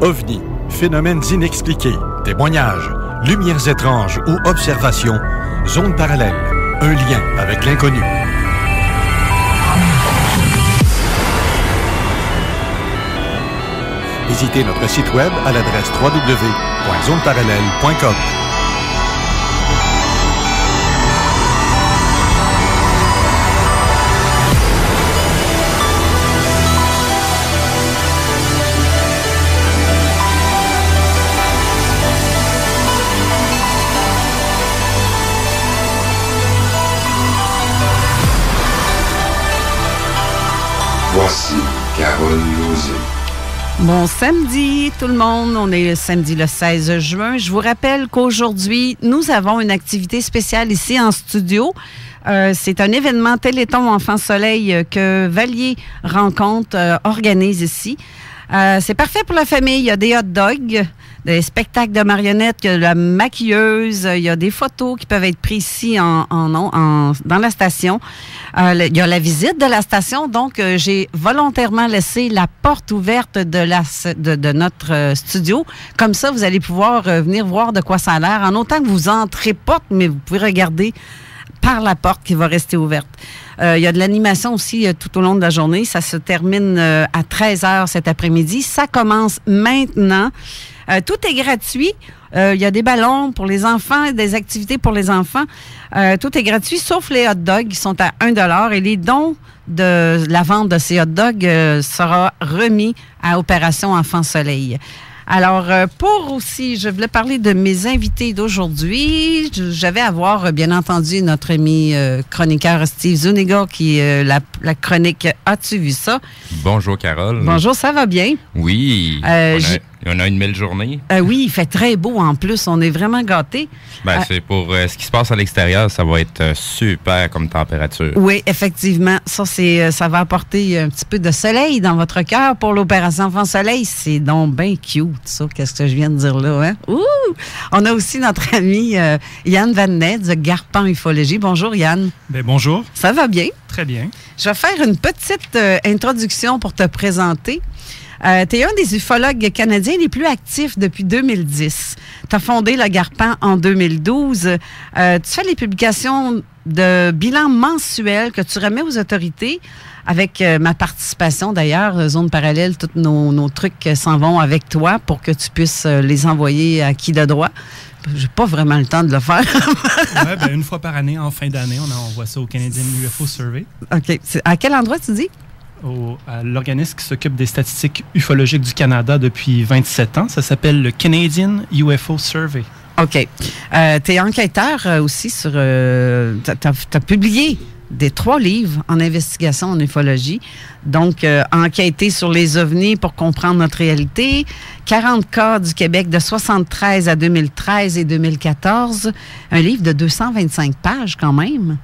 OVNI, phénomènes inexpliqués, témoignages, lumières étranges ou observations, zone parallèle, un lien avec l'inconnu. Visitez notre site web à l'adresse www.zoneparallèle.com. Voici Carole Lauzé. Bon samedi, tout le monde. On est samedi le 16 juin. Je vous rappelle qu'aujourd'hui, nous avons une activité spéciale ici en studio. C'est un événement Téléthon Enfants Soleil que Valier Rencontre organise ici. C'est parfait pour la famille. Il y a des hot dogs, des spectacles de marionnettes, il y a la maquilleuse, il y a des photos qui peuvent être prises ici dans la station. Il y a la visite de la station, donc j'ai volontairement laissé la porte ouverte de notre studio. Comme ça, vous allez pouvoir venir voir de quoi ça a l'air, en autant que vous entrez pas, mais vous pouvez regarder par la porte qui va rester ouverte. Il y a de l'animation aussi tout au long de la journée. Ça se termine à 13h cet après-midi. Ça commence maintenant. Tout est gratuit. Il y a des ballons pour les enfants, des activités pour les enfants. Tout est gratuit, sauf les hot dogs qui sont à 1$ et les dons de la vente de ces hot dogs sera remis à Opération Enfants Soleil. Alors, je voulais parler de mes invités d'aujourd'hui. J'avais à voir, bien entendu, notre ami chroniqueur Steve Zuniga, qui est la chronique « As-tu vu ça? » Bonjour, Carole. Bonjour, ça va bien? Oui, on a une belle journée. Oui, il fait très beau en plus. On est vraiment gâtés. C'est pour ce qui se passe à l'extérieur, ça va être super comme température. Oui, effectivement. Ça va apporter un petit peu de soleil dans votre cœur pour l'Opération Enfants Soleil. C'est donc bien cute, ça. Qu'est-ce que je viens de dire là, hein? Ouh! On a aussi notre ami Yann Van Ney de Garpan Ufologie. Bonjour, Yann. Bien, bonjour. Ça va bien? Très bien. Je vais faire une petite introduction pour te présenter. Tu es un des ufologues canadiens les plus actifs depuis 2010. Tu as fondé le Garpan en 2012. Tu fais les publications de bilans mensuels que tu remets aux autorités avec ma participation d'ailleurs. Zone Parallèle, tous nos trucs s'en vont avec toi pour que tu puisses les envoyer à qui de droit. J'ai pas vraiment le temps de le faire. Oui, une fois par année, en fin d'année, on envoie ça au Canadian UFO Survey. OK. À quel endroit tu dis? À l'organisme qui s'occupe des statistiques ufologiques du Canada depuis 27 ans. Ça s'appelle le Canadian UFO Survey. OK. Tu es enquêteur aussi sur... tu as publié 3 livres en investigation en ufologie. Donc, enquêter sur les ovnis pour comprendre notre réalité. 40 cas du Québec de 73 à 2013 et 2014. Un livre de 225 pages quand même.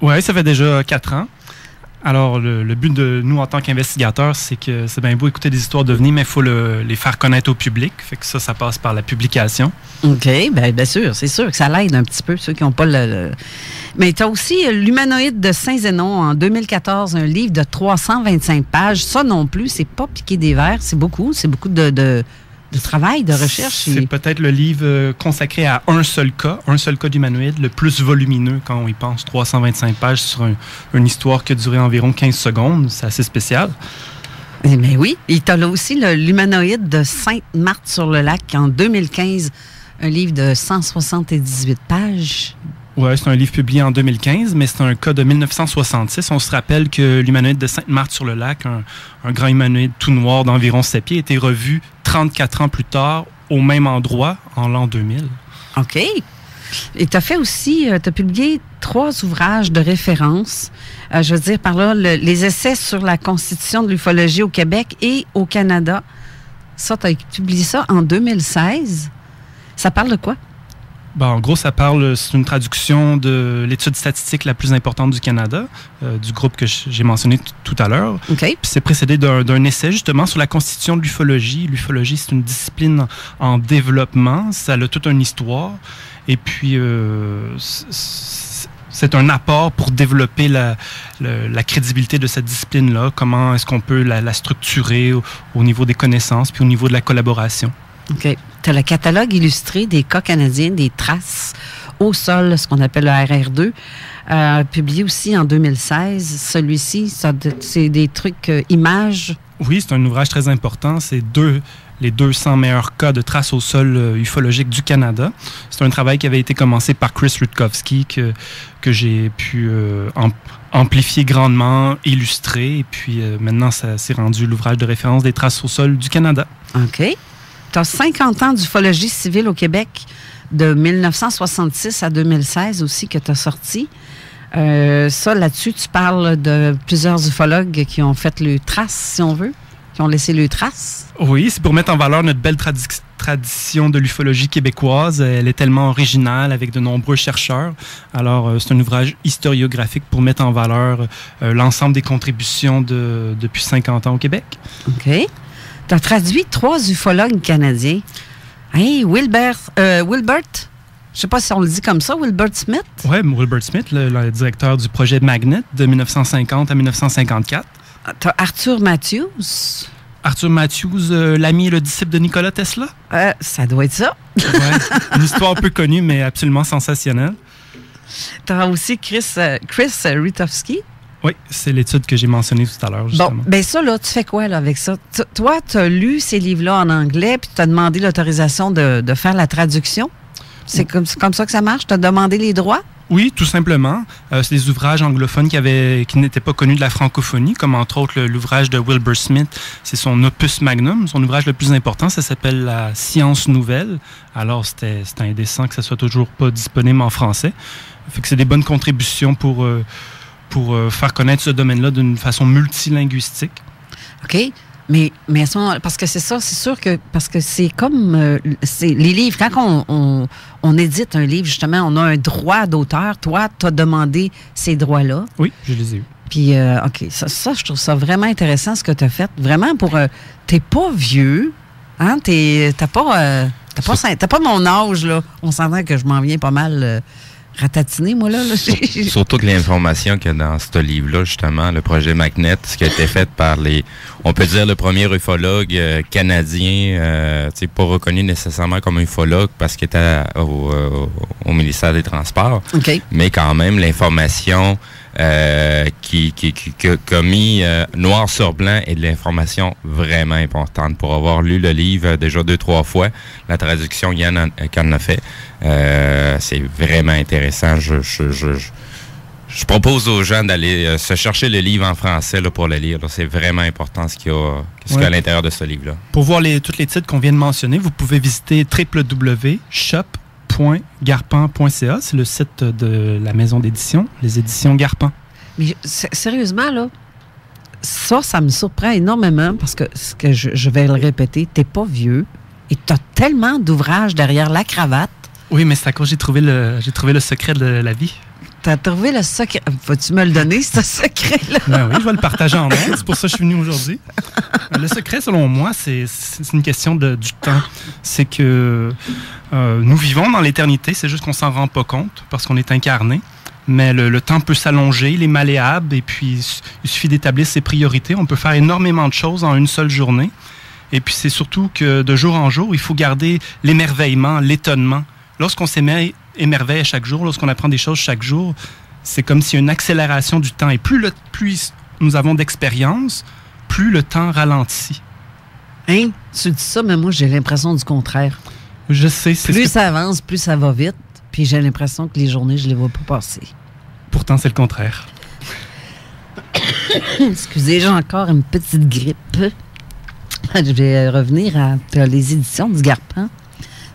Oui, ça fait déjà 4 ans. Alors, le but de nous, en tant qu'investigateurs, c'est que c'est bien beau écouter des histoires d'ovnis, mais il faut les faire connaître au public. Fait que ça passe par la publication. OK, bien sûr. C'est sûr que ça l'aide un petit peu, ceux qui n'ont pas Mais tu as aussi L'Humanoïde de Saint-Zénon en 2014, un livre de 325 pages. Ça non plus, c'est pas piquer des vers, c'est beaucoup de travail, de recherche. C'est peut-être le livre consacré à un seul cas d'humanoïde, le plus volumineux quand on y pense. 325 pages sur une histoire qui a duré environ 15 secondes. C'est assez spécial. Mais oui. Et tu as là aussi L'Humanoïde de Sainte-Marthe-sur-le-Lac en 2015, un livre de 178 pages. Oui, c'est un livre publié en 2015, mais c'est un cas de 1966. On se rappelle que l'humanoïde de Sainte-Marthe-sur-le-Lac, un grand humanoïde tout noir d'environ 7 pieds, a été revu 34 ans plus tard au même endroit en l'an 2000. OK. Et tu as fait aussi, tu as publié 3 ouvrages de référence. Je veux dire par là, les essais sur la constitution de l'ufologie au Québec et au Canada. Ça, tu as publié ça en 2016. Ça parle de quoi? En gros, c'est une traduction de l'étude statistique la plus importante du Canada, du groupe que j'ai mentionné tout à l'heure. Okay. Puis c'est précédé d'un essai justement sur la constitution de l'ufologie. L'ufologie, c'est une discipline en développement. Ça a toute une histoire. Et puis, c'est un apport pour développer la crédibilité de cette discipline-là. Comment est-ce qu'on peut la structurer au niveau des connaissances puis au niveau de la collaboration. OK. Tu as le catalogue illustré des cas canadiens des traces au sol, ce qu'on appelle le RR2, publié aussi en 2016. Celui-ci, c'est des trucs images. Oui, c'est un ouvrage très important. C'est les 200 meilleurs cas de traces au sol ufologique du Canada. C'est un travail qui avait été commencé par Chris Rutkowski que j'ai pu amplifier grandement, illustrer. Et puis maintenant, ça s'est rendu l'ouvrage de référence des traces au sol du Canada. OK. Tu as 50 ans d'ufologie civile au Québec, de 1966 à 2016 aussi, que tu as sorti. Ça, là-dessus, tu parles de plusieurs ufologues qui ont fait le trace, si on veut, qui ont laissé le trace. Oui, c'est pour mettre en valeur notre belle tradition de l'ufologie québécoise. Elle est tellement originale avec de nombreux chercheurs. Alors, c'est un ouvrage historiographique pour mettre en valeur l'ensemble des contributions depuis 50 ans au Québec. OK. Tu as traduit 3 ufologues canadiens. Hey, Wilbert, je ne sais pas si on le dit comme ça, Wilbert Smith? Oui, Wilbert Smith, le directeur du projet Magnet de 1950 à 1954. Tu as Arthur Matthews. Arthur Matthews, l'ami et le disciple de Nikola Tesla? Ça doit être ça. Ouais, une histoire peu connue, mais absolument sensationnelle. Tu as aussi Chris Rutkowski. Oui, c'est l'étude que j'ai mentionnée tout à l'heure, justement. Bon, bien ça, là, tu fais quoi là, avec ça? Toi, tu as lu ces livres-là en anglais, puis tu as demandé l'autorisation de faire la traduction? C'est comme ça que ça marche? Tu as demandé les droits? Oui, tout simplement. C'est des ouvrages anglophones qui n'étaient pas connus de la francophonie, comme entre autres l'ouvrage de Wilbur Smith. C'est son opus magnum, son ouvrage le plus important. Ça s'appelle La Science nouvelle. Alors, c'était indécent que ça soit toujours pas disponible en français. Fait que c'est des bonnes contributions pour faire connaître ce domaine-là d'une façon multilinguistique. OK. Mais à ce moment, parce que c'est ça, c'est sûr que, parce que c'est comme, les livres, quand on édite un livre, justement, on a un droit d'auteur. Toi, tu as demandé ces droits-là. Oui, je les ai eus. Puis, OK, ça, je trouve ça vraiment intéressant, ce que tu as fait. Vraiment, t'es pas vieux, hein? T'as pas mon âge, là. On s'entend que je m'en viens pas mal ratatiné, moi, là. Surtout que l'information qu'il y a dans ce livre-là, justement, le projet Magnet, ce qui a été fait par on peut dire le premier ufologue canadien, pas reconnu nécessairement comme ufologue parce qu'il était au ministère des Transports. Okay. Mais quand même, l'information qui a mis noir sur blanc est de l'information vraiment importante. Pour avoir lu le livre déjà 2-3 fois, la traduction, Yann en a fait. C'est vraiment intéressant. Je propose aux gens d'aller se chercher le livre en français là, pour le lire. Là. C'est vraiment important ce qu'il y a à l'intérieur de ce livre-là. Pour voir tous les titres qu'on vient de mentionner, vous pouvez visiter www.shop.garpan.ca. C'est le site de la maison d'édition, les éditions Garpan. Mais sérieusement, là, ça me surprend énormément parce que, je vais le répéter, t'es pas vieux et t'as tellement d'ouvrages derrière la cravate. Oui, mais c'est à cause j'ai trouvé le secret de la vie. T'as trouvé le secret. Vas-tu me le donner, ce secret-là? Ben oui, je vais le partager en main. C'est pour ça que je suis venu aujourd'hui. Le secret, selon moi, c'est une question du temps. C'est que nous vivons dans l'éternité, c'est juste qu'on s'en rend pas compte parce qu'on est incarné. Mais le temps peut s'allonger, il est malléable, et puis il suffit d'établir ses priorités. On peut faire énormément de choses en une seule journée. Et puis c'est surtout que de jour en jour, il faut garder l'émerveillement, l'étonnement. Lorsqu'on s'émerveille à chaque jour, lorsqu'on apprend des choses chaque jour, c'est comme s'il y a une accélération du temps. Et plus nous avons d'expérience, plus le temps ralentit. Hein? Tu dis ça, mais moi, j'ai l'impression du contraire. Je sais. Plus ça avance, plus ça va vite. Puis j'ai l'impression que les journées, je les vois pas passer. Pourtant, c'est le contraire. Excusez, j'ai encore une petite grippe. Je vais revenir à les éditions du Garpan.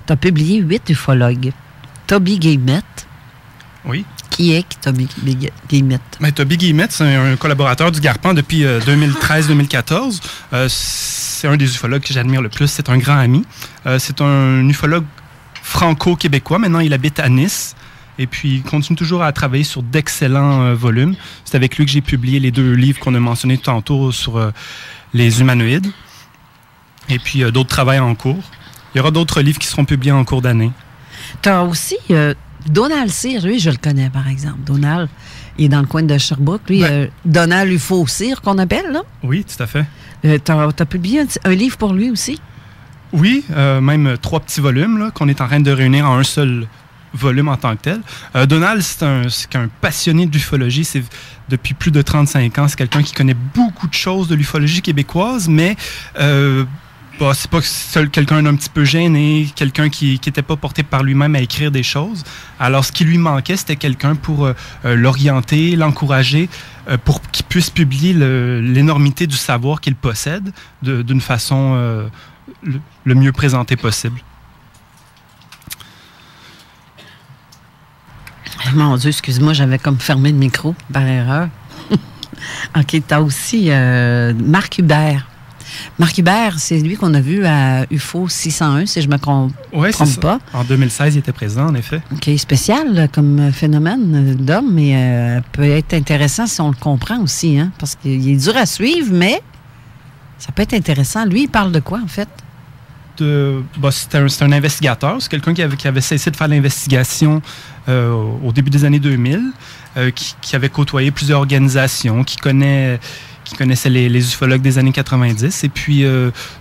Tu as publié 8 ufologues. Toby Guillemette. Oui. Qui est Toby Guillemette? Ben, Toby Guillemette, c'est un collaborateur du Garpan depuis 2013-2014. C'est un des ufologues que j'admire le plus. C'est un grand ami. C'est un ufologue franco-québécois. Maintenant, il habite à Nice. Et puis, il continue toujours à travailler sur d'excellents volumes. C'est avec lui que j'ai publié les 2 livres qu'on a mentionnés tantôt sur les humanoïdes. Et puis, d'autres travaux en cours. Il y aura d'autres livres qui seront publiés en cours d'année. Tu as aussi Donald Cyr, lui, je le connais, par exemple. Donald, il est dans le coin de Sherbrooke. Lui, Donald UFO Cyr, qu'on appelle, là. Oui, tout à fait. T'as publié un livre pour lui aussi? Oui, même 3 petits volumes là, qu'on est en train de réunir en un seul volume en tant que tel. Donald, c'est un passionné de l'ufologie. C'est depuis plus de 35 ans. C'est quelqu'un qui connaît beaucoup de choses de l'ufologie québécoise, mais c'est pas quelqu'un d'un petit peu gêné, quelqu'un qui n'était pas porté par lui-même à écrire des choses. Alors, ce qui lui manquait, c'était quelqu'un pour l'orienter, l'encourager, pour qu'il puisse publier l'énormité du savoir qu'il possède d'une façon le mieux présenté possible. Mon Dieu, excuse-moi, j'avais comme fermé le micro par erreur. OK, t'as aussi Marc Hubert. Marc Hubert, c'est lui qu'on a vu à UFO 601, si je me trompe pas. En 2016, il était présent, en effet. OK, spécial comme phénomène d'homme, mais peut être intéressant si on le comprend aussi, hein, parce qu'il est dur à suivre, mais ça peut être intéressant. Lui, il parle de quoi, en fait? C'est un investigateur. C'est quelqu'un qui avait cessé de faire l'investigation au début des années 2000, qui avait côtoyé plusieurs organisations, qui connaissait les ufologues des années 90. Et puis,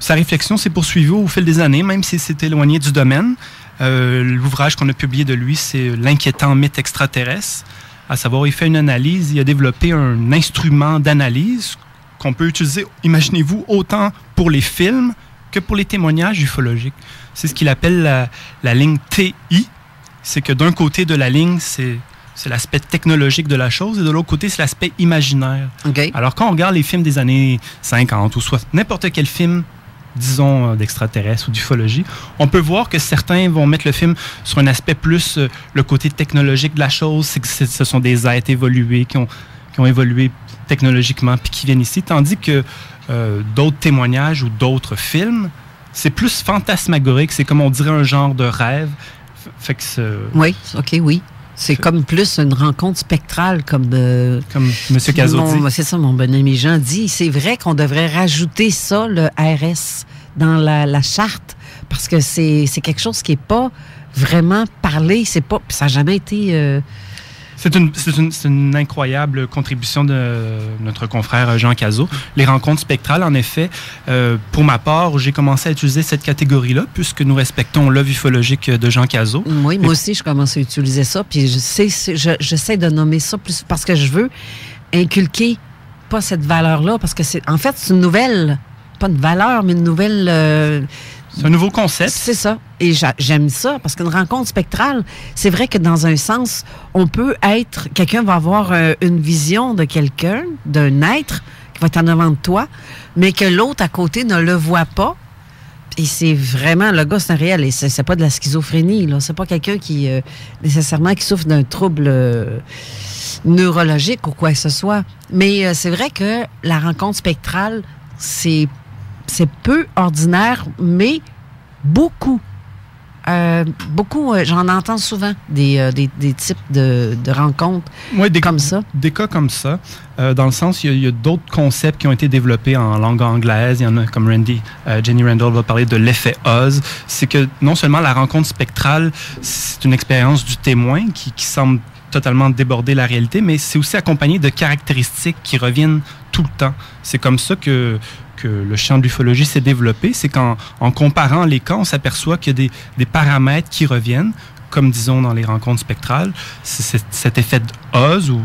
sa réflexion s'est poursuivie au fil des années, même s'il s'est éloigné du domaine. L'ouvrage qu'on a publié de lui, c'est L'inquiétant mythe extraterrestre. À savoir, il fait une analyse, il a développé un instrument d'analyse qu'on peut utiliser, imaginez-vous, autant pour les films que pour les témoignages ufologiques. C'est ce qu'il appelle la ligne TI. C'est que d'un côté de la ligne, c'est l'aspect technologique de la chose, et de l'autre côté, c'est l'aspect imaginaire. Okay. Alors, quand on regarde les films des années 50 ou soit n'importe quel film, disons, d'extraterrestres ou d'ufologie, on peut voir que certains vont mettre le film sur un aspect plus le côté technologique de la chose. C'est que ce sont des êtres évolués qui ont évolué technologiquement puis qui viennent ici, tandis que d'autres témoignages ou d'autres films, c'est plus fantasmagorique, c'est comme on dirait un genre de rêve. Fait que oui. C'est comme plus une rencontre spectrale, comme M. Cazot dit. C'est ça, mon bon ami Jean dit. C'est vrai qu'on devrait rajouter ça, le RS, dans la charte, parce que c'est quelque chose qui n'est pas vraiment parlé. Ça n'a jamais été... C'est une incroyable contribution de notre confrère Jean Cazot. Les rencontres spectrales, en effet, pour ma part, j'ai commencé à utiliser cette catégorie-là, puisque nous respectons l'œuvre ufologique de Jean Cazot. Oui, moi aussi, je commence à utiliser ça, puis j'essaie de nommer ça plus parce que je veux inculquer pas cette valeur-là, parce que c'est une nouvelle, pas une valeur, mais une nouvelle... c'est un nouveau concept. C'est ça. Et j'aime ça, parce qu'une rencontre spectrale, c'est vrai que dans un sens, quelqu'un va avoir une vision de quelqu'un, d'un être qui va être en avant de toi, mais que l'autre à côté ne le voit pas. Et c'est vraiment, le gars, c'est un réel. Et c'est pas de la schizophrénie, là. C'est pas quelqu'un qui, nécessairement, qui souffre d'un trouble neurologique ou quoi que ce soit. Mais c'est vrai que la rencontre spectrale, c'est peu ordinaire, mais beaucoup. J'en entends souvent des types de rencontres comme ça. Des cas comme ça. Dans le sens, il y a d'autres concepts qui ont été développés en langue anglaise. Il y en a comme Jenny Randall va parler de l'effet Oz. C'est que non seulement la rencontre spectrale, c'est une expérience du témoin qui semble totalement déborder la réalité, mais c'est aussi accompagné de caractéristiques qui reviennent tout le temps. C'est comme ça que le champ de l'ufologie s'est développé. C'est qu'en comparant les cas, on s'aperçoit qu'il y a des paramètres qui reviennent, comme disons dans les rencontres spectrales. C'est cet effet d'Oz, où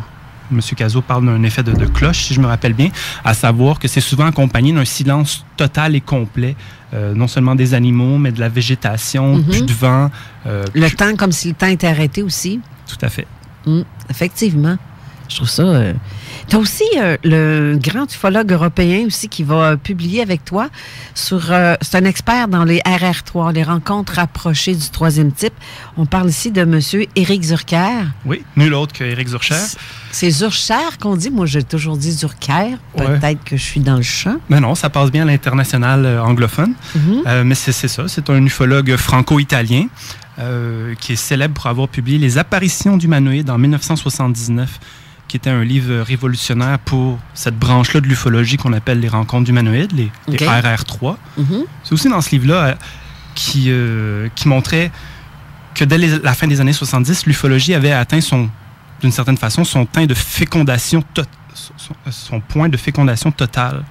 M. Cazot parle d'un effet de cloche, si je me rappelle bien, à savoir que c'est souvent accompagné d'un silence total et complet, non seulement des animaux, mais de la végétation, du vent. Le temps, comme si le temps était arrêté aussi. Tout à fait. Effectivement. Je trouve ça... Tu as aussi le grand ufologue européen aussi qui va publier avec toi sur... c'est un expert dans les RR3, les rencontres rapprochées du troisième type. On parle ici de M. Éric Zurcher. Oui, nul autre qu'Éric Zurcher. C'est Zurcher qu'on dit. Moi, j'ai toujours dit Zurcher. Peut-être que je suis dans le champ. Mais non, ça passe bien à l'international anglophone. Mais c'est ça. C'est un ufologue franco-italien qui est célèbre pour avoir publié Les apparitions d'humanoïdes en 1979, qui était un livre révolutionnaire pour cette branche-là de l'ufologie qu'on appelle les rencontres d'humanoïdes, les RR3. C'est aussi dans ce livre-là qui montrait que dès la fin des années 70, l'ufologie avait atteint d'une certaine façon, son point de fécondation totale.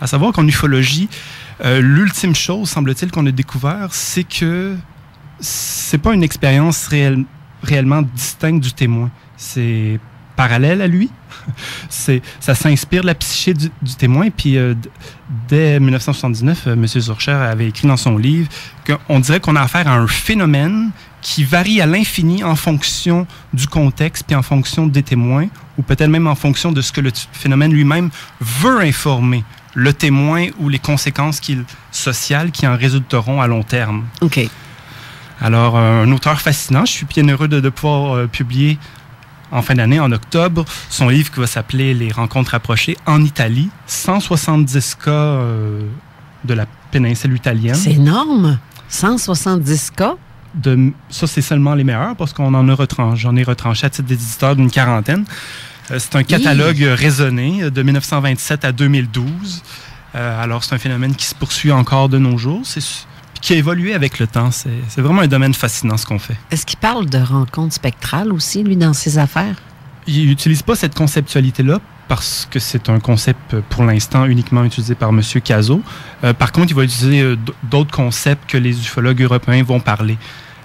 À savoir qu'en ufologie, l'ultime chose, semble-t-il, qu'on a découvert, c'est que c'est pas une expérience réellement distincte du témoin. C'est parallèle à lui. Ça s'inspire de la psyché du témoin. Puis, dès 1979, M. Zurcher avait écrit dans son livre qu'on dirait qu'on a affaire à un phénomène qui varie à l'infini en fonction du contexte puis en fonction des témoins, ou peut-être même en fonction de ce que le phénomène lui-même veut informer le témoin ou les conséquences sociales qui en résulteront à long terme. OK. Alors, un auteur fascinant. Je suis bien heureux de pouvoir publier en fin d'année, en octobre, son livre qui va s'appeler « Les rencontres rapprochées en Italie », 170 cas de la péninsule italienne. C'est énorme! 170 cas? Ça, c'est seulement les meilleurs, parce qu'on en a retranché. J'en ai retranché à titre d'éditeur d'une quarantaine. C'est un catalogue raisonné de 1927 à 2012. Alors, c'est un phénomène qui se poursuit encore de nos jours. Qui a évolué avec le temps. C'est vraiment un domaine fascinant, ce qu'on fait. Est-ce qu'il parle de rencontres spectrales aussi, lui, dans ses affaires? Il n'utilise pas cette conceptualité-là parce que c'est un concept, pour l'instant, uniquement utilisé par M. Cazot. Par contre, il va utiliser d'autres concepts que les ufologues européens vont parler,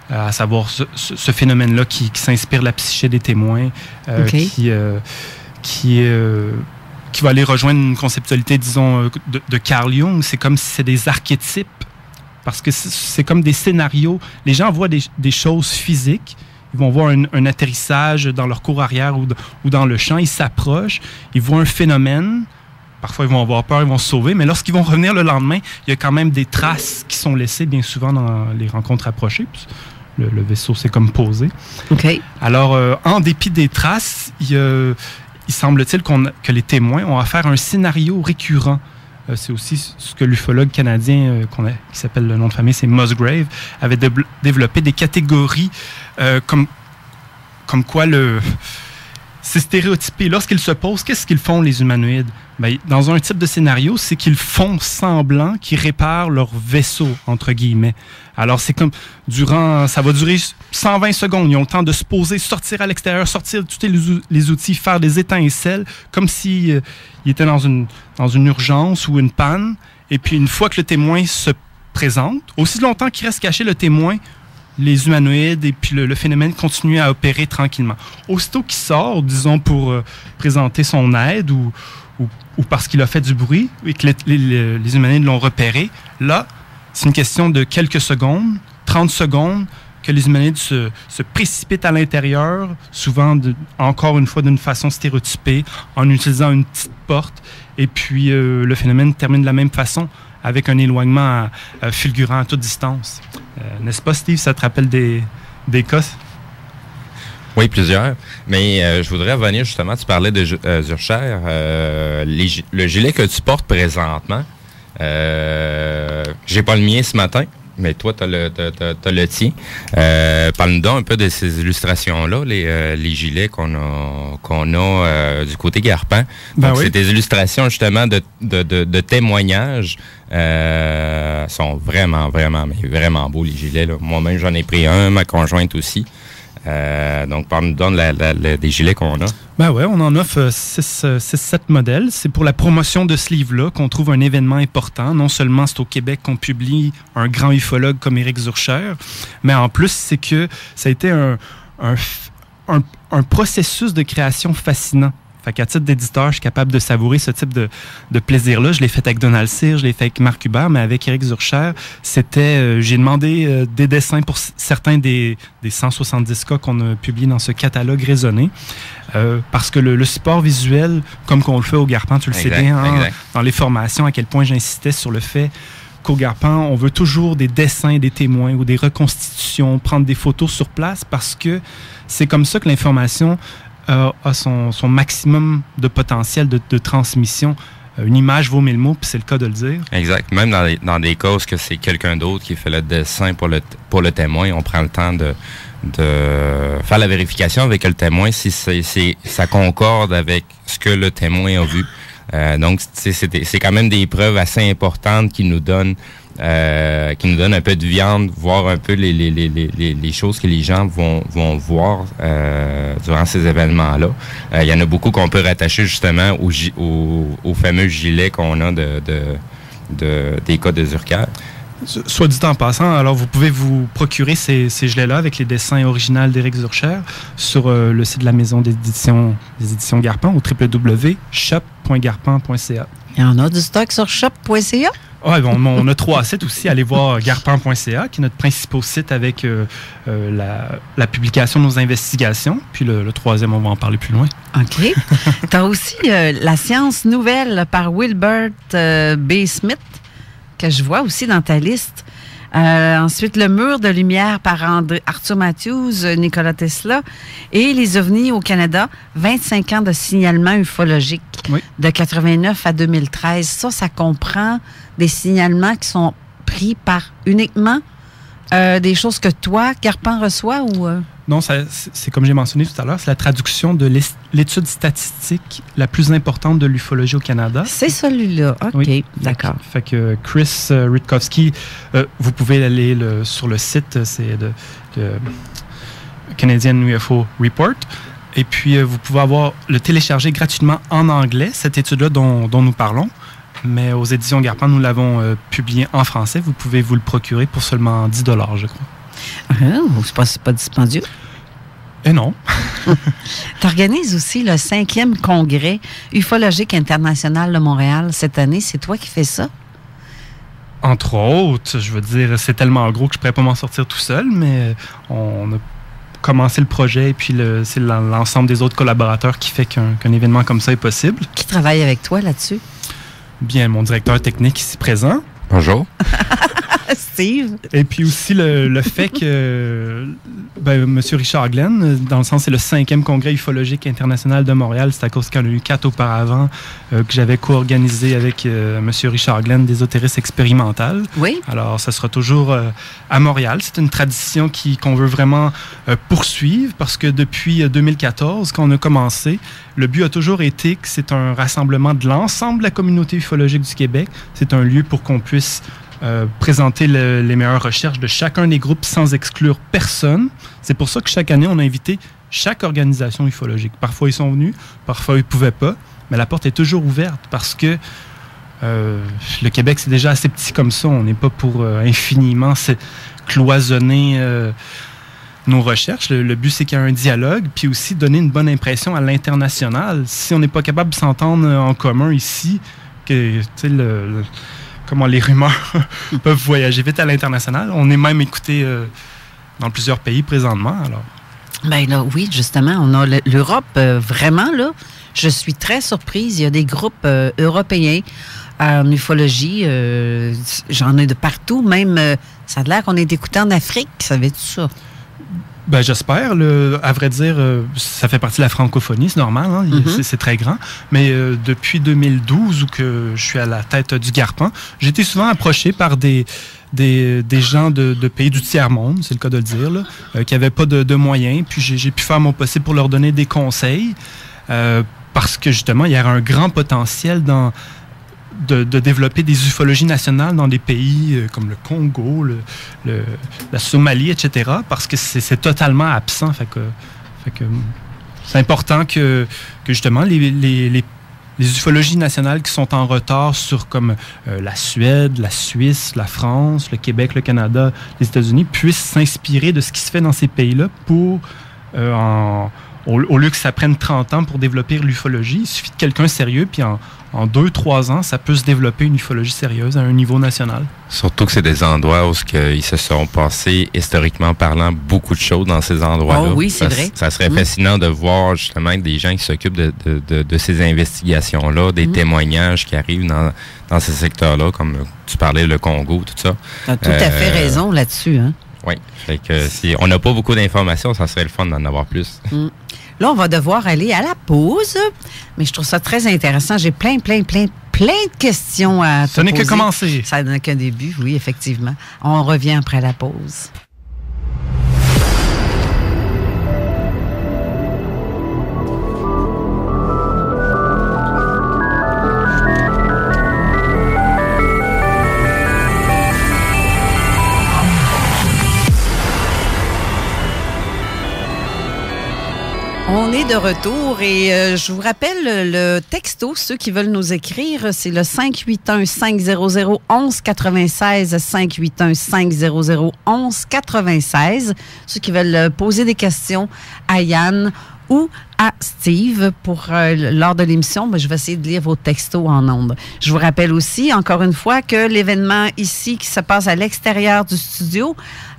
à savoir ce phénomène-là qui s'inspire de la psyché des témoins, Okay. qui va aller rejoindre une conceptualité, disons, de Carl Jung. C'est comme si c'est des archétypes. Parce que c'est comme des scénarios. Les gens voient des choses physiques. Ils vont voir un atterrissage dans leur cour arrière ou dans le champ. Ils s'approchent. Ils voient un phénomène. Parfois, ils vont avoir peur, ils vont se sauver. Mais lorsqu'ils vont revenir le lendemain, il y a quand même des traces qui sont laissées bien souvent dans les rencontres approchées. Le vaisseau s'est comme posé. OK. Alors, en dépit des traces, il semble-t-il que les témoins ont affaire à un scénario récurrent. C'est aussi ce que l'ufologue canadien qui s'appelle, le nom de famille, c'est Musgrave, avait développé des catégories comme quoi c'est stéréotypé. Lorsqu'ils se posent, qu'est-ce qu'ils font, les humanoïdes? Ben, dans un type de scénario, c'est qu'ils font semblant qu'ils réparent leur vaisseau, entre guillemets. Alors, c'est comme, ça va durer 120 secondes. Ils ont le temps de se poser, sortir à l'extérieur, sortir tous les outils, faire des étincelles, comme s'ils étaient dans une urgence ou une panne. Et puis, une fois que le témoin se présente, aussi longtemps qu'il reste caché, le témoin, les humanoïdes et puis le phénomène continue à opérer tranquillement. Aussitôt qu'il sort, disons, pour présenter son aide ou parce qu'il a fait du bruit et que les humanoïdes l'ont repéré, là, c'est une question de quelques secondes, 30 secondes, que les humanoïdes se précipitent à l'intérieur, souvent, encore une fois, d'une façon stéréotypée, en utilisant une petite porte, et puis le phénomène termine de la même façon, avec un éloignement fulgurant à toute distance. N'est-ce pas, Steve? Ça te rappelle des cas? Oui, plusieurs. Mais je voudrais revenir justement, tu parlais de Zurcher. Le gilet que tu portes présentement, j'ai pas le mien ce matin, mais toi, t'as le tien. Parle-nous donc un peu de ces illustrations-là, les gilets qu'on a du côté Garpin. Donc, oui. C'est des illustrations justement de témoignages. Sont vraiment, vraiment, mais vraiment beaux, les gilets, là. Moi-même, j'en ai pris un, ma conjointe aussi. Donc, parle-nous donc des gilets qu'on a. Ben ouais, on en offre 6-7 modèles. C'est pour la promotion de ce livre-là qu'on trouve un événement important. Non seulement c'est au Québec qu'on publie un grand ufologue comme Éric Zurcher, mais en plus, c'est que ça a été un processus de création fascinant. Fait qu'à titre d'éditeur, je suis capable de savourer ce type de plaisir-là. Je l'ai fait avec Donald Cyr, je l'ai fait avec Marc Hubert, mais avec Éric Zurcher, j'ai demandé des dessins pour certains des 170 cas qu'on a publiés dans ce catalogue raisonné. Parce que le support visuel, comme qu'on le fait au Garpin, tu le sais bien, dans les formations, à quel point j'insistais sur le fait qu'au Garpin, on veut toujours des dessins des témoins ou des reconstitutions, prendre des photos sur place, parce que c'est comme ça que l'information a son maximum de potentiel de transmission. Une image vaut 1000 mots, puis c'est le cas de le dire. Exact. Même dans des causes que c'est quelqu'un d'autre qui fait le dessin pour le témoin, on prend le temps de faire la vérification avec le témoin si ça concorde avec ce que le témoin a vu. Donc, c'est quand même des preuves assez importantes qui nous donnent qui nous donne un peu de viande, voir un peu les choses que les gens vont voir durant ces événements-là. Il y en a beaucoup qu'on peut rattacher justement au fameux gilet qu'on a des cas de Zurcher. Soit dit en passant, alors vous pouvez vous procurer ces gilets-là avec les dessins originaux d'Éric Zurcher sur le site de la maison des éditions Garpan au www.shop.garpan.ca. Il y en a du stock sur shop.ca? Oui, bon, on a 3 sites aussi. Allez voir garpan.ca, qui est notre principal site avec la publication de nos investigations. Puis le troisième, on va en parler plus loin. OK. Tu as aussi La science nouvelle par Wilbert B. Smith, que je vois aussi dans ta liste. Ensuite, Le mur de lumière par Arthur Matthews, Nikola Tesla. Et Les ovnis au Canada, 25 ans de signalement ufologique, de 89 à 2013. Ça comprend des signalements qui sont pris par uniquement des choses que toi, Garpan, reçois ou... Non, c'est comme j'ai mentionné tout à l'heure, c'est la traduction de l'étude statistique la plus importante de l'ufologie au Canada. C'est celui-là, OK, oui. D'accord. Fait que Chris Rutkowski, vous pouvez aller sur le site, c'est de Canadian UFO Report. Et puis, vous pouvez le télécharger gratuitement en anglais, cette étude-là dont nous parlons. Mais aux éditions Garpan, nous l'avons publié en français. Vous pouvez vous le procurer pour seulement 10 $, je crois. C'est pas dispendieux? Non. Tu organises aussi le 5e congrès ufologique international de Montréal cette année. C'est toi qui fais ça? Entre autres, je veux dire, c'est tellement gros que je ne pourrais pas m'en sortir tout seul, mais on a commencé le projet et puis c'est l'ensemble des autres collaborateurs qui fait qu'un événement comme ça est possible. Qui travaille avec toi là-dessus? Bien, mon directeur technique ici présent. Bonjour. Steve. Et puis aussi le fait que M. Richard Glenn, dans le sens c'est le 5e congrès ufologique international de Montréal, c'est à cause qu'il y en a eu 4 auparavant que j'avais co-organisé avec M. Richard Glenn d'Ésotérisme expérimental. Oui. Alors ça sera toujours à Montréal. C'est une tradition qu'on veut vraiment poursuivre parce que depuis 2014, quand on a commencé, le but a toujours été que c'est un rassemblement de l'ensemble de la communauté ufologique du Québec. C'est un lieu pour qu'on puisse présenter les meilleures recherches de chacun des groupes sans exclure personne. C'est pour ça que chaque année, on a invité chaque organisation ufologique. Parfois, ils sont venus, parfois, ils ne pouvaient pas, mais la porte est toujours ouverte parce que le Québec, c'est déjà assez petit comme ça. On n'est pas pour infiniment cloisonner nos recherches. Le but, c'est qu'il y ait un dialogue, puis aussi donner une bonne impression à l'international. Si on n'est pas capable de s'entendre en commun ici, que comment les rumeurs peuvent voyager vite à l'international. On est même écouté dans plusieurs pays présentement. Alors. Ben là, oui, justement, on a l'Europe, vraiment, là, je suis très surprise. Il y a des groupes européens en ufologie. J'en ai de partout. Même, ça a l'air qu'on est écouté en Afrique. Savais-tu ça? Ben, j'espère. À vrai dire, ça fait partie de la francophonie, c'est normal. Hein? C'est très grand. Mais depuis 2012, où que je suis à la tête du Garpan, j'ai été souvent approché par des gens de pays du tiers-monde, c'est le cas de le dire, là, qui n'avaient pas de moyens. Puis j'ai pu faire mon possible pour leur donner des conseils parce que, justement, il y a un grand potentiel de développer des ufologies nationales dans des pays comme le Congo, la Somalie, etc., parce que c'est totalement absent. Fait que c'est important que justement, les ufologies nationales qui sont en retard sur comme la Suède, la Suisse, la France, le Québec, le Canada, les États-Unis, puissent s'inspirer de ce qui se fait dans ces pays-là pour... Au lieu que ça prenne 30 ans pour développer l'ufologie, il suffit de quelqu'un sérieux, puis en 2-3 ans, ça peut se développer une ufologie sérieuse à un niveau national. Surtout que c'est des endroits où ils se sont passés, historiquement parlant, beaucoup de choses dans ces endroits-là. Oh oui, c'est vrai. Ça serait fascinant de voir justement des gens qui s'occupent de ces investigations-là, des témoignages qui arrivent dans ces secteurs-là, comme tu parlais, le Congo, tout ça. Tu as tout à fait raison là-dessus, hein? Oui. Fait que si on n'a pas beaucoup d'informations, ça serait le fun d'en avoir plus. Là, on va devoir aller à la pause, mais je trouve ça très intéressant. J'ai plein de questions à te poser. Ça n'est que commencer. Ça n'est qu'un début, oui, effectivement. On revient après la pause. est de retour et je vous rappelle le texto, ceux qui veulent nous écrire, c'est le 581-500-1196, 581-500-1196. Ceux qui veulent poser des questions à Yann ou à Steve lors de l'émission, je vais essayer de lire vos textos en ondes. Je vous rappelle aussi, encore une fois, que l'événement ici qui se passe à l'extérieur du studio,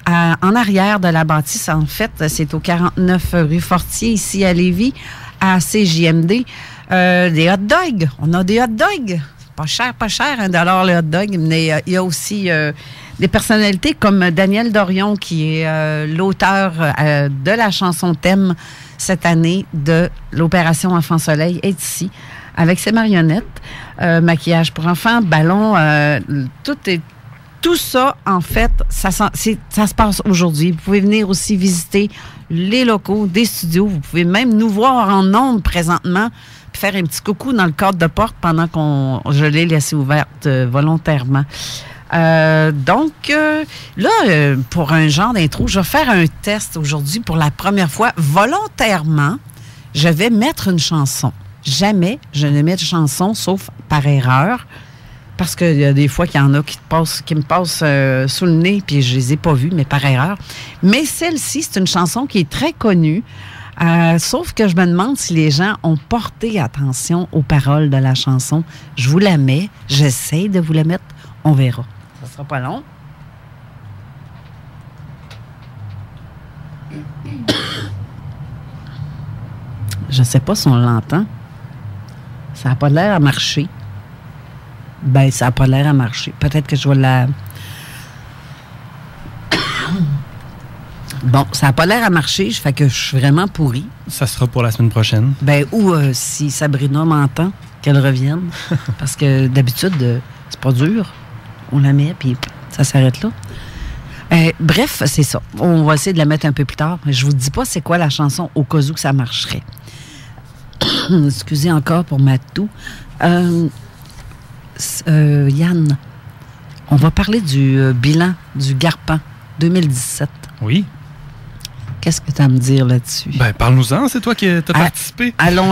en arrière de la bâtisse, en fait, c'est au 49 rue Fortier, ici à Lévis, à CJMD. Des hot dogs. On a des hot dogs. Pas cher, $1 le hot dog. Mais il y a aussi des personnalités comme Daniel Dorion, qui est l'auteur de la chanson thème cette année de l'opération Enfant Soleil, est ici avec ses marionnettes, maquillage pour enfants, ballons, tout ça, en fait, ça se passe aujourd'hui. Vous pouvez venir aussi visiter les locaux des studios. Vous pouvez même nous voir en ondes présentement puis faire un petit coucou dans le cadre de porte pendant je l'ai laissé ouverte volontairement. Donc, pour un genre d'intro, je vais faire un test aujourd'hui pour la première fois. Volontairement, je vais mettre une chanson. Jamais je ne mets de chanson, sauf par erreur. Parce qu'il y a des fois qu'il y en a qui me passent sous le nez, puis je les ai pas vus, mais par erreur. Mais celle-ci, c'est une chanson qui est très connue, sauf que je me demande si les gens ont porté attention aux paroles de la chanson. Je vous la mets, j'essaie de vous la mettre, on verra. Ça sera pas long. Je sais pas si on l'entend. Ça n'a pas l'air à marcher. Ben, ça n'a pas l'air à marcher. Peut-être que je vais la... Bon, ça n'a pas l'air à marcher, fait que je suis vraiment pourrie. Ça sera pour la semaine prochaine. Ben, ou si Sabrina m'entend, qu'elle revienne. Parce que d'habitude, c'est pas dur. On la met, puis ça s'arrête là. Bref, c'est ça. On va essayer de la mettre un peu plus tard. Mais je vous dis pas c'est quoi la chanson au cas où que ça marcherait. Excusez encore pour ma toux. Yann, on va parler du bilan du Garpan 2017. Oui. Qu'est-ce que tu as à me dire là-dessus? Ben, parle-nous-en, c'est toi qui as participé. Allons.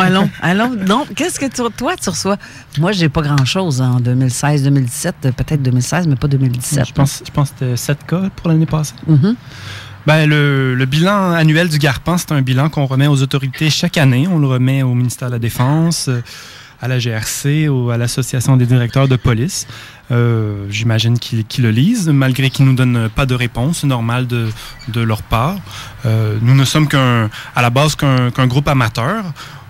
Donc, qu'est-ce que toi, tu reçois? Moi, j'ai pas grand-chose en 2016-2017. Peut-être 2016, mais pas 2017. Je pense que c'était 7 cas pour l'année passée. Mm-hmm. Ben, le bilan annuel du Garpan, c'est un bilan qu'on remet aux autorités chaque année. On le remet au ministère de la Défense, à la GRC ou à l'Association des directeurs de police. J'imagine qu'ils le lisent, malgré qu'ils ne nous donnent pas de réponse. C'est normal de leur part. Nous ne sommes à la base qu'un groupe amateur.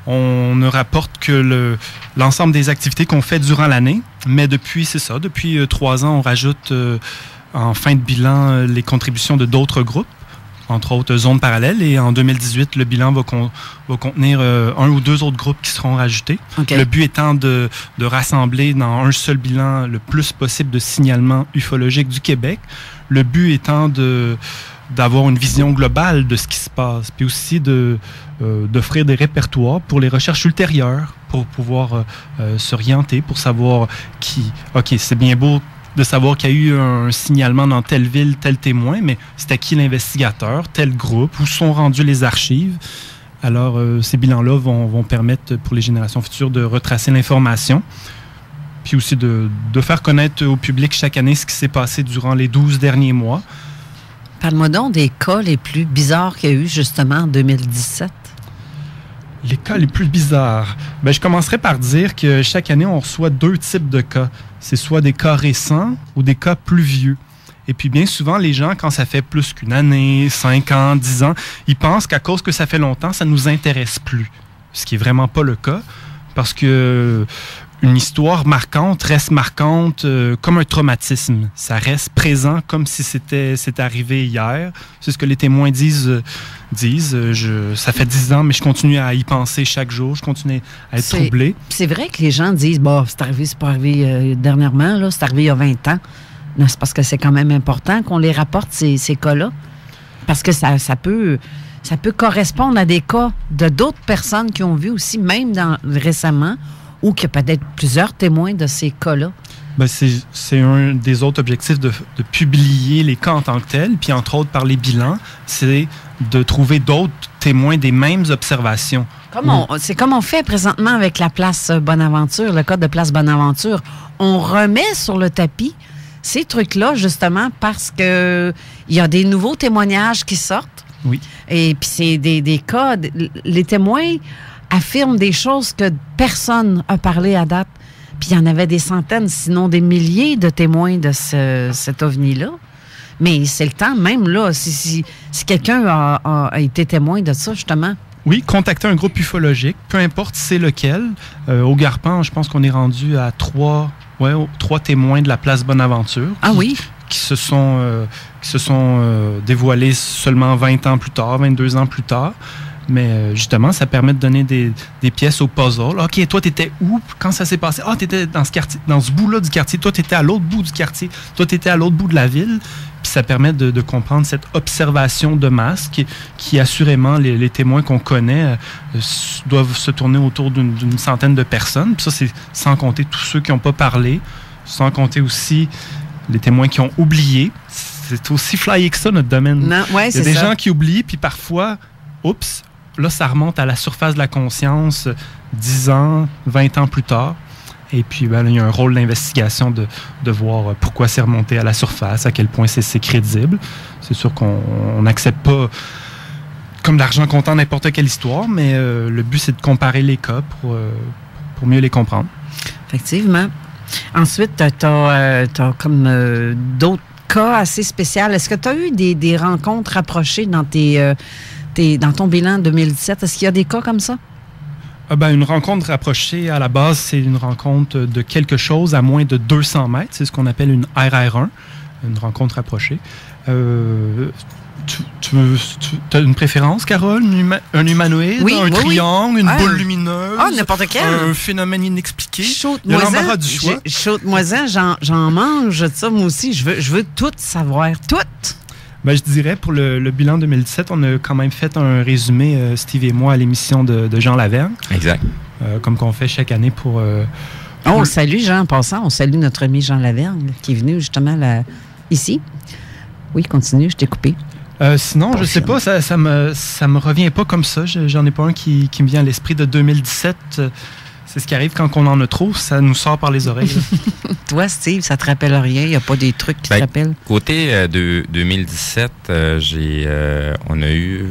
On ne rapporte que l'ensemble des activités qu'on fait durant l'année. Mais depuis 3 ans, on rajoute en fin de bilan les contributions de d'autres groupes, entre autres Zones Parallèles. Et en 2018, le bilan va contenir 1 ou 2 autres groupes qui seront rajoutés. Okay. Le but étant de rassembler dans un seul bilan le plus possible de signalements ufologiques du Québec. Le but étant d'avoir une vision globale de ce qui se passe, puis aussi d'offrir des répertoires pour les recherches ultérieures, pour pouvoir s'orienter, pour savoir c'est bien beau de savoir qu'il y a eu un signalement dans telle ville, tel témoin, mais c'était qui l'investigateur, tel groupe, où sont rendues les archives. Alors, ces bilans-là vont permettre pour les générations futures de retracer l'information, puis aussi de faire connaître au public chaque année ce qui s'est passé durant les 12 derniers mois. Parle-moi donc des cas les plus bizarres qu'il y a eu justement en 2017. Les cas les plus bizarres. Ben, je commencerai par dire que chaque année, on reçoit 2 types de cas. C'est soit des cas récents ou des cas plus vieux. Et puis bien souvent, les gens, quand ça fait plus qu'une année, 5 ans, 10 ans, ils pensent qu'à cause que ça fait longtemps, ça ne nous intéresse plus. Ce qui n'est vraiment pas le cas, parce que une histoire marquante reste marquante comme un traumatisme. Ça reste présent comme si c'était arrivé hier. C'est ce que les témoins disent. Ça fait 10 ans, mais je continue à y penser chaque jour. Je continue à être troublé. C'est vrai que les gens disent, c'est pas arrivé dernièrement, là, c'est arrivé il y a 20 ans. Non, c'est parce que c'est quand même important qu'on les rapporte, ces cas-là. Parce que ça peut correspondre à des cas de d'autres personnes qui ont vu aussi, même récemment, ou qu'il y a peut-être plusieurs témoins de ces cas-là. Ben, c'est un des autres objectifs de publier les cas en tant que tels, puis entre autres par les bilans, c'est de trouver d'autres témoins des mêmes observations. C'est comme on fait présentement avec la place Bonaventure, le code de place Bonaventure. On remet sur le tapis ces trucs-là, justement, parce que il y a des nouveaux témoignages qui sortent. Oui. Et puis c'est des cas. Les témoins affirment des choses que personne n'a parlé à date. Puis il y en avait des centaines, sinon des milliers de témoins de cet ovni-là. Mais c'est le temps, même là, si quelqu'un a été témoin de ça, justement. Oui, contacter un groupe ufologique, peu importe c'est lequel. Au Garpan, je pense qu'on est rendu à trois témoins de la place Bonaventure. Ah oui? Qui se sont dévoilés seulement 20 ans plus tard, 22 ans plus tard. Mais justement, ça permet de donner des pièces au puzzle. OK, toi, t'étais où quand ça s'est passé? Ah, t'étais dans ce quartier, dans ce bout-là du quartier. Toi, t'étais à l'autre bout du quartier. Toi, t'étais à l'autre bout de la ville. Puis ça permet de comprendre cette observation de masse qui assurément, les témoins qu'on connaît doivent se tourner autour d'une centaine de personnes. Puis ça, c'est sans compter tous ceux qui n'ont pas parlé, sans compter aussi les témoins qui ont oublié. C'est aussi flyé que ça, notre domaine. Non, ouais, il y a des gens qui oublient, puis parfois, oups, là, ça remonte à la surface de la conscience 10 ans, 20 ans plus tard. Et puis, ben, il y a un rôle d'investigation de voir pourquoi c'est remonté à la surface, à quel point c'est crédible. C'est sûr qu'on n'accepte pas comme de l'argent comptant n'importe quelle histoire, mais le but, c'est de comparer les cas pour mieux les comprendre. Effectivement. Ensuite, tu as comme d'autres cas assez spéciaux. Est-ce que tu as eu des rencontres rapprochées dans dans ton bilan 2017? Est-ce qu'il y a des cas comme ça? Une rencontre rapprochée, à la base, c'est une rencontre de quelque chose à moins de 200 mètres. C'est ce qu'on appelle une RR1, une rencontre rapprochée. Tu as une préférence, Carole? Un humanoïde, oui, un triangle, une boule lumineuse? Ah, n'importe quel. Un phénomène inexpliqué? Shoot-moi-en. Shoot-moi-en, j'en mange de ça, moi aussi. Je veux tout savoir. Tout! Je dirais, pour le bilan 2017, on a quand même fait un résumé, Steve et moi, à l'émission de Jean Lavergne. Exact. Comme qu'on fait chaque année pour... salut Jean, en passant. On salue notre ami Jean Lavergne, qui est venu justement ici. Oui, continue, je t'ai coupé. Sinon, je sais pas, ça me revient pas comme ça. J'en ai pas un qui me vient à l'esprit de 2017. C'est ce qui arrive quand on en a trop, ça nous sort par les oreilles. Toi, Steve, ça te rappelle rien? Il n'y a pas des trucs qui te rappellent? Côté de 2017, on a eu...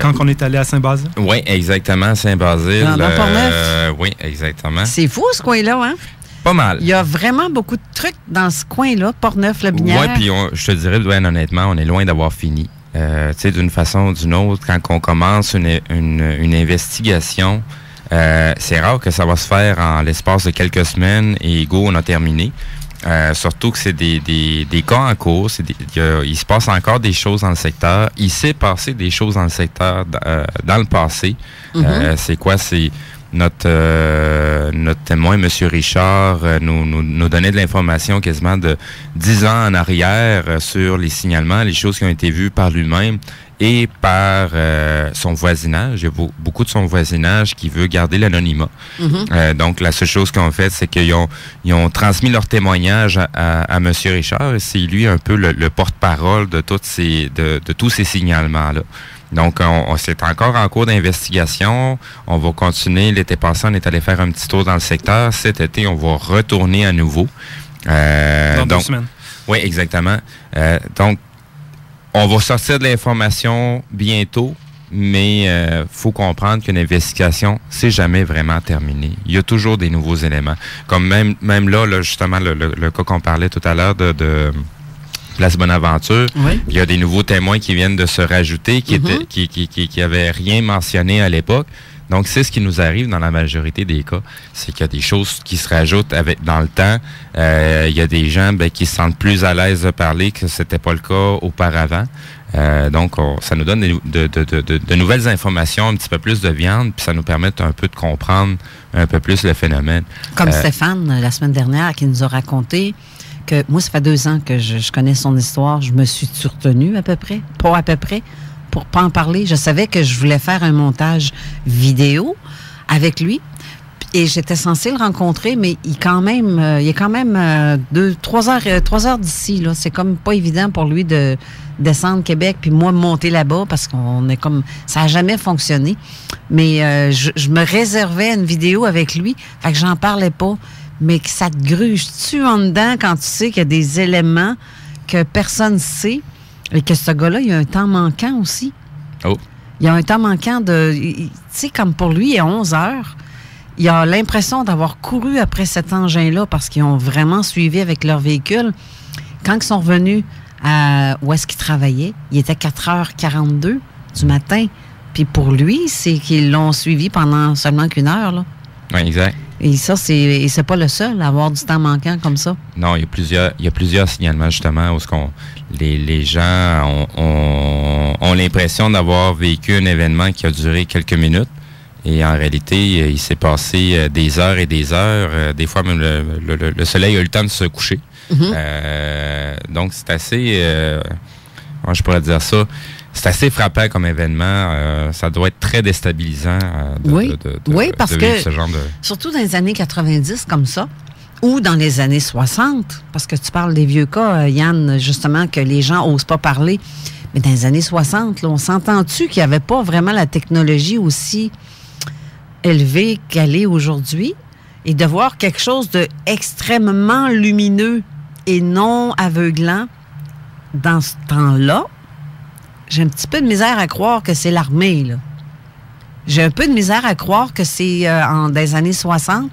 quand on est allé à Saint-Basile? Oui, exactement, Saint-Basile. Dans Port-Neuf? Oui, exactement. C'est fou, ce coin-là, hein? Pas mal. Il y a vraiment beaucoup de trucs dans ce coin-là, Port-Neuf-le-Binière. Oui, puis je te dirais, honnêtement, on est loin d'avoir fini. Tu sais, d'une façon ou d'une autre, quand on commence une investigation... c'est rare que ça va se faire en l'espace de quelques semaines et go, on a terminé. Surtout que c'est des cas en cours. Il se passe encore des choses dans le secteur. Il s'est passé des choses dans le secteur dans le passé. Mm-hmm. C'est quoi? C'est notre témoin, M. Richard, nous donnait de l'information quasiment de 10 ans en arrière sur les signalements, les choses qui ont été vues par lui-même et par son voisinage. Il y a beaucoup de son voisinage qui veut garder l'anonymat. Mm-hmm. Donc, la seule chose qu'ils ont fait, c'est qu'ils ont transmis leur témoignage à M. Richard. Et c'est lui un peu le porte-parole de tous ces signalements-là. Donc, c'est encore en cours d'investigation. On va continuer. L'été passé, on est allé faire un petit tour dans le secteur. Cet été, on va retourner à nouveau. Dans 2 semaines. Oui, exactement. Donc, on va sortir de l'information bientôt, mais faut comprendre qu'une investigation, c'est jamais vraiment terminé. Il y a toujours des nouveaux éléments. Comme même là, justement, le cas qu'on parlait tout à l'heure de Place Bonaventure, oui. Il y a des nouveaux témoins qui viennent de se rajouter, qui avaient rien mentionné à l'époque. Donc, c'est ce qui nous arrive dans la majorité des cas. C'est qu'il y a des choses qui se rajoutent dans le temps. Il y a des gens qui se sentent plus à l'aise de parler que c'était pas le cas auparavant. Donc, ça nous donne de nouvelles informations, un petit peu plus de viande, puis ça nous permet un peu de comprendre un peu plus le phénomène. Comme Stéphane, la semaine dernière, qui nous a raconté que moi, ça fait 2 ans que je connais son histoire. Je me suis retenue à peu près, pour pas en parler. Je savais que je voulais faire un montage vidéo avec lui. Et j'étais censée le rencontrer, mais il est quand même 3 heures d'ici. Là. C'est comme pas évident pour lui de descendre Québec, puis moi monter là-bas, parce qu'on est comme... Ça n'a jamais fonctionné. Mais je me réservais une vidéo avec lui, fait que j'en parlais pas. Mais que ça te gruge-tu en dedans quand tu sais qu'il y a des éléments que personne ne sait, et que ce gars-là, il a un temps manquant aussi. Oh. Il y a un temps manquant de... Tu sais, comme pour lui, il est 11 heures. Il a l'impression d'avoir couru après cet engin-là parce qu'ils ont vraiment suivi avec leur véhicule. Quand ils sont revenus à où est-ce qu'ils travaillaient, il était 4h42 du matin. Puis pour lui, c'est qu'ils l'ont suivi pendant seulement qu'1 heure. Là. Oui, exact. Et ça, c'est pas le seul à avoir du temps manquant comme ça. Non, il y a plusieurs signalements, justement, où les gens ont l'impression d'avoir vécu un événement qui a duré quelques minutes. Et en réalité, il s'est passé des heures et des heures. Des fois, même le soleil a eu le temps de se coucher. Mm-hmm. Donc, c'est assez... comment je pourrais dire ça? C'est assez frappant comme événement. Ça doit être très déstabilisant de parce vivre que, ce genre de... surtout dans les années 90 comme ça, ou dans les années 60, parce que tu parles des vieux cas, Yann, justement, que les gens n'osent pas parler. Mais dans les années 60, là, on s'entend-tu qu'il n'y avait pas vraiment la technologie aussi élevée qu'elle est aujourd'hui? Et de voir quelque chose d'extrêmement lumineux et non aveuglant dans ce temps-là, j'ai un petit peu de misère à croire que c'est l'armée, là. J'ai un peu de misère à croire que c'est dans les années 60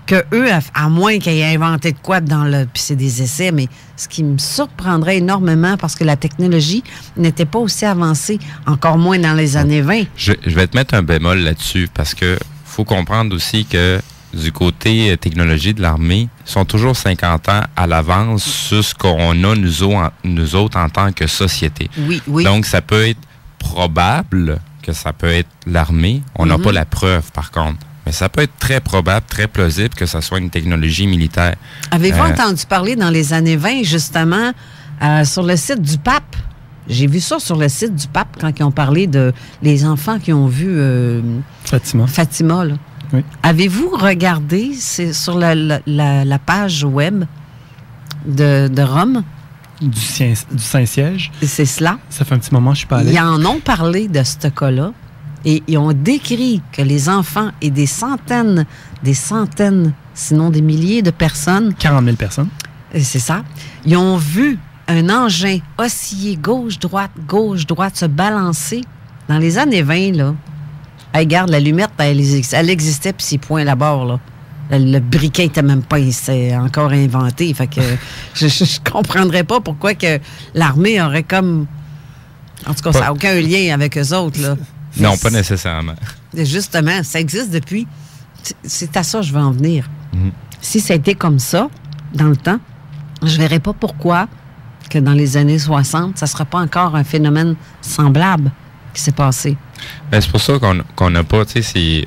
que eux, à moins qu'ils aient inventé de quoi puis c'est des essais, mais ce qui me surprendrait énormément parce que la technologie n'était pas aussi avancée, encore moins dans les années 20. Je vais te mettre un bémol là-dessus parce que faut comprendre aussi que du côté technologie de l'armée, ils sont toujours 50 ans à l'avance sur ce qu'on a nous autres en tant que société. Oui. Donc, ça peut être probable que ça peut être l'armée. On n'a pas la preuve, par contre. Mais ça peut être très probable, très plausible que ça soit une technologie militaire. Avez-vous entendu parler dans les années 20, justement, sur le site du pape? J'ai vu ça sur le site du pape quand ils ont parlé de les enfants qui ont vu Fatima, là. Oui. Avez-vous regardé sur la page web de Rome? Du Saint-Siège. C'est cela. Ça fait un petit moment que je suis pas allé. Ils en ont parlé de ce cas-là et ils ont décrit que les enfants et des centaines, sinon des milliers de personnes... 40 000 personnes. C'est ça. Ils ont vu un engin osciller gauche-droite, se balancer dans les années 20, là. Hey, regarde, la lumette, elle existait, puis ses points là-bas, là. Le briquet n'était même pas encore inventé. Fait que je comprendrais pas pourquoi que l'armée aurait comme... En tout cas, ça n'a aucun lien avec eux autres, là. Non, pas nécessairement. Justement, ça existe depuis... C'est à ça que je veux en venir. Mm-hmm. Si ça a été comme ça, dans le temps, je verrais pas pourquoi que dans les années 60, ça ne sera pas encore un phénomène semblable qui s'est passé. Ben, c'est pour ça qu'on n'a pas, tu sais, c'est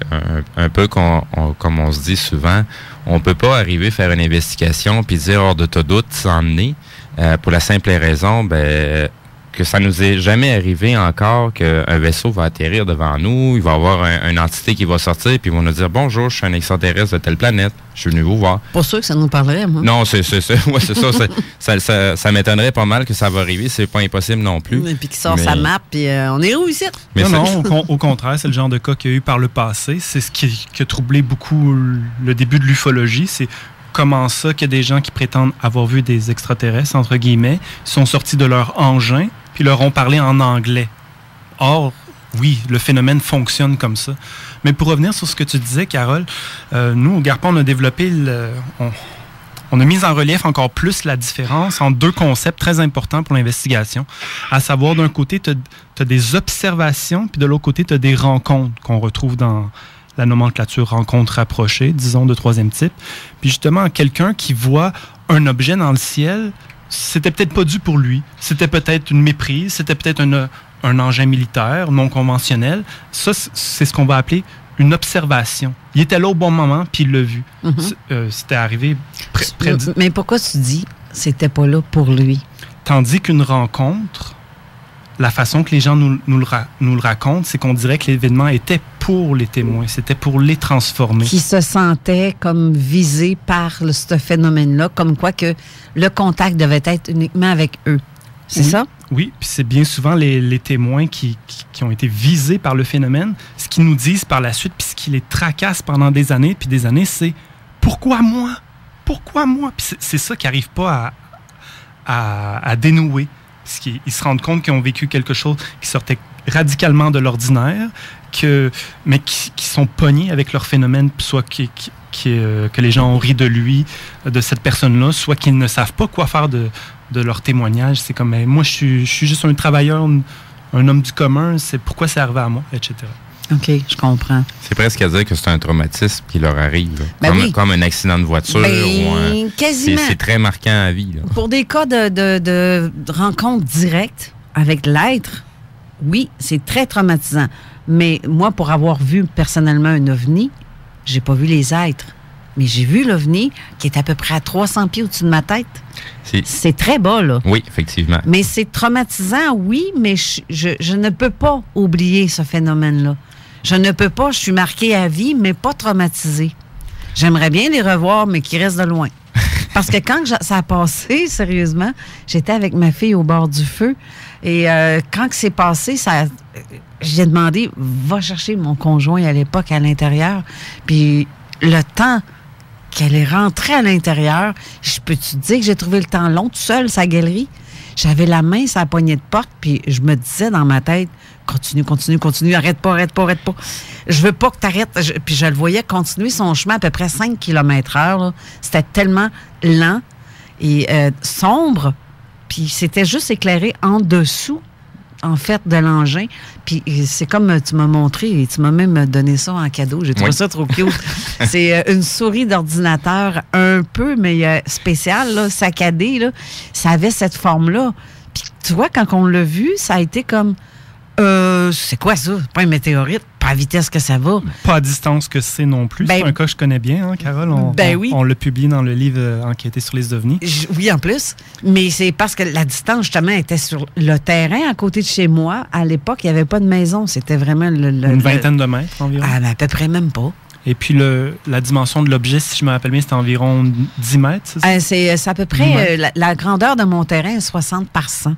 un peu comme on se dit souvent, on peut pas arriver à faire une investigation puis dire hors de tout doute s'emmener pour la simple raison, que ça nous est jamais arrivé encore qu'un vaisseau va atterrir devant nous, il va y avoir une entité qui va sortir puis ils vont nous dire bonjour, je suis un extraterrestre de telle planète, je suis venu vous voir. Pas sûr que ça nous parlerait, moi. Non, c'est ça. Ça m'étonnerait pas mal que ça va arriver, c'est pas impossible non plus. Et puis qui sort sa map puis on est où ici? Mais non, au contraire, c'est le genre de cas qu'il y a eu par le passé. C'est ce qui a troublé beaucoup le début de l'ufologie. C'est comment ça qu'il y a des gens qui prétendent avoir vu des extraterrestres, entre guillemets, sont sortis de leur engin puis leur ont parlé en anglais. Or, oui, le phénomène fonctionne comme ça. Mais pour revenir sur ce que tu disais, Carole, nous, au GARPA, on a développé on a mis en relief encore plus la différence entre deux concepts très importants pour l'investigation. À savoir, d'un côté, tu as des observations, puis de l'autre côté, tu as des rencontres qu'on retrouve dans la nomenclature rencontres rapprochées, disons, de troisième type. Puis justement, quelqu'un qui voit un objet dans le ciel, c'était peut-être pas dû pour lui. C'était peut-être une méprise, c'était peut-être un engin militaire non conventionnel. Ça, c'est ce qu'on va appeler une observation. Il était là au bon moment, puis il l'a vu. Mm-hmm. C'était arrivé près de... Mais pourquoi tu dis c'était pas là pour lui? Tandis qu'une rencontre, la façon que les gens nous le racontent, c'est qu'on dirait que l'événement était pour les témoins, c'était pour les transformer. Qui se sentaient comme visés par ce phénomène-là, comme quoi que le contact devait être uniquement avec eux. C'est ça? Oui, puis c'est bien souvent les témoins qui ont été visés par le phénomène. Ce qu'ils nous disent par la suite, puis ce qui les tracasse pendant des années, c'est « Pourquoi moi? Pourquoi moi? » Puis c'est ça qui n'arrive pas à dénouer. Parce qu'ils se rendent compte qu'ils ont vécu quelque chose qui sortait radicalement de l'ordinaire, mais qui sont pognés avec leur phénomène, soit que les gens ont ri de lui, de cette personne-là, soit qu'ils ne savent pas quoi faire de leur témoignage. C'est comme, moi, je suis juste un travailleur, un homme du commun, c'est pourquoi c'est arrivé à moi, etc. OK, je comprends. C'est presque à dire que c'est un traumatisme qui leur arrive. Comme un accident de voiture. Quasiment. C'est très marquant à vie. Là. Pour des cas de rencontre directe avec l'être, oui, c'est très traumatisant. Mais moi, pour avoir vu personnellement un ovni, j'ai pas vu les êtres. Mais j'ai vu l'ovni qui est à peu près à 300 pieds au-dessus de ma tête. C'est très bas, là. Oui, effectivement. Mais c'est traumatisant, oui, mais je ne peux pas oublier ce phénomène-là. Je ne peux pas, je suis marquée à vie, mais pas traumatisée. J'aimerais bien les revoir, mais qui restent de loin. Parce que quand ça a passé, sérieusement, j'étais avec ma fille au bord du feu. Et quand c'est passé, j'ai demandé, va chercher mon conjoint à l'époque à l'intérieur. Puis le temps qu'elle est rentrée à l'intérieur, je peux-tu te dire que j'ai trouvé le temps long, tout seul, sa galerie? J'avais la main sur la poignée de porte, puis je me disais dans ma tête, continue, arrête pas. Je veux pas que tu arrêtes. Puis je le voyais continuer son chemin à peu près 5 km/h. C'était tellement lent et sombre, puis c'était juste éclairé en dessous, en fait, de l'engin. Puis c'est comme tu m'as montré, et tu m'as même donné ça en cadeau. J'ai trouvé ça trop cute. C'est une souris d'ordinateur un peu, mais spéciale, là, saccadée. Là. Ça avait cette forme-là. Puis tu vois, quand on l'a vu, ça a été comme... c'est quoi ça? C'est pas un météorite, pas à vitesse que ça va. Pas à distance que c'est non plus. C'est un cas que je connais bien, hein, Carole. On l'a publié dans le livre Enquêter sur les ovnis. Oui, en plus. Mais c'est parce que la distance, justement, était sur le terrain à côté de chez moi. À l'époque, il n'y avait pas de maison. C'était vraiment une vingtaine de mètres environ. À peu près même pas. Et puis, la dimension de l'objet, si je me rappelle bien, c'était environ 10 mètres, c'est ça? C'est à peu près... la grandeur de mon terrain est 60 par 100.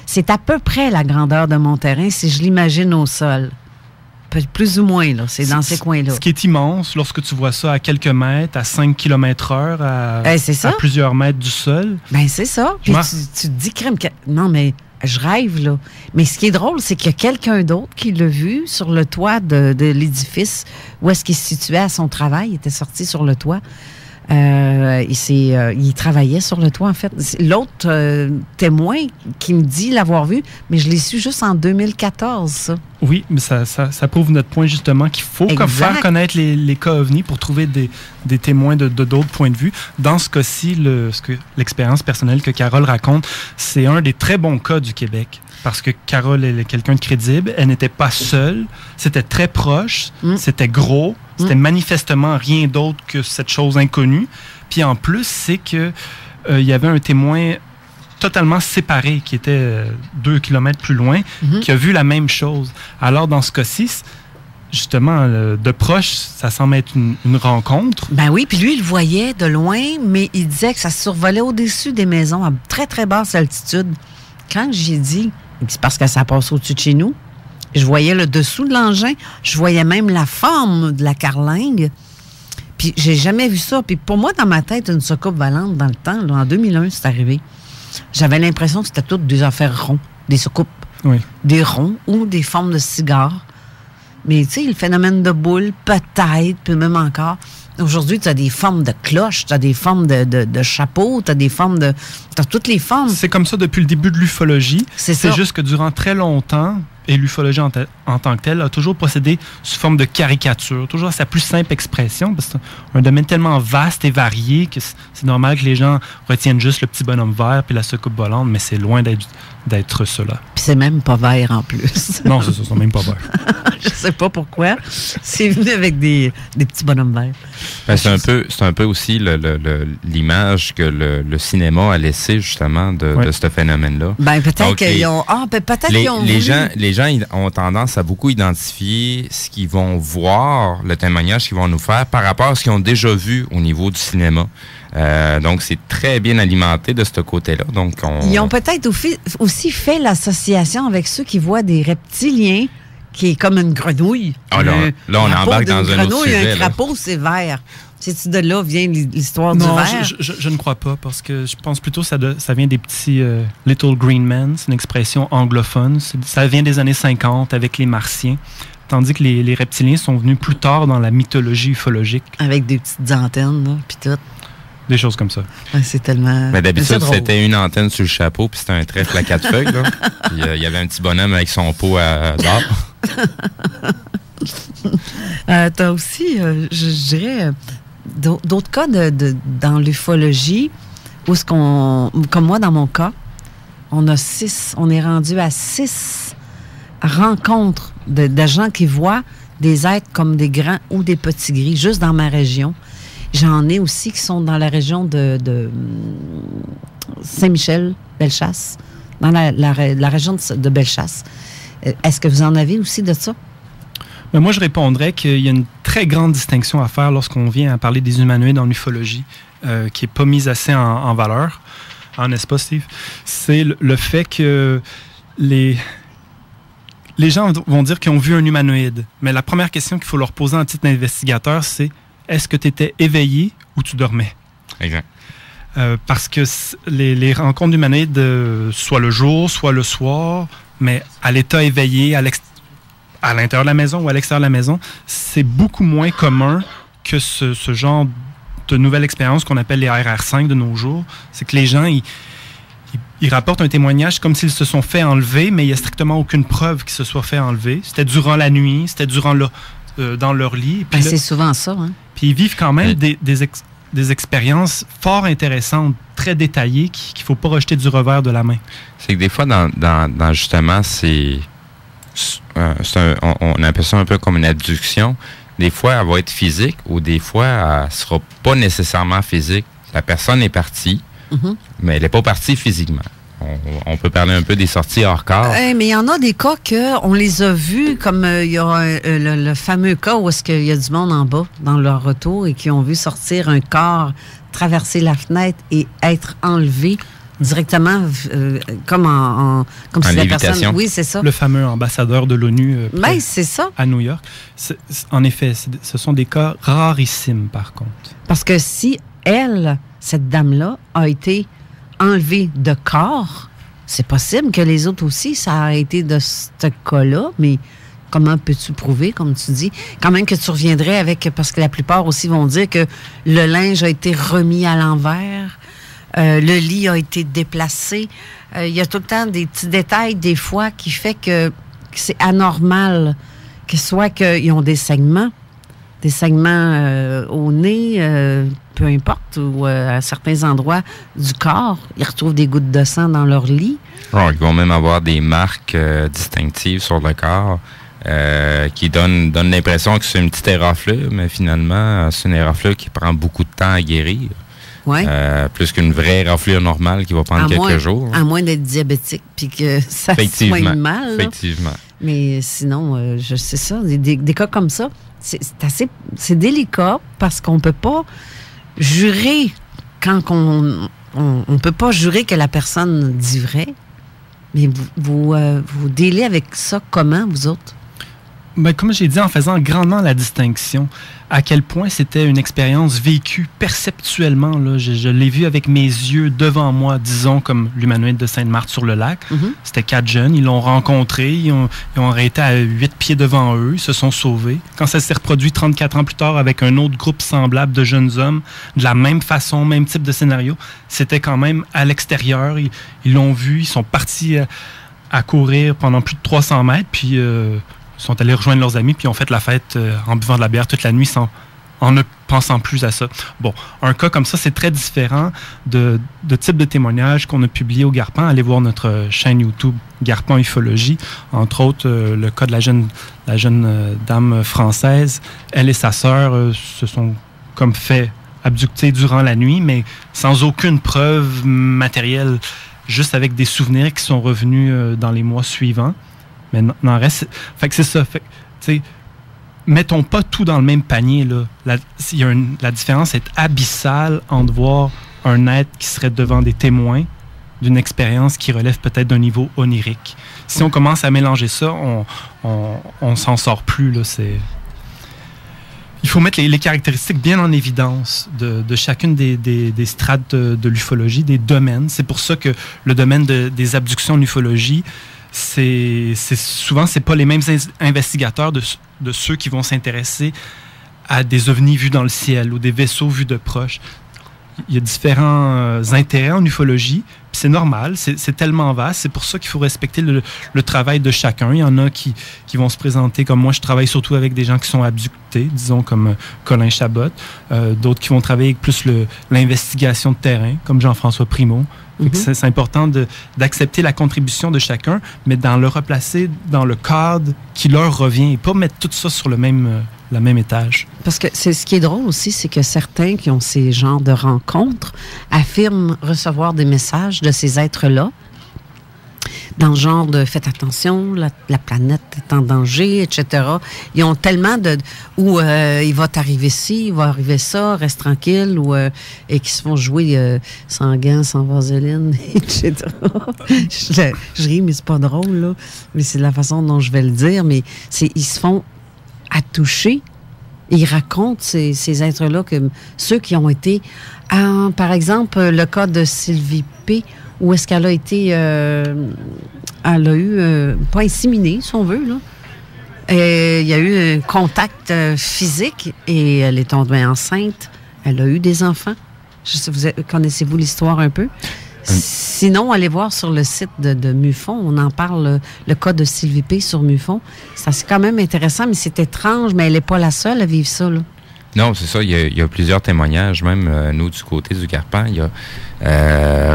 C'est à peu près la grandeur de mon terrain si je l'imagine au sol. Plus ou moins, là. C'est dans ces coins-là. Ce qui est immense, lorsque tu vois ça à quelques mètres, à 5 km/h, à plusieurs mètres du sol. Ben c'est ça. Puis tu te dis, crème, non, mais je rêve, là. Mais ce qui est drôle, c'est qu'il y a quelqu'un d'autre qui l'a vu sur le toit de l'édifice où est-ce qu'il se situait à son travail. Il était sorti sur le toit. Il travaillait sur le toit, en fait. L'autre témoin qui me dit l'avoir vu, mais je l'ai su juste en 2014, ça. Oui, mais ça prouve notre point, justement, qu'il faut faire connaître les cas ovnis pour trouver des témoins de d'autres points de vue. Dans ce cas-ci, l'expérience personnelle que Carole raconte, c'est un des très bons cas du Québec. Parce que Carole, elle est quelqu'un de crédible. Elle n'était pas seule. C'était très proche. C'était gros. C'était manifestement rien d'autre que cette chose inconnue. Puis en plus, c'est que il y avait un témoin totalement séparé qui était 2 kilomètres plus loin, qui a vu la même chose. Alors, dans ce cas-ci, justement, de proche, ça semble être une rencontre. Ben oui, puis lui, il le voyait de loin, mais il disait que ça survolait au-dessus des maisons à très, très basse altitude. Quand j'ai dit... C'est parce que ça passe au-dessus de chez nous. Je voyais le dessous de l'engin. Je voyais même la forme de la carlingue. Puis j'ai jamais vu ça. Puis pour moi, dans ma tête, une soucoupe volante dans le temps, là, en 2001, c'est arrivé. J'avais l'impression que c'était toutes des affaires ronds, des soucoupes. Oui. Des ronds ou des formes de cigares. Mais tu sais, le phénomène de boule, peut-être, puis même encore... Aujourd'hui, tu as des formes de cloches, tu as des formes de chapeaux, tu as des formes de... Tu as toutes les formes. C'est comme ça depuis le début de l'ufologie. C'est juste que durant très longtemps, et l'ufologie en tant que telle a toujours procédé sous forme de caricature, toujours à sa plus simple expression, parce que c'est un domaine tellement vaste et varié que c'est normal que les gens retiennent juste le petit bonhomme vert puis la soucoupe volante, mais c'est loin d'être cela. Puis c'est même pas vert en plus. Non, c'est ça, ils sont même pas verts. Je sais pas pourquoi. C'est venu avec des petits bonhommes verts. Ben, c'est un peu aussi l'image que le cinéma a laissé justement de ce phénomène-là. Ben peut-être qu'ils ont. Les gens ils ont tendance à beaucoup identifier ce qu'ils vont voir, le témoignage qu'ils vont nous faire par rapport à ce qu'ils ont déjà vu au niveau du cinéma. Donc, c'est très bien alimenté de ce côté-là. Donc, ils ont peut-être aussi fait l'association avec ceux qui voient des reptiliens, qui est comme une grenouille. Ah, là, on embarque dans un autre sujet. Un crapaud, c'est vert. C'est-tu de là vient l'histoire du vert? vert? Je ne crois pas, parce que je pense plutôt que ça vient des petits Little Green Men. C'est une expression anglophone. Ça vient des années 50 avec les Martiens. Tandis que les reptiliens sont venus plus tard dans la mythologie ufologique. Avec des petites antennes, là, puis tout. Des choses comme ça. Ouais, c'est tellement... Mais d'habitude, c'était une antenne sur le chapeau, puis c'était un trèfle à 4 feuilles. Là. Puis il y avait un petit bonhomme avec son pot d'or. T'as aussi, je dirais, d'autres cas dans l'ufologie, où comme moi, dans mon cas, on est rendu à 6 rencontres de gens qui voient des êtres comme des grands ou des petits gris, juste dans ma région. J'en ai aussi qui sont dans la région de Saint-Michel, Bellechasse, dans la région de Bellechasse. Est-ce que vous en avez aussi de ça? Mais moi, je répondrais qu'il y a une très grande distinction à faire lorsqu'on vient à parler des humanoïdes en ufologie, qui n'est pas mise assez en valeur, n'est-ce pas, Steve? C'est le fait que les gens vont dire qu'ils ont vu un humanoïde. Mais la première question qu'il faut leur poser en titre d'investigateur, c'est: est-ce que tu étais éveillé ou tu dormais? Exact. Parce que les rencontres d'humanoïdes, soit le jour, soit le soir, mais à l'état éveillé, à l'intérieur de la maison ou à l'extérieur de la maison, c'est beaucoup moins commun que ce genre de nouvelle expérience qu'on appelle les RR5 de nos jours. C'est que les gens, ils rapportent un témoignage comme s'ils se sont fait enlever, mais il n'y a strictement aucune preuve qu'ils se soient fait enlever. C'était durant la nuit, c'était dans leur lit. Puis c'est souvent ça, hein? Puis ils vivent quand même des expériences fort intéressantes, très détaillées, qu'il ne faut pas rejeter du revers de la main. C'est que des fois, dans justement, on appelle ça un peu comme une abduction. Des fois, elle va être physique ou des fois, elle ne sera pas nécessairement physique. La personne est partie, mais elle n'est pas partie physiquement. On peut parler un peu des sorties hors corps. Mais il y en a des cas qu'on les a vus, comme il y a le fameux cas où est-ce qu'il y a du monde en bas dans leur retour et qui ont vu sortir un corps, traverser la fenêtre et être enlevé directement comme si la personne... Oui, c'est ça. Le fameux ambassadeur de l'ONU c'est ça. À New York. En effet, ce sont des cas rarissimes, par contre. Parce que si cette dame-là, a été enlevée de corps, c'est possible que les autres aussi, ça a été de ce cas-là, mais comment peux-tu prouver, comme tu dis? Quand même que tu reviendrais avec, parce que la plupart aussi vont dire que le linge a été remis à l'envers, le lit a été déplacé. Il y a tout le temps des petits détails, des fois, qui fait que c'est anormal, que soit qu'ils ont des saignements au nez, peu importe, ou à certains endroits du corps, ils retrouvent des gouttes de sang dans leur lit. Oh, ils vont même avoir des marques distinctives sur le corps qui donnent l'impression que c'est une petite éraflure, mais finalement, c'est une éraflure qui prend beaucoup de temps à guérir. Ouais. Plus qu'une vraie éraflure normale qui va prendre quelques jours. À moins d'être diabétique puis que ça se soigne mal. Effectivement. Mais sinon, je sais ça, des cas comme ça, c'est délicat parce qu'on peut pas jurer on peut pas jurer que la personne dit vrai. Mais vous dealez avec ça comment, vous autres? Ben, comme j'ai dit, en faisant grandement la distinction, à quel point c'était une expérience vécue perceptuellement. Là. Je l'ai vu avec mes yeux devant moi, disons, comme l'humanoïde de Sainte-Marthe-sur-le-Lac. Mm-hmm. C'était 4 jeunes, ils l'ont rencontré, ils ont arrêté à 8 pieds devant eux, ils se sont sauvés. Quand ça s'est reproduit 34 ans plus tard avec un autre groupe semblable de jeunes hommes, de la même façon, même type de scénario, c'était quand même à l'extérieur. Ils l'ont vu, ils sont partis à courir pendant plus de 300 mètres, puis... ils sont allés rejoindre leurs amis puis ont fait la fête en buvant de la bière toute la nuit en ne pensant plus à ça. Bon, un cas comme ça, c'est très différent de type de témoignage qu'on a publié au Garpan. Allez voir notre chaîne YouTube Garpan Ufologie. Entre autres, le cas de la jeune dame française. Elle et sa sœur se sont comme fait abducter durant la nuit, mais sans aucune preuve matérielle, juste avec des souvenirs qui sont revenus dans les mois suivants. Mais n'en reste... Fait que c'est ça. Fait, tu sais, mettons pas tout dans le même panier, là. La différence est abyssale entre voir un être qui serait devant des témoins d'une expérience qui relève peut-être d'un niveau onirique. Si on commence à mélanger ça, on s'en sort plus, là. Il faut mettre les caractéristiques bien en évidence de chacune des strates de l'ufologie, des domaines. C'est pour ça que le domaine des abductions en ufologie, souvent, c'est pas les mêmes investigateurs de ceux qui vont s'intéresser à des ovnis vus dans le ciel ou des vaisseaux vus de proche. Il y a différents intérêts en ufologie, puis c'est normal, c'est tellement vaste, c'est pour ça qu'il faut respecter le travail de chacun. Il y en a qui vont se présenter comme moi, je travaille surtout avec des gens qui sont abductés, disons comme Colin Chabot, d'autres qui vont travailler avec plus l'investigation de terrain, comme Jean-François Primo. C'est important d'accepter la contribution de chacun, mais d'en le replacer dans le cadre qui leur revient et pas mettre tout ça sur le même étage. Parce que ce qui est drôle aussi, c'est que certains qui ont ces genres de rencontres affirment recevoir des messages de ces êtres-là dans le genre de « faites attention, la planète est en danger », etc. Ils ont tellement où il va t'arriver ci, il va arriver ça, reste tranquille, et qui se font jouer sans gants, sans vaseline, etc. je ris, mais c'est pas drôle, là. Mais c'est la façon dont je vais le dire, mais ils se font attoucher. Ils racontent ces êtres-là, que ceux qui ont été... par exemple, le cas de Sylvie P., où est-ce qu'elle a été... elle a eu... pas inséminée, si on veut, là. Il y a eu un contact physique et elle est tombée enceinte. Elle a eu des enfants. Je sais, connaissez-vous l'histoire un peu? Sinon, allez voir sur le site de MUFON. On en parle, le cas de Sylvie P. sur MUFON. C'est quand même intéressant, mais c'est étrange, mais elle n'est pas la seule à vivre ça, là. Non, c'est ça. Il y a plusieurs témoignages, même nous, du côté du Garpan. Il y a,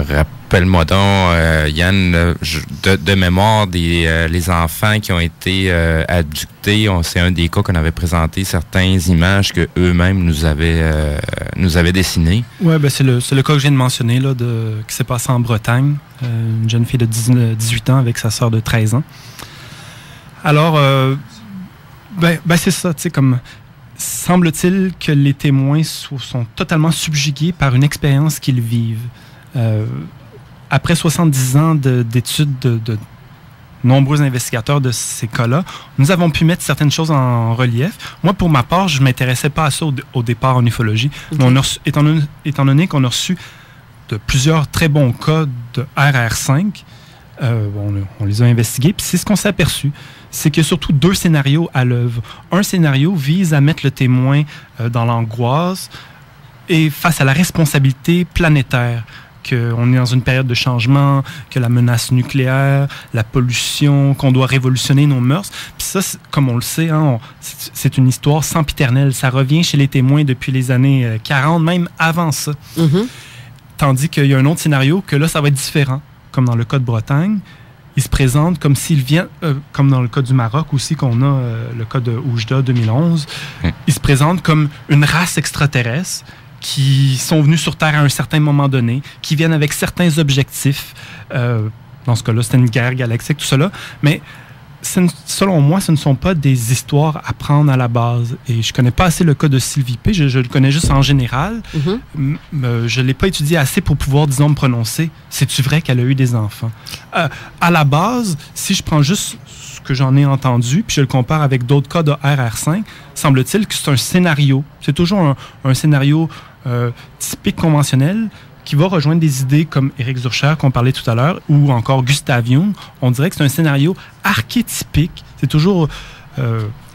rappelle-moi donc, Yann, de mémoire, les enfants qui ont été abductés. C'est un des cas qu'on avait présenté certaines images que eux-mêmes nous avaient dessinées. Oui, ben c'est le cas que je viens de mentionner, là, qui s'est passé en Bretagne. Une jeune fille de 18 ans avec sa sœur de 13 ans. Alors, c'est ça, tu sais, comme... Semble-t-il que les témoins sont totalement subjugués par une expérience qu'ils vivent. Après 70 ans d'études de nombreux investigateurs de ces cas-là, nous avons pu mettre certaines choses en relief. Moi, pour ma part, je ne m'intéressais pas à ça au départ en ufologie. Okay. Mais étant donné qu'on a reçu de plusieurs très bons cas de RR5, on les a investigés, puis c'est ce qu'on s'est aperçu. C'est qu'il y a surtout deux scénarios à l'œuvre. Un scénario vise à mettre le témoin dans l'angoisse et face à la responsabilité planétaire, qu'on est dans une période de changement, que la menace nucléaire, la pollution, qu'on doit révolutionner nos mœurs. Puis ça, comme on le sait, c'est une histoire sempiternelle. Ça revient chez les témoins depuis les années 40, même avant ça. Mm-hmm. Tandis qu'il y a un autre scénario que là, ça va être différent, comme dans le cas de Bretagne. Il se présente comme s'il vient, comme dans le cas du Maroc aussi, qu'on a le cas de Oujda 2011, il se présente comme une race extraterrestre qui sont venus sur Terre à un certain moment donné, qui viennent avec certains objectifs. Dans ce cas-là, c'était une guerre galactique, tout cela. Mais selon moi, ce ne sont pas des histoires à prendre à la base. Et je ne connais pas assez le cas de Sylvie P. Je le connais juste en général. Mm-hmm. Je ne l'ai pas étudié assez pour pouvoir, disons, me prononcer. C'est-tu vrai qu'elle a eu des enfants? À la base, si je prends juste ce que j'en ai entendu, puis je le compare avec d'autres cas de RR5, semble-t-il que c'est un scénario. C'est toujours un scénario typique conventionnel qui va rejoindre des idées comme Éric Zurcher, qu'on parlait tout à l'heure, ou encore Gustav Jung. On dirait que c'est un scénario archétypique. C'est toujours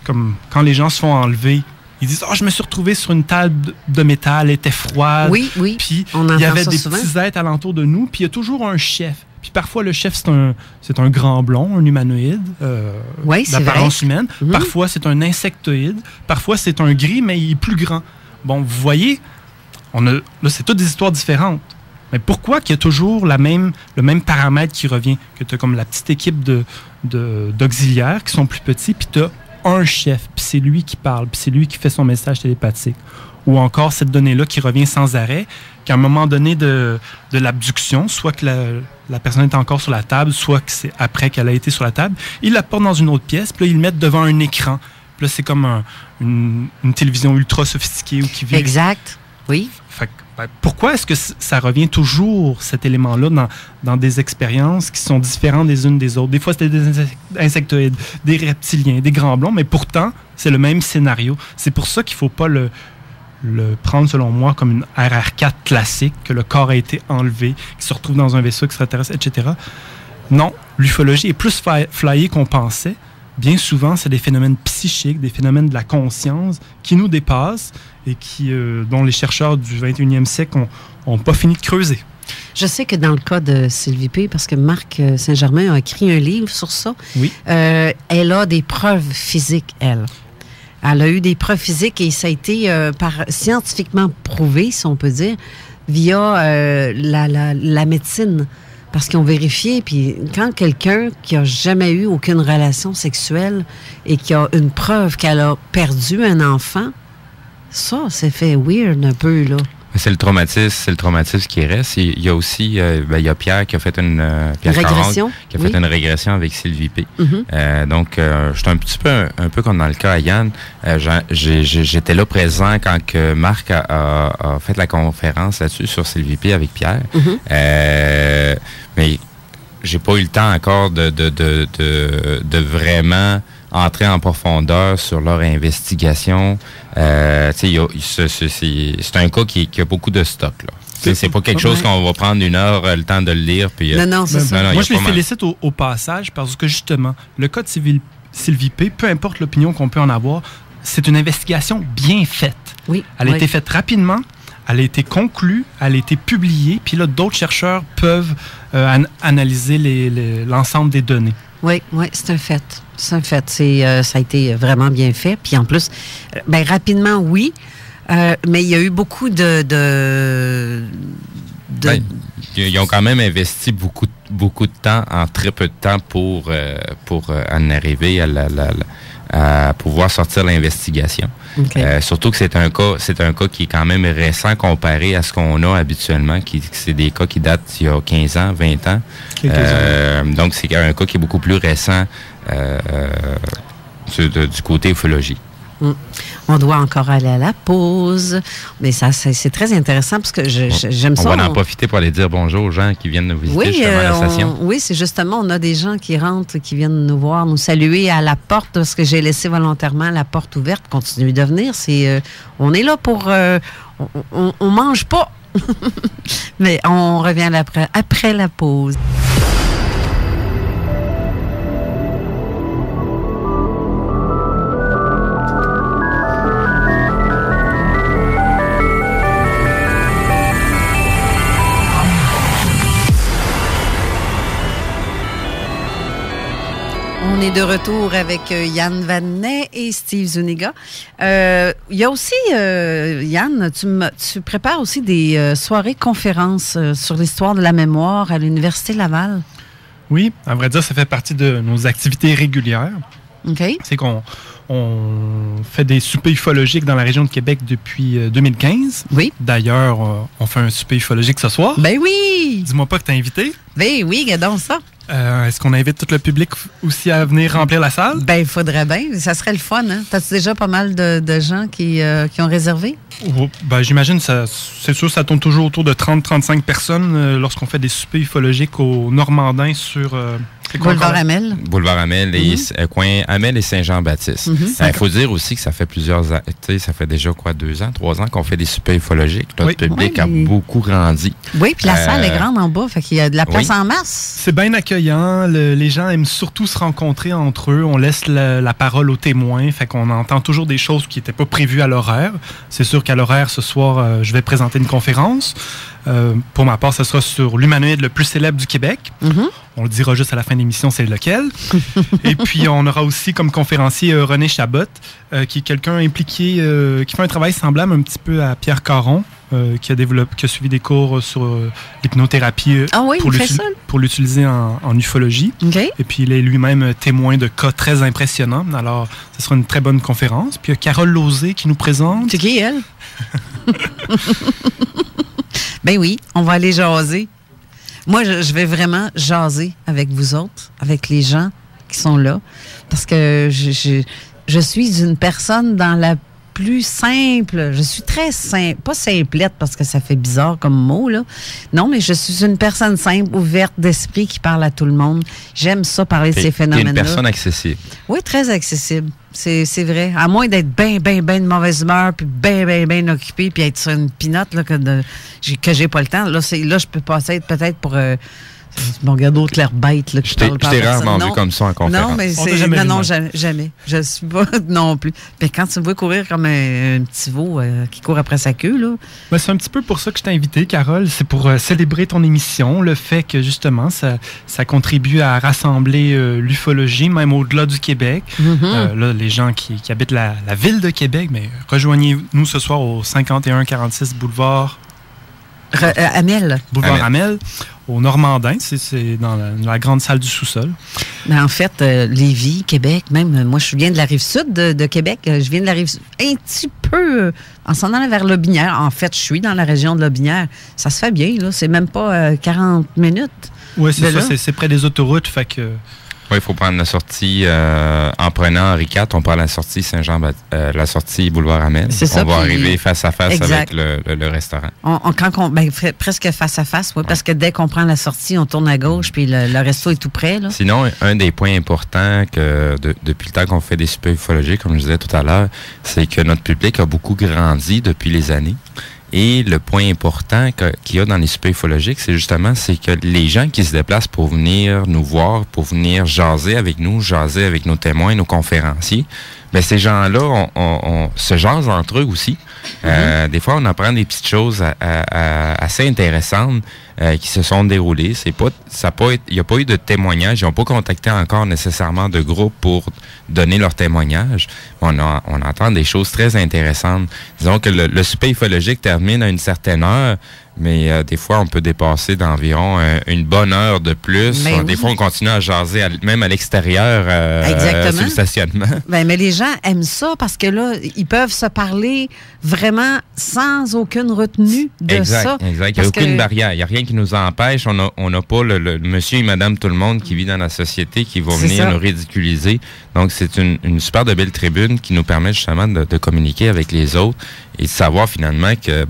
comme quand les gens se font enlever. Ils disent « je me suis retrouvé sur une table de métal, elle était froide. » Oui. Puis il y avait des petits êtres alentour de nous, puis il y a toujours un chef. Puis parfois, le chef, c'est un grand blond, un humanoïde, d'apparence humaine. Parfois, c'est un insectoïde. Parfois, c'est un gris, mais il est plus grand. Bon, vous voyez, là, c'est toutes des histoires différentes. Mais pourquoi qu'il y a toujours le même paramètre qui revient? Que tu as comme la petite équipe d'auxiliaires qui sont plus petits, puis tu as un chef, puis c'est lui qui parle, puis c'est lui qui fait son message télépathique. Ou encore cette donnée-là qui revient sans arrêt, qu'à un moment donné de l'abduction, soit que la personne est encore sur la table, soit que c'est après qu'elle a été sur la table, ils la portent dans une autre pièce, puis là, ils le mettent devant un écran. Puis là, c'est comme une télévision ultra sophistiquée ou qui vit. Exact, oui. Fait que, pourquoi est-ce que ça revient toujours, cet élément-là, dans des expériences qui sont différentes des unes des autres? Des fois, c'était des insectoïdes, des reptiliens, des grands blonds, mais pourtant, c'est le même scénario. C'est pour ça qu'il ne faut pas le prendre, selon moi, comme une RR4 classique, que le corps a été enlevé, qui se retrouve dans un vaisseau extraterrestre, etc. Non, l'ufologie est plus flyée qu'on pensait. Bien souvent, c'est des phénomènes psychiques, des phénomènes de la conscience qui nous dépassent et dont les chercheurs du 21e siècle n'ont pas fini de creuser. Je sais que dans le cas de Sylvie P., parce que Marc Saint-Germain a écrit un livre sur ça, oui. Elle a des preuves physiques, elle. Elle a eu des preuves physiques et ça a été scientifiquement prouvé, si on peut dire, via la médecine. Parce qu'ils ont vérifié, puis quand quelqu'un qui n'a jamais eu aucune relation sexuelle et qui a une preuve qu'elle a perdu un enfant, ça fait weird un peu, là. C'est le traumatisme qui reste. Il y a aussi, il y a Pierre qui a fait une régression, qui a fait une régression avec Sylvie P. Donc, je suis un peu comme dans le cas à Yann. J'étais là présent quand que Marc a fait la conférence là-dessus sur Sylvie P avec Pierre. Mais j'ai pas eu le temps encore de vraiment entrer en profondeur sur leur investigation. C'est un cas qui a beaucoup de stock, là. C'est pas quelque chose qu'on va prendre une heure le temps de le lire. Puis, non, c'est ça. Moi, je les félicite au passage parce que, justement, le cas de Sylvie P., peu importe l'opinion qu'on peut en avoir, c'est une investigation bien faite. Oui. Elle a été faite rapidement, elle a été conclue, elle a été publiée, puis là, d'autres chercheurs peuvent analyser l'ensemble des données. Oui, c'est un fait. C'est un fait. Ça a été vraiment bien fait. Puis en plus, rapidement, oui, mais il y a eu beaucoup ils ont quand même investi beaucoup de temps en très peu de temps pour en arriver à pouvoir sortir l'investigation. Okay. Surtout que c'est un cas qui est quand même récent comparé à ce qu'on a habituellement, c'est des cas qui datent d'il y a 15 ans, 20 ans. Donc, c'est un cas qui est beaucoup plus récent du côté ufologie. On doit encore aller à la pause. Mais c'est très intéressant parce que j'aime ça. On va en profiter pour aller dire bonjour aux gens qui viennent nous visiter justement à la station. Oui, c'est justement, on a des gens qui rentrent, qui viennent nous voir, nous saluer à la porte parce que j'ai laissé volontairement la porte ouverte. Continuez de venir. On est là pour... on mange pas. Mais on revient après la pause. On est de retour avec Yann Vannet et Steve Zuniga. Il y a aussi, Yann, tu prépares aussi des soirées conférences sur l'histoire de la mémoire à l'Université Laval. Oui, à vrai dire, ça fait partie de nos activités régulières. OK. C'est qu'on fait des soupers ufologiques dans la région de Québec depuis 2015. Oui. D'ailleurs, on fait un souper ufologique ce soir. Ben oui! Dis-moi pas que t'es invité. Ben oui, regardons ça. Est-ce qu'on invite tout le public aussi à venir remplir la salle? Ben, il faudrait bien. Ça serait le fun, hein? T'as-tu déjà pas mal de gens qui ont réservé? Ben, j'imagine, c'est sûr, ça tourne toujours autour de 30-35 personnes lorsqu'on fait des soupers ufologiques au Normandin sur... Boulevard Amel. Boulevard Amel et coin Amel et Saint-Jean-Baptiste. Il faut dire aussi que ça fait plusieurs années, ça fait déjà 2 ans, 3 ans qu'on fait des soupers ufologiques. Notre public a beaucoup grandi. Oui, puis la salle est grande en bas, fait qu'il y a de la place en masse. C'est bien accueillant. Les gens aiment surtout se rencontrer entre eux. On laisse la parole aux témoins, fait qu'on entend toujours des choses qui n'étaient pas prévues à l'horaire. C'est sûr qu'à l'horaire, ce soir, je vais présenter une conférence. Pour ma part, ce sera sur l'humanoïde le plus célèbre du Québec. Mm-hmm. On le dira juste à la fin de l'émission, c'est lequel. Et puis, on aura aussi comme conférencier René Chabot, qui est quelqu'un impliqué, qui fait un travail semblable un petit peu à Pierre Caron, qui a suivi des cours sur l'hypnothérapie pour l'utiliser en ufologie. Okay. Et puis, il est lui-même témoin de cas très impressionnants. Alors, ce sera une très bonne conférence. Puis, il y a Carole Lauzé qui nous présente. C'est qui, elle? Ben oui, on va aller jaser. Moi, je vais vraiment jaser avec vous autres, avec les gens qui sont là, parce que je suis une personne dans la plus simple. Je suis très simple, pas simplette parce que ça fait bizarre comme mot, là. Non, mais je suis une personne simple, ouverte d'esprit qui parle à tout le monde. J'aime ça, parler de ces phénomènes-là. T'es une personne accessible. Oui, très accessible. C'est vrai. À moins d'être bien de mauvaise humeur, puis bien occupé, puis être sur une pinotte là, que j'ai pas le temps. Là, je peux passer peut-être pour... Mon regarde d'autres l'air bête là, je t'ai rarement vu comme ça en conférence. Non, mais jamais. Je suis pas non plus. Mais quand tu me vois courir comme un petit veau qui court après sa queue, là. Ben, c'est un petit peu pour ça que je t'ai invité, Carole. C'est pour célébrer ton émission, le fait que justement, ça contribue à rassembler l'ufologie, même au-delà du Québec. Mm-hmm. Là, les gens qui habitent la ville de Québec, mais rejoignez-nous ce soir au 5146 boulevard Amel. Boulevard Amel, au Normandin. C'est dans la grande salle du sous-sol. Mais en fait, Lévis, Québec, même, moi, je viens de la rive sud de Québec. Je viens de la rive sud, un petit peu en s'en allant vers Lobinière. En fait, je suis dans la région de Lobinière. Ça se fait bien, là. C'est même pas 40 minutes. Oui, c'est ça. C'est près des autoroutes, fait que... Oui, il faut prendre la sortie en prenant Henri IV, on prend la sortie la sortie boulevard Amel. C'est ça, on va arriver face à face avec le restaurant. Presque face à face, oui, parce que dès qu'on prend la sortie, on tourne à gauche, puis le resto est tout près. Là. Sinon, un des points importants que depuis le temps qu'on fait des super ufologiques, comme je disais tout à l'heure, c'est que notre public a beaucoup grandi depuis les années. Et le point important qu'il y a dans les super ufologiques, c'est que les gens qui se déplacent pour venir nous voir, pour venir jaser avec nous, jaser avec nos témoins, nos conférenciers, bien, ces gens-là, on se jase entre eux aussi. Des fois, on apprend des petites choses assez intéressantes qui se sont déroulées. Il n'y a pas eu de témoignage. Ils n'ont pas contacté encore nécessairement de groupe pour donner leur témoignage. On entend des choses très intéressantes. Disons que le super ufologique termine à une certaine heure, mais des fois, on peut dépasser d'environ une bonne heure de plus. Des fois, on continue à jaser même à l'extérieur sur le stationnement. Mais les gens aiment ça parce que là, ils peuvent se parler vraiment sans aucune retenue de ça. Exact. Il n'y a aucune barrière. Il n'y a rien qui nous empêche. On n'a pas le monsieur et madame tout le monde qui vit dans la société qui va venir nous ridiculiser. Donc, c'est une super de belle tribune qui nous permet justement de communiquer avec les autres et de savoir finalement que,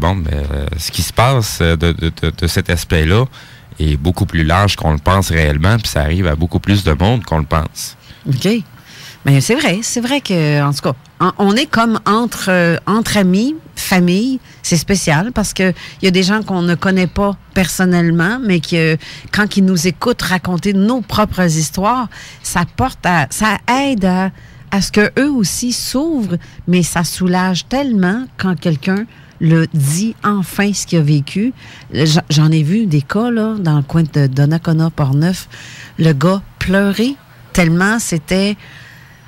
ce qui se passe de cet aspect-là est beaucoup plus large qu'on le pense réellement, puis ça arrive à beaucoup plus de monde qu'on le pense. OK. Mais c'est vrai que, en tout cas, on est comme entre amis, famille. C'est spécial parce que il y a des gens qu'on ne connaît pas personnellement, mais que quand ils nous écoutent raconter nos propres histoires, ça aide à ce qu'eux aussi s'ouvrent, mais ça soulage tellement quand quelqu'un le dit enfin ce qu'il a vécu. J'en ai vu des cas là, dans le coin de Donnacona, Portneuf. Le gars pleurait tellement c'était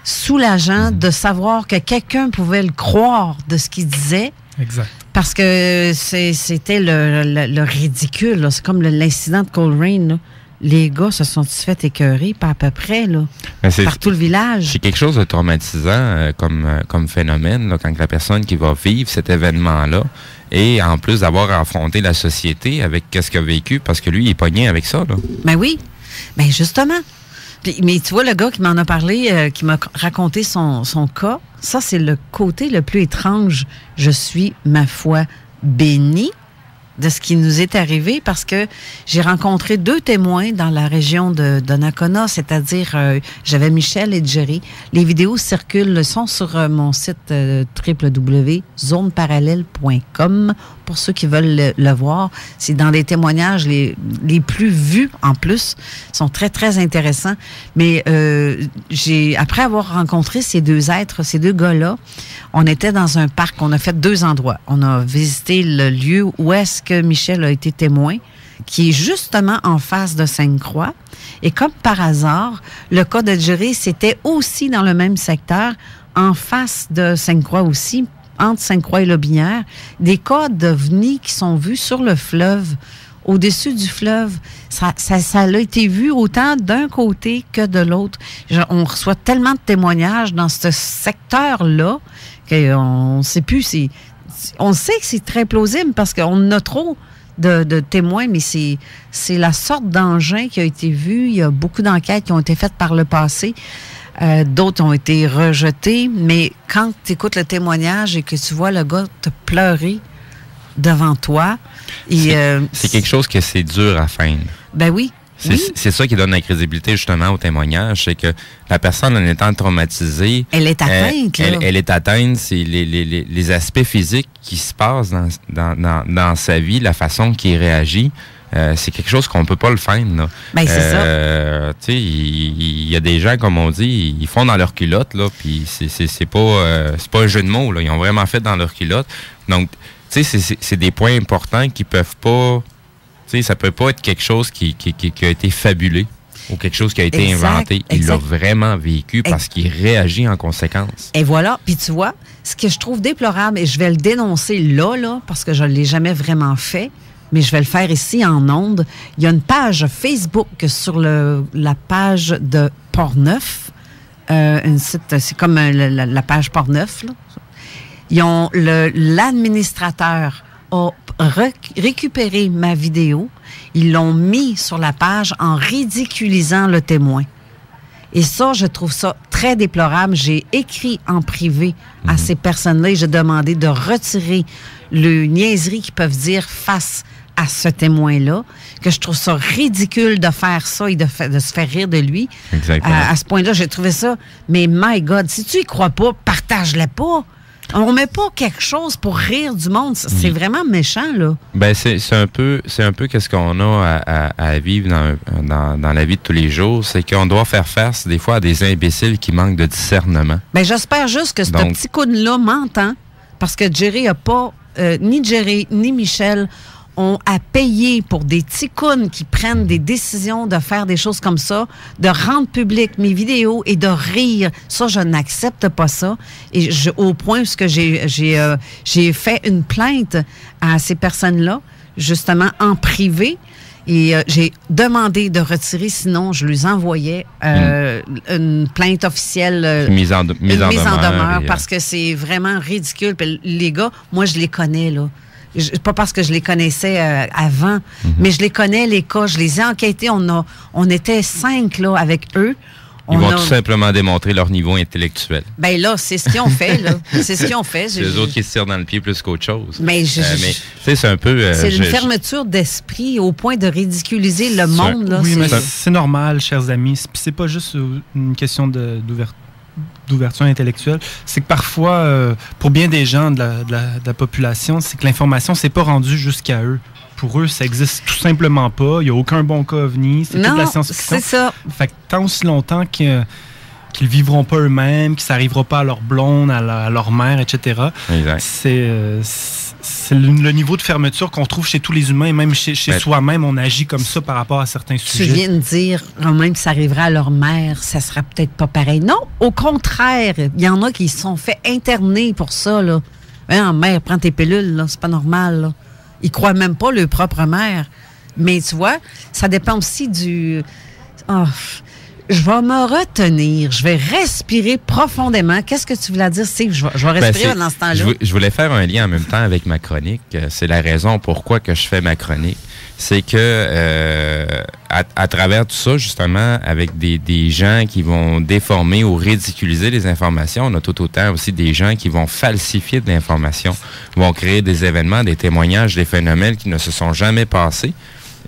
soulageant de savoir que quelqu'un pouvait le croire de ce qu'il disait. Exact. Parce que c'était le ridicule. Là. C'est comme l'incident de Coleraine. Là. Les gars se sont fait écœurer, pas à peu près, là, par tout le village. C'est quelque chose de traumatisant comme phénomène, là, quand la personne qui va vivre cet événement-là, et en plus d'avoir affronté la société avec ce qu'il a vécu, parce que lui, il est pogné avec ça. Là. Ben oui, ben justement. Mais tu vois, le gars qui m'en a parlé, qui m'a raconté son cas, ça, c'est le côté le plus étrange. Je suis, ma foi, bénie de ce qui nous est arrivé parce que j'ai rencontré 2 témoins dans la région de Donnacona, c'est-à-dire j'avais Michel et Jerry. Les vidéos sont sur mon site www.zoneparallèle.com pour ceux qui veulent le voir. C'est dans les témoignages les plus vus, en plus. Ils sont très, très intéressants. Mais après avoir rencontré ces deux êtres, ces deux gars-là, on était dans un parc. On a fait 2 endroits. On a visité le lieu où est-ce que Michel a été témoin, qui est justement en face de Sainte-Croix. Et comme par hasard, le cas de Jerry, c'était aussi dans le même secteur, en face de Sainte-Croix aussi, entre Sainte-Croix et Lobinière, des cas d'ovnis qui sont vus sur le fleuve, au-dessus du fleuve. Ça a été vu autant d'un côté que de l'autre. On reçoit tellement de témoignages dans ce secteur-là qu'on ne sait plus. On sait que c'est très plausible parce qu'on a trop de témoins, mais c'est la sorte d'engin qui a été vu. Il y a beaucoup d'enquêtes qui ont été faites par le passé. D'autres ont été rejetés, mais quand tu écoutes le témoignage et que tu vois le gars te pleurer devant toi... c'est quelque chose que c'est dur à feindre. Ben oui. C'est ça qui donne la crédibilité justement au témoignage, c'est que la personne en étant traumatisée... Elle est atteinte. Elle est atteinte, c'est les aspects physiques qui se passent dans sa vie, la façon qu'il réagit. C'est quelque chose qu'on peut pas le feindre. Là. Ben, c'est ça. Tu sais, il y a des gens, comme on dit, ils font dans leur culotte, là, puis c'est pas un jeu de mots, là. Ils ont vraiment fait dans leur culotte. Donc, tu sais, c'est des points importants qui peuvent pas... Tu sais, ça peut pas être quelque chose qui a été fabulé ou quelque chose qui a été inventé. Il l'a vraiment vécu parce qu'il réagit en conséquence. Et voilà. Puis tu vois, ce que je trouve déplorable, et je vais le dénoncer là, parce que je ne l'ai jamais vraiment fait, mais je vais le faire ici en ondes. Il y a une page Facebook sur la page de Portneuf. C'est comme la page Portneuf, là. Ils ont l'administrateur a récupéré ma vidéo. Ils l'ont mis sur la page en ridiculisant le témoin. Et ça, je trouve ça très déplorable. J'ai écrit en privé à ces personnes-là et j'ai demandé de retirer le niaiserie qu'ils peuvent dire face à ce témoin-là, que je trouve ça ridicule de faire ça et de se faire rire de lui. Exactement. À ce point-là, j'ai trouvé ça. Mais my God, si tu y crois pas, partage-le pas. On met pas quelque chose pour rire du monde. C'est vraiment méchant, là. Ben, c'est un peu qu'est-ce qu'on a à vivre dans la vie de tous les jours. C'est qu'on doit faire face, des fois, à des imbéciles qui manquent de discernement. Ben, j'espère juste que ce petit coune-là m'entend, parce que Jerry a pas... ni Jerry, ni Michel ont à payer pour des ticounes qui prennent des décisions de faire des choses comme ça, de rendre public mes vidéos et de rire. Ça, je n'accepte pas ça. Et au point où j'ai fait une plainte à ces personnes-là, justement en privé, et j'ai demandé de retirer, sinon je lui envoyais une plainte officielle, mise en demeure, parce que c'est vraiment ridicule. Puis les gars, moi, je les connais, là. Pas parce que je les connaissais avant, mais je les connais, les cas. Je les ai enquêtés. On était 5 là, avec eux. Ils vont tout simplement démontrer leur niveau intellectuel. Ben là, c'est ce qu'ils ont fait, là. C'est ce qu'ils ont fait. C'est eux autres qui se tirent dans le pied plus qu'autre chose. Mais tu sais, c'est un peu... c'est une fermeture d'esprit au point de ridiculiser le monde, là. Oui, mais c'est normal, chers amis. C'est pas juste une question d'ouverture intellectuelle, c'est que parfois, pour bien des gens de la population, c'est que l'information s'est pas rendue jusqu'à eux. Pour eux, ça existe tout simplement pas. Il n'y a aucun bon cas ovni. C'est toute la science-fiction. C'est ça. Fait que tant aussi longtemps qu'ils vivront pas eux-mêmes, que ça n'arrivera pas à leur blonde, à leur mère, etc. Exact. C'est le niveau de fermeture qu'on trouve chez tous les humains, et même chez soi-même, on agit comme ça par rapport à certains sujets. Tu viens de dire, même que ça arriverait à leur mère, ça sera peut-être pas pareil. Non, au contraire, il y en a qui se sont fait interner pour ça, là. Mère, prends tes pilules, là, c'est pas normal, là. Ils croient même pas leur propre mère. Mais tu vois, ça dépend aussi du... je vais me retenir. Je vais respirer profondément. Qu'est-ce que tu voulais dire, Steve? Je vais respirer dans ce temps-là. Je voulais faire un lien en même temps avec ma chronique. C'est la raison pourquoi que je fais ma chronique. C'est que à travers tout ça, justement, avec des gens qui vont déformer ou ridiculiser les informations, on a tout autant aussi des gens qui vont falsifier de l'information, vont créer des événements, des témoignages, des phénomènes qui ne se sont jamais passés.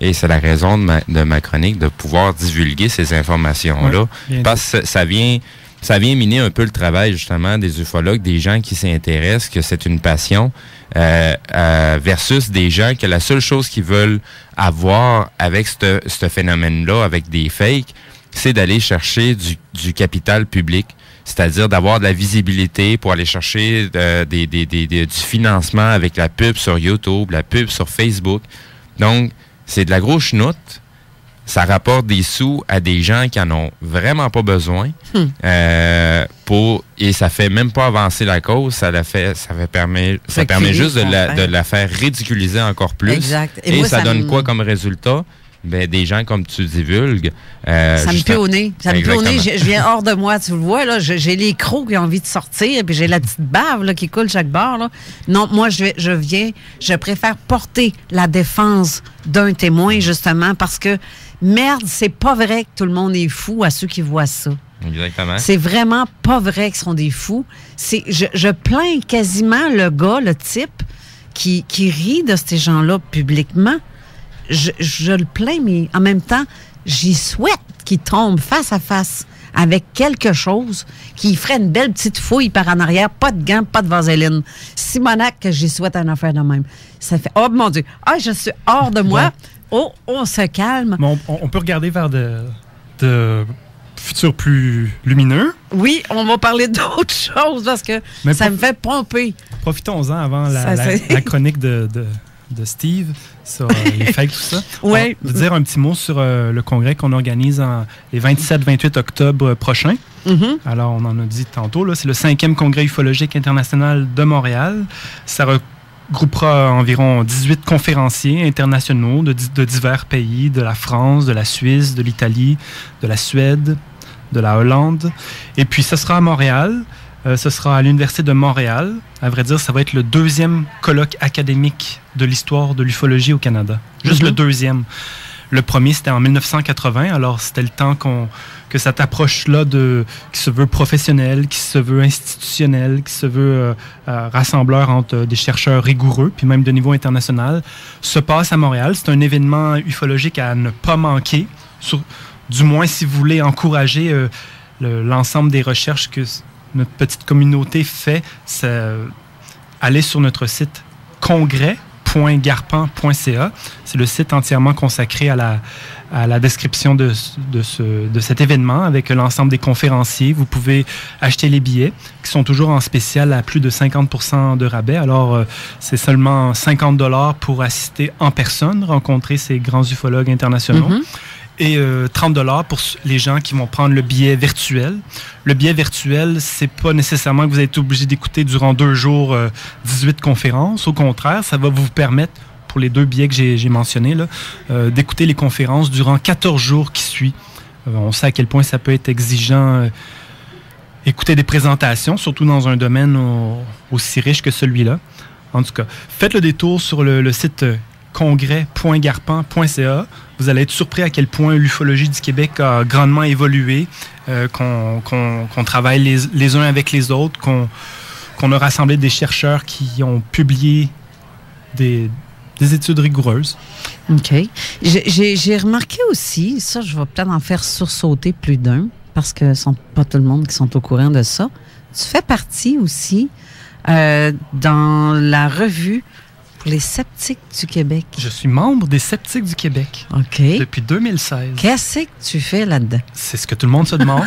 Et c'est la raison de ma chronique, de pouvoir divulguer ces informations-là. Oui, parce que ça vient ça vient miner un peu le travail, justement, des ufologues, des gens qui s'intéressent, que c'est une passion, versus des gens que la seule chose qu'ils veulent avoir avec ce phénomène-là, avec des fakes, c'est d'aller chercher du capital public. C'est-à-dire d'avoir de la visibilité pour aller chercher du financement avec la pub sur YouTube, la pub sur Facebook. Donc, c'est de la grosse chenoute. Ça rapporte des sous à des gens qui en ont vraiment pas besoin. Et ça fait même pas avancer la cause. Ça permet juste de la faire ridiculiser encore plus. Exact. Et moi, ça donne quoi comme résultat? Ben, des gens comme tu divulgues. Ça me pue au nez. Ça me pue au nez. Je viens hors de moi. Tu le vois, là. J'ai les crocs qui ont envie de sortir, puis j'ai la petite bave là, qui coule chaque bord. Là. Non, moi, je préfère porter la défense d'un témoin, justement, parce que, merde, c'est pas vrai que tout le monde est fou à ceux qui voient ça. Exactement. C'est vraiment pas vrai qu'ils sont des fous. Je plains quasiment le gars, le type, qui rit de ces gens-là publiquement. Je le plains, mais en même temps, j'y souhaite qu'il tombe face à face avec quelque chose qui ferait une belle petite fouille par en arrière, pas de gants, pas de vaseline. Simonac, que j'y souhaite une affaire de même. Ça fait, oh mon Dieu, je suis hors de moi. Oh, on se calme. Mais on peut regarder vers de futurs plus lumineux. Oui, on va parler d'autres choses parce que ça me fait pomper. Profitons-en avant la chronique de Steve sur les fakes, tout ça. Oui. On va dire un petit mot sur le congrès qu'on organise les 27-28 octobre prochains. Mm-hmm. Alors, on en a dit tantôt, là, c'est le 5e congrès ufologique international de Montréal. Ça regroupera environ 18 conférenciers internationaux de divers pays, de la France, de la Suisse, de l'Italie, de la Suède, de la Hollande. Et puis, ce sera à Montréal. Ce sera à l'Université de Montréal. À vrai dire, ça va être le 2e colloque académique de l'histoire de l'ufologie au Canada. Juste le 2e. Le premier, c'était en 1980. Alors, c'était le temps que cette approche-là qui se veut professionnelle, qui se veut institutionnelle, qui se veut rassembleur entre des chercheurs rigoureux, puis même de niveau international, se passe à Montréal. C'est un événement ufologique à ne pas manquer. Du moins, si vous voulez encourager l'ensemble des recherches que notre petite communauté fait, aller sur notre site congrès.garpan.ca. C'est le site entièrement consacré à la description de cet événement avec l'ensemble des conférenciers. Vous pouvez acheter les billets qui sont toujours en spécial à plus de 50% de rabais. Alors, c'est seulement 50 $ pour assister en personne, rencontrer ces grands ufologues internationaux. Mm-hmm. Et 30 $ pour les gens qui vont prendre le billet virtuel. Le billet virtuel, c'est pas nécessairement que vous êtes obligé d'écouter durant 2 jours 18 conférences. Au contraire, ça va vous permettre, pour les 2 billets que j'ai mentionnés, d'écouter les conférences durant 14 jours qui suivent. On sait à quel point ça peut être exigeant écouter des présentations, surtout dans un domaine aussi riche que celui-là. En tout cas, faites le détour sur le site congrès.garpan.ca. Vous allez être surpris à quel point l'ufologie du Québec a grandement évolué, qu'on travaille les uns avec les autres, qu'on a rassemblé des chercheurs qui ont publié des études rigoureuses. OK. J'ai remarqué aussi, ça, je vais peut-être en faire sursauter plus d'un, parce que ce ne sont pas tout le monde qui sont au courant de ça. Tu fais partie aussi dans la revue pour les sceptiques du Québec. Je suis membre des Sceptiques du Québec. OK. Depuis 2016. Qu'est-ce que tu fais là-dedans? C'est ce que tout le monde se demande.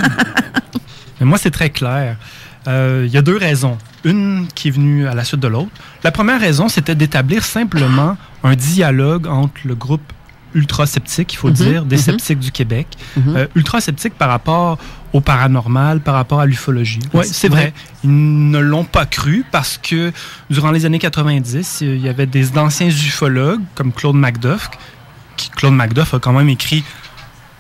Mais moi, c'est très clair. Il y a 2 raisons. Une qui est venue à la suite de l'autre. La première raison, c'était d'établir simplement un dialogue entre le groupe ultra-sceptique, il faut dire, des sceptiques du Québec. Ultra-sceptique par rapport au paranormal, par rapport à l'ufologie. Oui, c'est vrai. Ils ne l'ont pas cru parce que durant les années 90, il y avait des anciens ufologues comme Claude Macduff. Claude Macduff a quand même écrit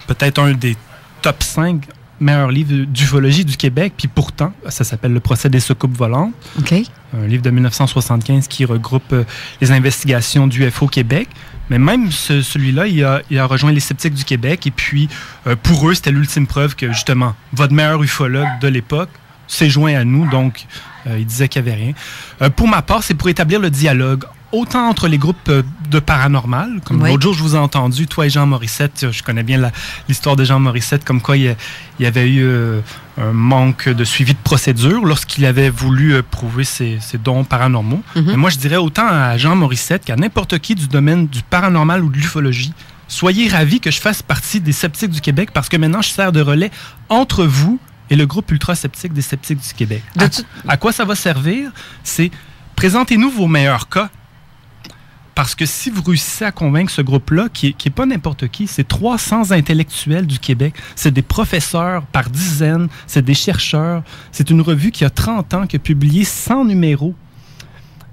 peut-être un des top 5 meilleurs livres d'ufologie du Québec, puis pourtant, ça s'appelle Le procès des soucoupes volantes. OK. Un livre de 1975 qui regroupe les investigations d'UFO Québec. Mais même celui-là, il a rejoint les Sceptiques du Québec. Et puis, pour eux, c'était l'ultime preuve que, justement, votre meilleur ufologue de l'époque s'est joint à nous. Donc, il disait qu'il n'y avait rien. Pour ma part, c'est pour établir le dialogue autant entre les groupes de paranormal, comme l'autre jour, je vous ai entendu, toi et Jean Morissette, je connais bien l'histoire de Jean Morissette, comme quoi il y avait eu un manque de suivi de procédure lorsqu'il avait voulu prouver ses dons paranormaux. Mais moi, je dirais autant à Jean Morissette qu'à n'importe qui du domaine du paranormal ou de l'ufologie, soyez ravis que je fasse partie des Sceptiques du Québec parce que maintenant, je sers de relais entre vous et le groupe ultra-sceptique des Sceptiques du Québec. À quoi ça va servir? C'est présentez-nous vos meilleurs cas. Parce que si vous réussissez à convaincre ce groupe-là, qui n'est pas n'importe qui, c'est 300 intellectuels du Québec, c'est des professeurs par dizaines, c'est des chercheurs, c'est une revue qui a 30 ans, qui a publié 100 numéros.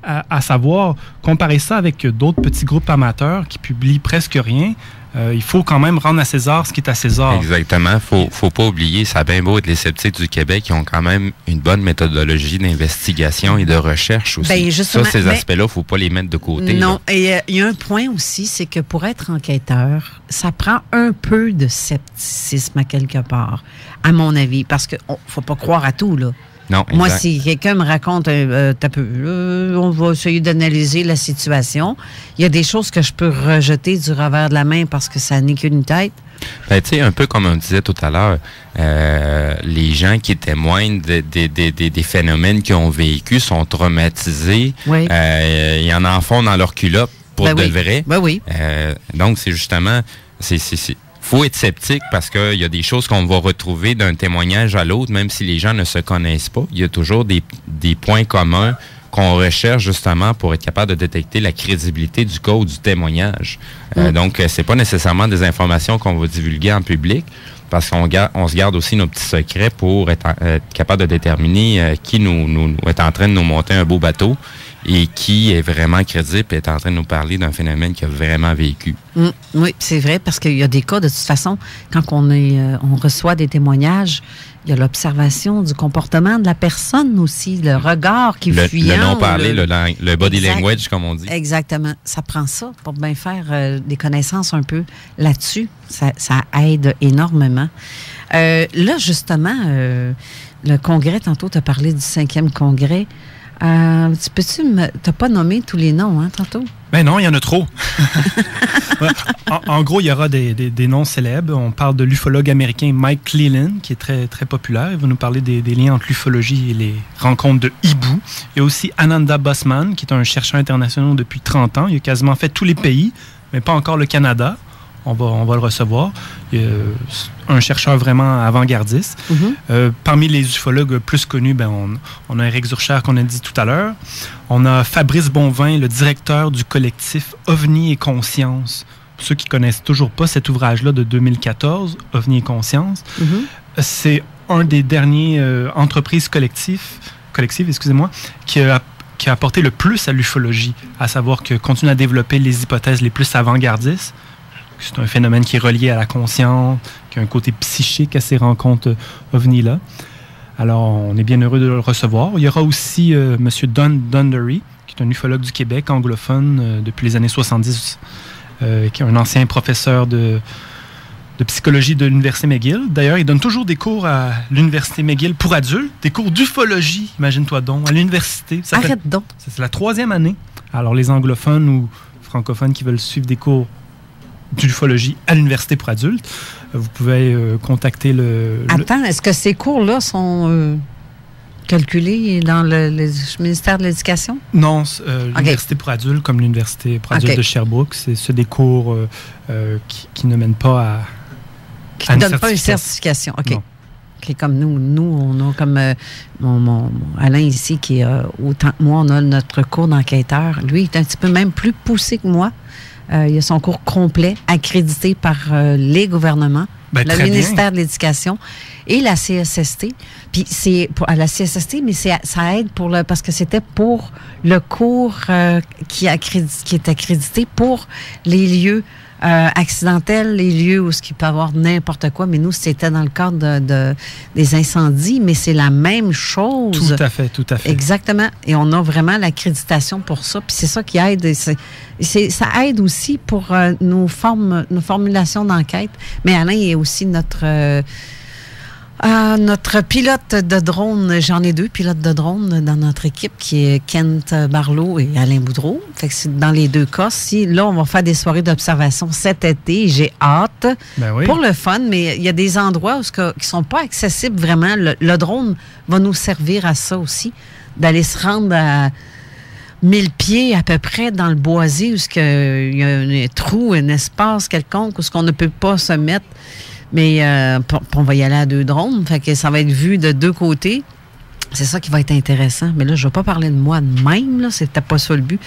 À savoir, comparer ça avec d'autres petits groupes amateurs qui publient presque rien, il faut quand même rendre à César ce qui est à César. Exactement. Faut pas oublier, ça a bien beau être les Sceptiques du Québec qui ont quand même une bonne méthodologie d'investigation et de recherche aussi. Ben, ça, ces aspects-là, faut pas les mettre de côté. Non, là. Et il y a un point aussi, c'est que pour être enquêteur, ça prend un peu de scepticisme à quelque part, à mon avis, parce que faut pas croire à tout, là. Non, moi, si quelqu'un me raconte on va essayer d'analyser la situation, il y a des choses que je peux rejeter du revers de la main parce que ça n'est qu'une tête. Ben, tu sais, un peu comme on disait tout à l'heure, les gens qui témoignent des phénomènes qu'ils ont vécus sont traumatisés. Oui. Ils en font dans leur culotte pour de vrai. Ben oui. Donc, c'est justement... faut être sceptique parce qu'il y a des choses qu'on va retrouver d'un témoignage à l'autre, même si les gens ne se connaissent pas. Il y a toujours des points communs qu'on recherche justement pour être capable de détecter la crédibilité du cas ou du témoignage. Donc, c'est pas nécessairement des informations qu'on va divulguer en public parce qu'on se garde aussi nos petits secrets pour être capable de déterminer qui nous est en train de nous monter un beau bateau et qui est vraiment crédible et est en train de nous parler d'un phénomène qu'il a vraiment vécu. Oui, c'est vrai, parce qu'il y a des cas, de toute façon, quand on reçoit des témoignages, il y a l'observation du comportement de la personne aussi, le regard qui fuyant. Le non-parler, le body language, comme on dit. Exactement. Ça prend ça pour bien faire des connaissances un peu là-dessus. Ça aide énormément. Là, justement, le congrès, tantôt, tu as parlé du 5e congrès. T'as pas nommé tous les noms, hein, tantôt? Ben non, il y en a trop. en gros, il y aura des noms célèbres. On parle de l'ufologue américain Mike Cleland, qui est très, très populaire. Il va nous parler des liens entre l'ufologie et les rencontres de hibou. Il y a aussi Ananda Bosman, qui est un chercheur international depuis 30 ans. Il a quasiment fait tous les pays, mais pas encore le Canada. On va le recevoir. Il y a un chercheur vraiment avant-gardiste. Parmi les ufologues plus connus, on a Eric Zurcher qu'on a dit tout à l'heure. On a Fabrice Bonvin, le directeur du collectif OVNI et Conscience. Pour ceux qui ne connaissent toujours pas cet ouvrage-là de 2014, OVNI et Conscience, c'est un des derniers entreprises collectives, qui a apporté le plus à l'ufologie, à savoir que continue à développer les hypothèses les plus avant-gardistes. C'est un phénomène qui est relié à la conscience, qui a un côté psychique à ces rencontres OVNI-là. Alors, on est bien heureux de le recevoir. Il y aura aussi M. Don Dundery, qui est un ufologue du Québec, anglophone, depuis les années 70, qui est un ancien professeur de psychologie de l'Université McGill. D'ailleurs, il donne toujours des cours à l'Université McGill pour adultes, des cours d'ufologie, imagine-toi donc, à l'université. Arrête donc! C'est la 3e année. Alors, les anglophones ou francophones qui veulent suivre des cours d'ufologie à l'université pour adultes, vous pouvez contacter Attends, est-ce que ces cours-là sont calculés dans le ministère de l'Éducation? Non, l'université pour adultes, comme l'université pour adultes de Sherbrooke, c'est des cours qui ne mènent pas à qui ne donnent pas une certification. OK. Non. OK, comme nous, on a comme mon Alain ici, qui est autant que moi, on a notre cours d'enquêteur. Lui, il est un petit peu même plus poussé que moi. Il a son cours complet, accrédité par les gouvernements, le ministère de l'Éducation et la CSST. Puis c'est à la CSST, mais ça aide parce que c'était pour le cours qui est accrédité pour les lieux accidentels, les lieux où il peut y avoir n'importe quoi. Mais nous, c'était dans le cadre des incendies, mais c'est la même chose. Tout à fait. Exactement. Et on a vraiment l'accréditation pour ça. Puis c'est ça qui aide. Ça aide aussi pour nos formulations d'enquête. Mais Alain est aussi notre... Notre pilote de drone, j'en ai 2 pilotes de drone dans notre équipe, qui est Kent Barlow et Alain Boudreau. Fait que c'est dans les 2 cas. Là, on va faire des soirées d'observation cet été. J'ai hâte pour le fun, mais il y a des endroits qui ne sont pas accessibles vraiment. Le drone va nous servir à ça aussi, d'aller se rendre à 1000 pieds à peu près dans le boisé où il y a un trou, un espace quelconque où on ne peut pas se mettre. Mais on va y aller à 2 drones. Fait que ça va être vu de 2 côtés. C'est ça qui va être intéressant. Mais là, je ne vais pas parler de moi de même. Là. C'était pas ça le but.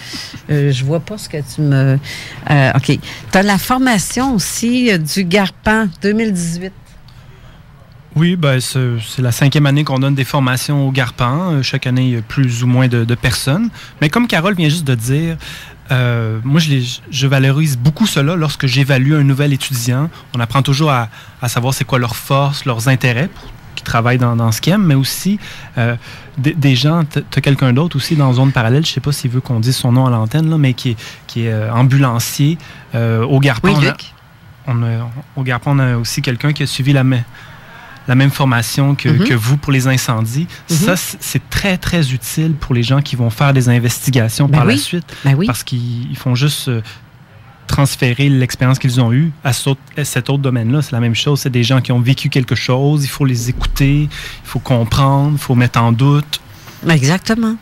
Je vois pas ce que tu me... OK. Tu as la formation aussi du Garpan 2018. Oui, ben c'est la 5e année qu'on donne des formations au Garpan. Chaque année, il y a plus ou moins de personnes. Mais comme Carole vient juste de dire... moi, je valorise beaucoup cela lorsque j'évalue un nouvel étudiant. On apprend toujours à savoir c'est quoi leurs forces, leurs intérêts, qui travaillent dans ce qu'ils aiment, mais aussi des gens, tu as quelqu'un d'autre aussi dans Zone Parallèle, je ne sais pas s'il veut qu'on dise son nom à l'antenne, là, mais qui est ambulancier. Au Garpan, oui, Luc. Au Garpan, on a aussi quelqu'un qui a suivi la même formation que vous pour les incendies. Ça, c'est très, très utile pour les gens qui vont faire des investigations par la suite. Parce qu'ils font juste transférer l'expérience qu'ils ont eue à cet autre domaine-là. C'est la même chose. C'est des gens qui ont vécu quelque chose. Il faut les écouter. Il faut comprendre. Il faut mettre en doute. Exactement.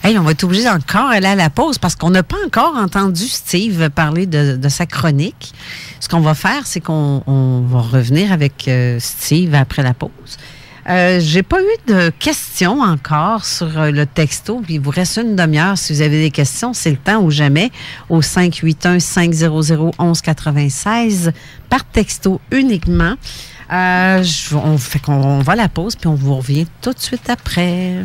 Hey, on va être obligé encore aller à la pause parce qu'on n'a pas encore entendu Steve parler de sa chronique. Ce qu'on va faire, c'est qu'on va revenir avec Steve après la pause. J'ai pas eu de questions encore sur le texto. Puis il vous reste une demi-heure si vous avez des questions. C'est le temps ou jamais au 581-500-1196 par texto uniquement. On va à la pause puis on vous revient tout de suite après.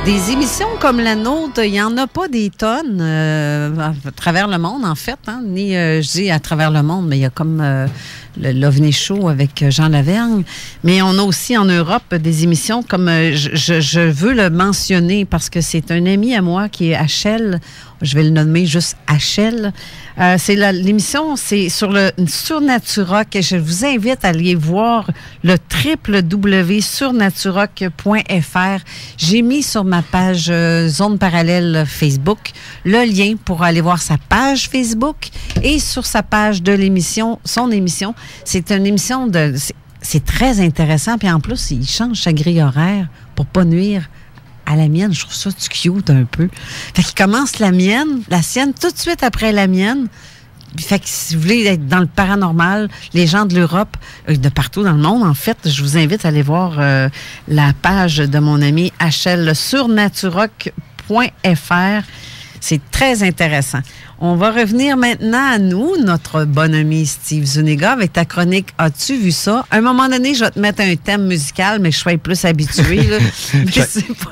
Des émissions comme la nôtre, il n'y en a pas des tonnes à travers le monde, en fait. Hein? Ni, je dis à travers le monde, mais il y a comme l'OVNI Show avec Jean Lavergne. Mais on a aussi en Europe des émissions comme... je veux le mentionner parce que c'est un ami à moi qui est Hachel. Je vais le nommer juste Hachel. L'émission, c'est sur Naturrock. Je vous invite à aller voir le www.surnaturrock.fr. J'ai mis sur ma page Zone Parallèle Facebook le lien pour aller voir sa page Facebook et sur sa page de l'émission, son émission. C'est une émission c'est très intéressant. Puis en plus, il change sa grille horaire pour pas nuire à la mienne. Je trouve ça cute un peu. Fait qu'il commence la sienne, tout de suite après la mienne. Fait que si vous voulez être dans le paranormal, les gens de l'Europe, de partout dans le monde, en fait, je vous invite à aller voir la page de mon ami Hachel sur naturrock.fr. C'est très intéressant. On va revenir maintenant à nous, notre bon ami Steve Zuniga, avec ta chronique « As-tu vu ça? » À un moment donné, je vais te mettre un thème musical, mais je suis plus habituée. Là.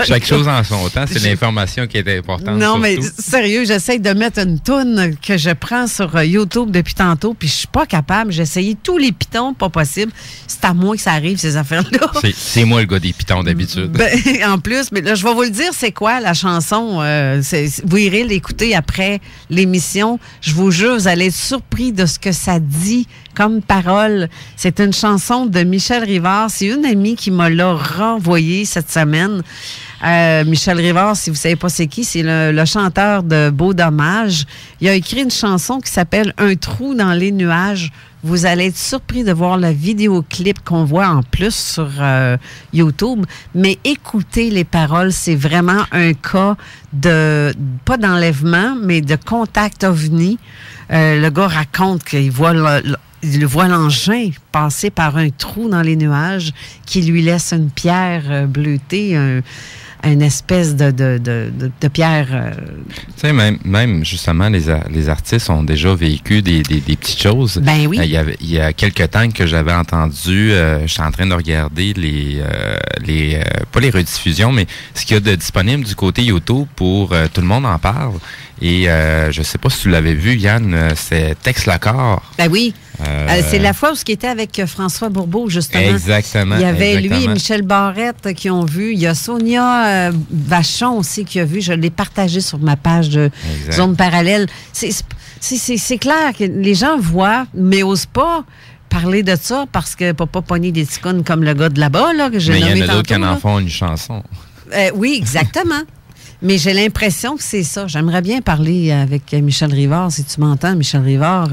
Chaque chose en son temps, c'est l'information qui est importante. Non, surtout. Mais sérieux, j'essaie de mettre une toune que je prends sur YouTube depuis tantôt, puis je suis pas capable. J'ai essayé tous les pitons, pas possible. C'est à moi que ça arrive, ces affaires-là. C'est moi le gars des pitons d'habitude. En plus, mais là, je vais vous le dire, c'est quoi la chanson? Vous irez l'écouter après l'émission. Je vous jure, vous allez être surpris de ce que ça dit comme parole. C'est une chanson de Michel Rivard. C'est une amie qui me l'a renvoyée cette semaine. Michel Rivard, si vous ne savez pas c'est qui, c'est le chanteur de Beau Dommage. Il a écrit une chanson qui s'appelle « Un trou dans les nuages ». Vous allez être surpris de voir le vidéoclip qu'on voit en plus sur YouTube. Mais écoutez les paroles, c'est vraiment un cas pas d'enlèvement, mais de contact ovni. Le gars raconte qu'il voit l'engin passer par un trou dans les nuages qui lui laisse une pierre bleutée, une espèce de pierre. Tu sais, même justement, les artistes ont déjà vécu des petites choses. Ben oui. Il y a quelques temps que j'avais entendu, je suis en train de regarder pas les rediffusions, mais ce qu'il y a de disponible du côté YouTube pour Tout le monde en parle. Et je sais pas si tu l'avais vu, Yann, c'est Tex Lacor. Ben oui. C'est la fois où il était avec François Bourbeau, justement. Exactement. Il y avait lui et Michel Barrette qui ont vu. Il y a Sonia Vachon aussi qui a vu. Je l'ai partagé sur ma page de Zone Parallèle. C'est clair que les gens voient, mais n'osent pas parler de ça parce que pour pas pogner des ticounes comme le gars de là-bas, là, que j'ai nommé tantôt. Mais il y en a d'autres qui en font une chanson. Oui, exactement. Mais j'ai l'impression que c'est ça. J'aimerais bien parler avec Michel Rivard. Si tu m'entends, Michel Rivard,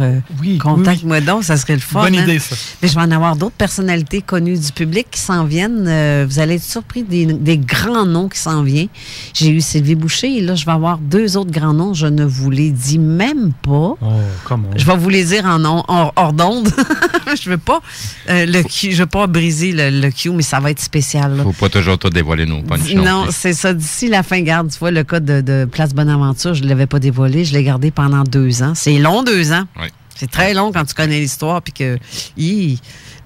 contacte-moi donc, ça serait le fun. Bonne idée, ça. Mais je vais en avoir d'autres personnalités connues du public qui s'en viennent. Vous allez être surpris des grands noms qui s'en viennent. J'ai eu Sylvie Boucher et là, je vais avoir 2 autres grands noms. Je ne vous les dis même pas. Oh, comment? Je vais vous les dire hors d'onde. Je veux pas je veux pas briser le cue, mais ça va être spécial. Là. Faut pas toujours tout dévoiler nos punchs. Non, c'est ça. D'ici la fin, garde. Tu vois, le cas de Place Bonaventure, je ne l'avais pas dévoilé. Je l'ai gardé pendant 2 ans. C'est long, 2 ans. Oui. C'est très long quand tu connais l'histoire. Puis que,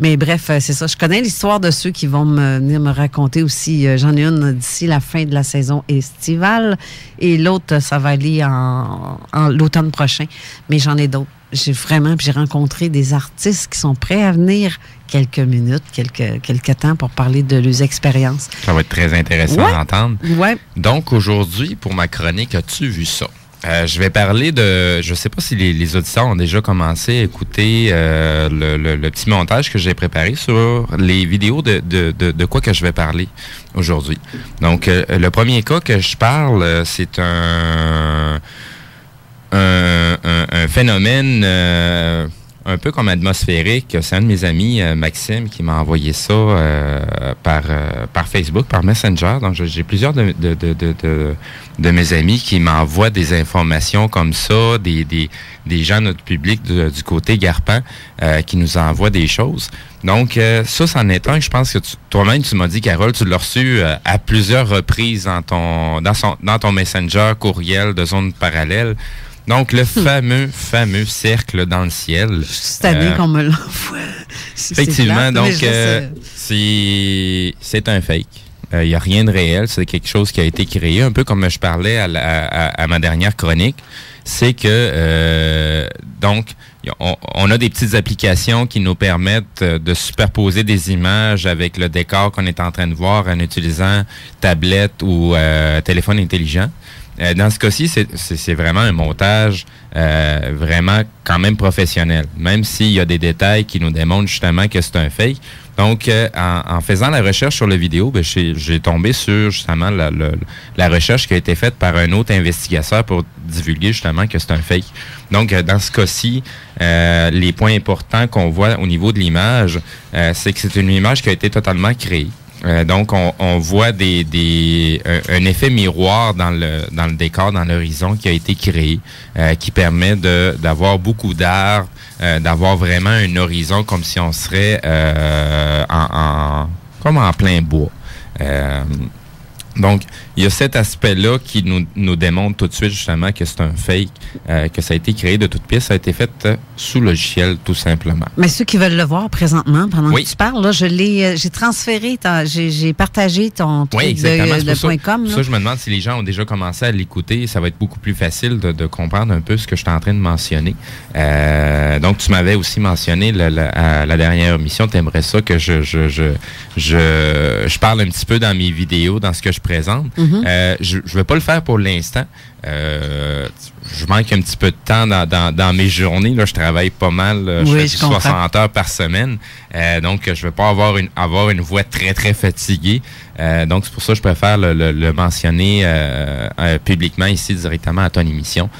mais bref, c'est ça. Je connais l'histoire de ceux qui vont venir me raconter aussi. J'en ai une d'ici la fin de la saison estivale. Et l'autre, ça va aller en l'automne prochain. Mais j'en ai d'autres. J'ai rencontré des artistes qui sont prêts à venir quelques minutes, quelques temps pour parler de leurs expériences. Ça va être très intéressant à entendre. Ouais. Donc, aujourd'hui, pour ma chronique, as-tu vu ça? Je vais parler de... Je ne sais pas si les auditeurs ont déjà commencé à écouter le petit montage que j'ai préparé sur les vidéos de quoi que je vais parler aujourd'hui. Donc, le premier cas que je parle, c'est un phénomène un peu comme atmosphérique. C'est un de mes amis, Maxime, qui m'a envoyé ça par Facebook, par Messenger. Donc, j'ai plusieurs de mes amis qui m'envoient des informations comme ça, des gens de notre public du côté Garpan qui nous envoient des choses. Donc, ça, c'en est un que je pense que toi-même, tu m'as dit, Carole, tu l'as reçu à plusieurs reprises dans ton Messenger courriel de Zone Parallèle. Donc, le fameux cercle dans le ciel. Cette année qu'on me l'envoie. Effectivement, donc, c'est un fake. Il n'y a rien de réel. C'est quelque chose qui a été créé, un peu comme je parlais à ma dernière chronique. C'est que, donc, on a des petites applications qui nous permettent de superposer des images avec le décor qu'on est en train de voir en utilisant tablette ou téléphone intelligent. Dans ce cas-ci, c'est vraiment un montage vraiment quand même professionnel, même s'il y a des détails qui nous démontrent justement que c'est un fake. Donc, en faisant la recherche sur la vidéo, j'ai tombé sur justement la recherche qui a été faite par un autre investigateur pour divulguer justement que c'est un fake. Donc, dans ce cas-ci, les points importants qu'on voit au niveau de l'image, c'est que c'est une image qui a été totalement créée. Donc, on voit un effet miroir dans le décor, dans l'horizon qui a été créé, qui permet d'avoir beaucoup d'art, d'avoir vraiment un horizon comme si on serait comme en plein bois. Donc, il y a cet aspect-là qui nous démontre tout de suite justement que c'est un fake, que ça a été créé de toutes pièces, ça a été fait sous logiciel tout simplement. Mais ceux qui veulent le voir présentement, pendant que tu parles, là, j'ai transféré, j'ai partagé ton truc de .com. Ça, je me demande si les gens ont déjà commencé à l'écouter, ça va être beaucoup plus facile de comprendre un peu ce que je suis en train de mentionner. Donc, tu m'avais aussi mentionné à la dernière émission, tu aimerais ça que je parle un petit peu dans mes vidéos, dans ce que je présente. Je ne vais pas le faire pour l'instant. Je manque un petit peu de temps dans mes journées. Là, je travaille pas mal. Je fais 60 heures par semaine. Donc, je ne vais pas avoir une voix très, très fatiguée. Donc, c'est pour ça que je préfère le mentionner publiquement ici, directement à ton émission.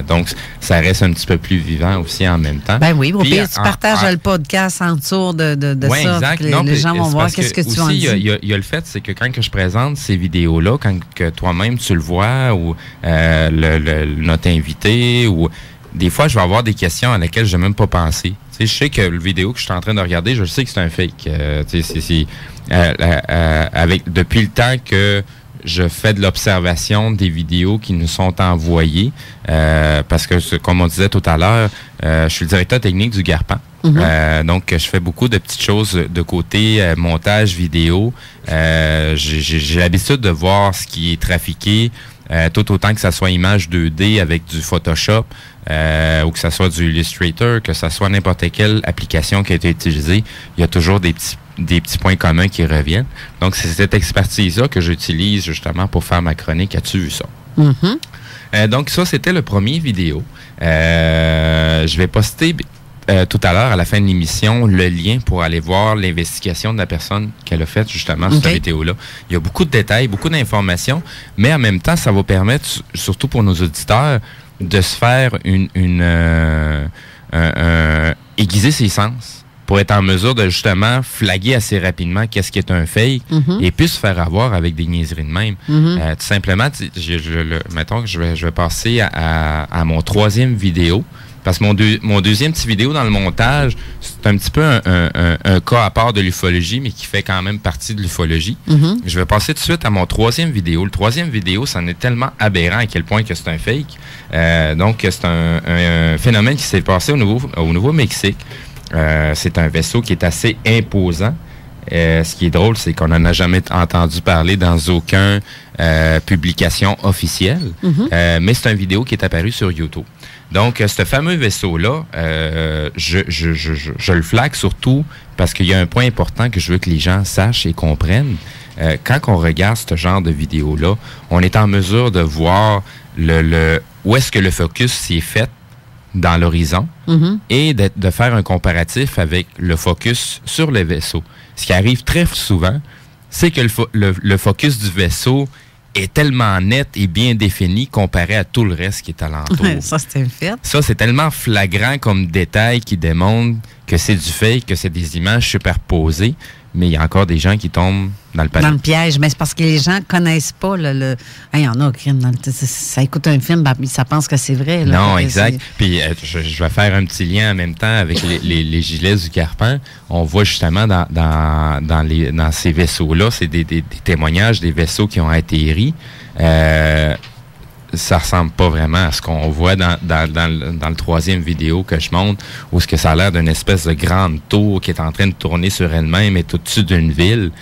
Donc, ça reste un petit peu plus vivant aussi en même temps. Ben oui, au pire, tu partages le podcast en tour de ça. Exact. Les gens vont voir qu'est-ce que tu en dis. Il y a le fait, c'est que quand je présente ces vidéos-là, quand que toi-même tu le vois, ou notre invité, ou des fois, je vais avoir des questions à laquelle je n'ai même pas pensé. Je sais que la vidéo que je suis en train de regarder, je sais que c'est un fake. Depuis le temps que je fais de l'observation des vidéos qui nous sont envoyées, parce que, comme on disait tout à l'heure, je suis le directeur technique du Garpan. Donc, je fais beaucoup de petites choses de côté montage vidéo. J'ai l'habitude de voir ce qui est trafiqué, tout autant que ça soit image 2D avec du Photoshop ou que ça soit du Illustrator, que ça soit n'importe quelle application qui a été utilisée, il y a toujours des petits points communs qui reviennent. Donc, c'est cette expertise-là que j'utilise justement pour faire ma chronique. As-tu vu ça? Mm-hmm. Donc, ça, c'était le premier vidéo. Je vais poster tout à l'heure, à la fin de l'émission, le lien pour aller voir l'investigation de la personne qu'elle a faite justement sur cette vidéo-là. Il y a beaucoup de détails, beaucoup d'informations, mais en même temps, ça va permettre, surtout pour nos auditeurs, de se faire aiguiser ses sens pour être en mesure de justement flaguer assez rapidement qu'est-ce qui est un fake et puis se faire avoir avec des niaiseries de même. Tout simplement, mettons que je vais passer à mon troisième vidéo. Parce que mon deuxième petit vidéo dans le montage, c'est un petit peu un cas à part de l'ufologie, mais qui fait quand même partie de l'ufologie. Je vais passer tout de suite à mon troisième vidéo. Le troisième vidéo, ça en est tellement aberrant à quel point que c'est un fake. Donc, c'est un phénomène qui s'est passé au Nouveau-Mexique. C'est un vaisseau qui est assez imposant. Ce qui est drôle, c'est qu'on n'en a jamais entendu parler dans aucune publication officielle. Mais c'est une vidéo qui est apparue sur YouTube. Donc, ce fameux vaisseau-là, je le flague surtout parce qu'il y a un point important que je veux que les gens sachent et comprennent. Quand on regarde ce genre de vidéo-là, on est en mesure de voir où est-ce que le focus s'est fait dans l'horizon et de faire un comparatif avec le focus sur le vaisseau. Ce qui arrive très souvent, c'est que le focus du vaisseau est tellement net et bien défini comparé à tout le reste qui est alentour. Ça, c'est un fait. Ça, c'est tellement flagrant comme détail qui démontre que c'est du fake, que c'est des images superposées, mais il y a encore des gens qui tombent dans le panneau. Dans le piège, mais c'est parce que les gens ne connaissent pas le... Il y en a, ça écoute un film, ça pense que c'est vrai. Là, non, exact. Puis je vais faire un petit lien en même temps avec les gilets du Carpan. On voit justement dans ces vaisseaux-là, c'est des témoignages des vaisseaux qui ont atterri. Ça ressemble pas vraiment à ce qu'on voit dans le troisième vidéo que je montre, où ce que ça a l'air d'une espèce de grande tour qui est en train de tourner sur elle-même et tout au-dessus d'une ville.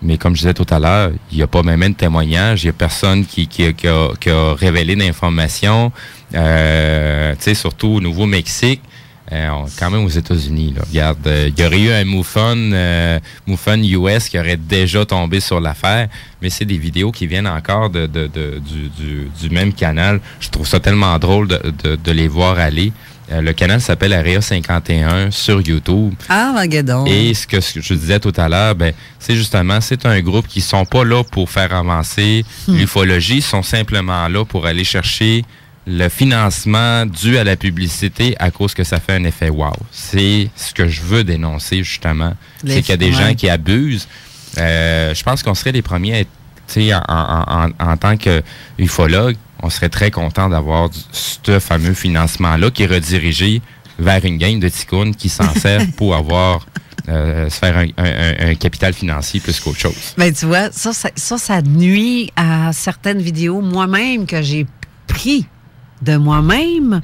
Mais comme je disais tout à l'heure, il n'y a pas même de témoignage, il n'y a personne qui a révélé d'informations. Tu sais, surtout au Nouveau-Mexique, quand même aux États-Unis. Là. Regarde, il y aurait eu un MUFON US qui aurait déjà tombé sur l'affaire, mais c'est des vidéos qui viennent encore du même canal. Je trouve ça tellement drôle de les voir aller. Le canal s'appelle Area 51 sur YouTube. Ah, Magadon. Et ce que je disais tout à l'heure, c'est justement, c'est un groupe qui sont pas là pour faire avancer l'ufologie, ils sont simplement là pour aller chercher le financement dû à la publicité à cause que ça fait un effet wow. C'est ce que je veux dénoncer, justement. C'est qu'il y a des gens qui abusent. Je pense qu'on serait les premiers à être, en tant qu'ufologue, on serait très content d'avoir ce fameux financement-là qui est redirigé vers une gang de ticounes qui s'en sert pour avoir se faire un capital financier plus qu'autre chose. Ben, tu vois, ça nuit à certaines vidéos moi-même que j'ai pris de moi-même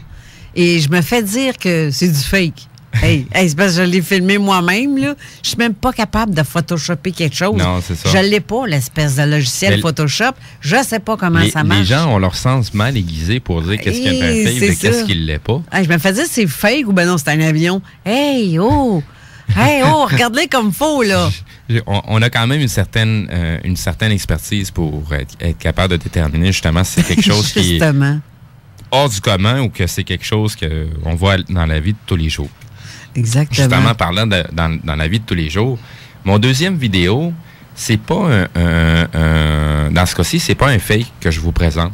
et je me fais dire que c'est du fake. Hey, c'est parce que je l'ai filmé moi-même, là. Je suis même pas capable de photoshopper quelque chose. Non, c'est ça. Je l'ai pas, l'espèce de logiciel Photoshop. Je sais pas comment ça marche. Les gens ont leur sens mal aiguisé pour dire qu'est-ce qui est un fake et qu'est-ce qui l'est pas. Hey, je me fais dire c'est fake ou ben non, c'est un avion. Hey, oh! Hey, oh, regarde-les comme faux, là. On a quand même une certaine expertise pour être capable de déterminer justement si c'est quelque chose qui est hors du commun ou que c'est quelque chose qu'on voit dans la vie de tous les jours. Exactement. Justement, parlant dans la vie de tous les jours, mon deuxième vidéo, c'est pas dans ce cas-ci, c'est pas un fake que je vous présente.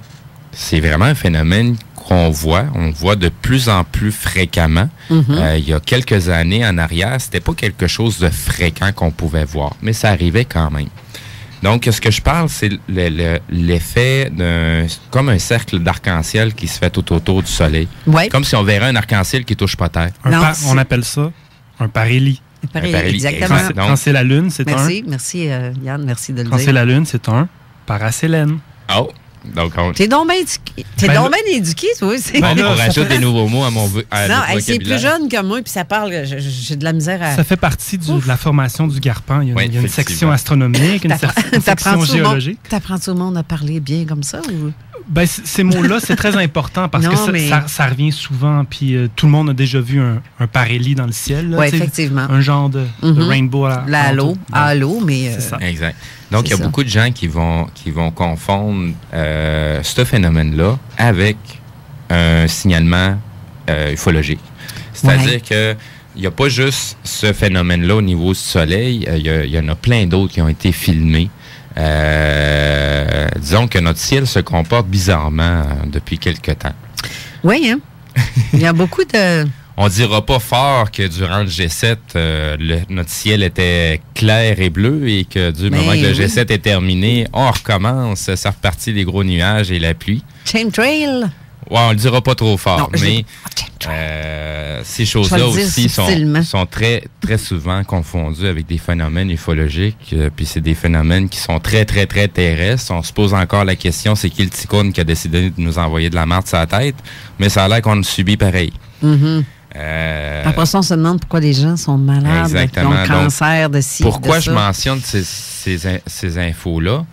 C'est vraiment un phénomène on voit de plus en plus fréquemment. Il y a quelques années en arrière, c'était pas quelque chose de fréquent qu'on pouvait voir, mais ça arrivait quand même. Donc, ce que je parle, c'est l'effet comme un cercle d'arc-en-ciel qui se fait tout autour du soleil. Ouais. Comme si on verrait un arc-en-ciel qui touche pas terre. On appelle ça un parélie. Exactement. Quand c'est la Lune, c'est Merci, Yann, merci de le dire. Quand c'est la Lune, c'est un parasélène. Oh! Donc, t'es donc bien éduqué, toi. On rajoute des nouveaux mots à mon Non, c'est plus jeune que moi, puis ça parle, j'ai de la misère à... Ça fait partie de la formation du Garpan. Il y a une section astronomique, une section géologique. T'apprends-tu au monde à parler bien comme ça? Ou? Ben, ces mots-là, c'est très important parce que ça revient souvent. Puis tout le monde a déjà vu un parhélie dans le ciel. Oui, effectivement. Un genre de rainbow. Halo, mais... C'est ça. Exact. Donc, il y a beaucoup de gens qui vont confondre ce phénomène-là avec un signalement ufologique. C'est-à-dire que il n'y a pas juste ce phénomène-là au niveau du soleil. Il y en a plein d'autres qui ont été filmés. Disons que notre ciel se comporte bizarrement depuis quelque temps. Oui, hein? Il y a beaucoup de... On dira pas fort que durant le G7, notre ciel était clair et bleu et que du moment que le G7 est terminé, on recommence, ça repartit les gros nuages et la pluie. Chemtrail! Ouais, on le dira pas trop fort, mais ces choses-là aussi sont très, très souvent confondues avec des phénomènes ufologiques. Puis c'est des phénomènes qui sont très, très, très terrestres. On se pose encore la question, c'est qui le ticoun qui a décidé de nous envoyer de la marde sur la tête? Mais ça a l'air qu'on le subit pareil. Mm-hmm. Après ça, on se demande pourquoi les gens sont malades, exactement. Qui ont cancer, de ci, pourquoi de ça. Je mentionne ces infos-là?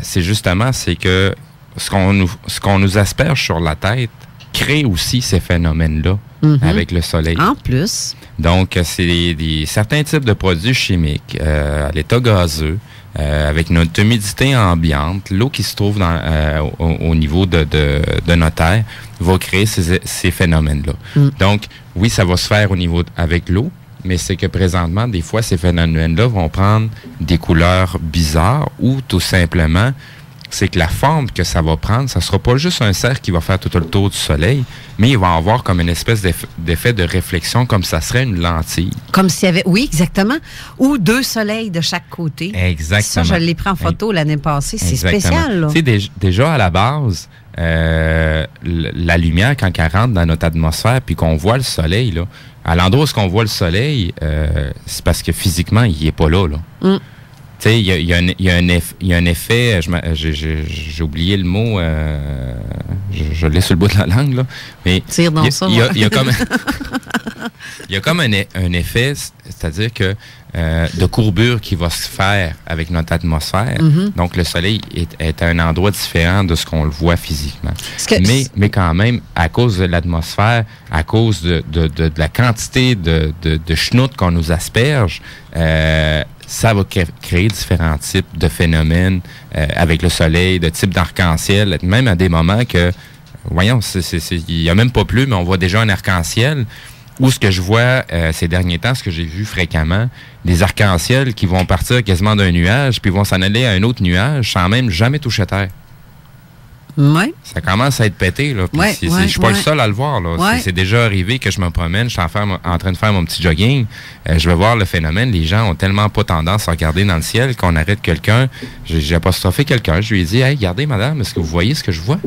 C'est justement, c'est que ce qu'on nous asperge sur la tête crée aussi ces phénomènes-là avec le soleil. En plus. Donc, c'est certains types de produits chimiques à l'état gazeux, avec notre humidité ambiante, l'eau qui se trouve au niveau de notre terre va créer ces phénomènes-là. Donc, oui, ça va se faire au niveau avec l'eau, mais c'est que présentement, des fois, ces phénomènes-là vont prendre des couleurs bizarres ou tout simplement, c'est que la forme que ça va prendre, ça sera pas juste un cercle qui va faire tout le tour du soleil, mais il va avoir comme une espèce d'effet de réflexion, comme ça serait une lentille. Comme s'il y avait, oui, exactement, ou 2 soleils de chaque côté. Exactement. Ça, je l'ai pris en photo l'année passée. C'est spécial, là. Tu sais, déjà à la base, la lumière, quand elle rentre dans notre atmosphère, puis qu'on voit le soleil, là, à l'endroit où on voit le soleil, c'est parce que physiquement, il n'est pas là. Tu sais, il y a un effet, j'ai oublié le mot, je l'ai sur le bout de la langue, là, mais tire dans ça. Il y a comme il y a comme un effet, c'est-à-dire que de courbure qui va se faire avec notre atmosphère. Donc, le soleil est à un endroit différent de ce qu'on le voit physiquement. Mais quand même, à cause de l'atmosphère, à cause de la quantité de schnout qu'on nous asperge, ça va créer différents types de phénomènes avec le soleil, de types d'arc-en-ciel, même à des moments que, voyons, il n'y a même pas plu, mais on voit déjà un arc-en-ciel. Ou ce que je vois ces derniers temps, ce que j'ai vu fréquemment, des arcs-en-ciel qui vont partir quasiment d'un nuage, puis vont s'en aller à un autre nuage sans même jamais toucher terre. Oui. Ça commence à être pété, là. Puis je suis pas le seul à le voir, là. Ouais. C'est déjà arrivé que je me promène, je suis en train de faire mon petit jogging. Je vais voir le phénomène. Les gens ont tellement pas tendance à regarder dans le ciel qu'on arrête quelqu'un. J'ai apostrophé quelqu'un. Je lui ai dit, hey, regardez, madame, est-ce que vous voyez ce que je vois?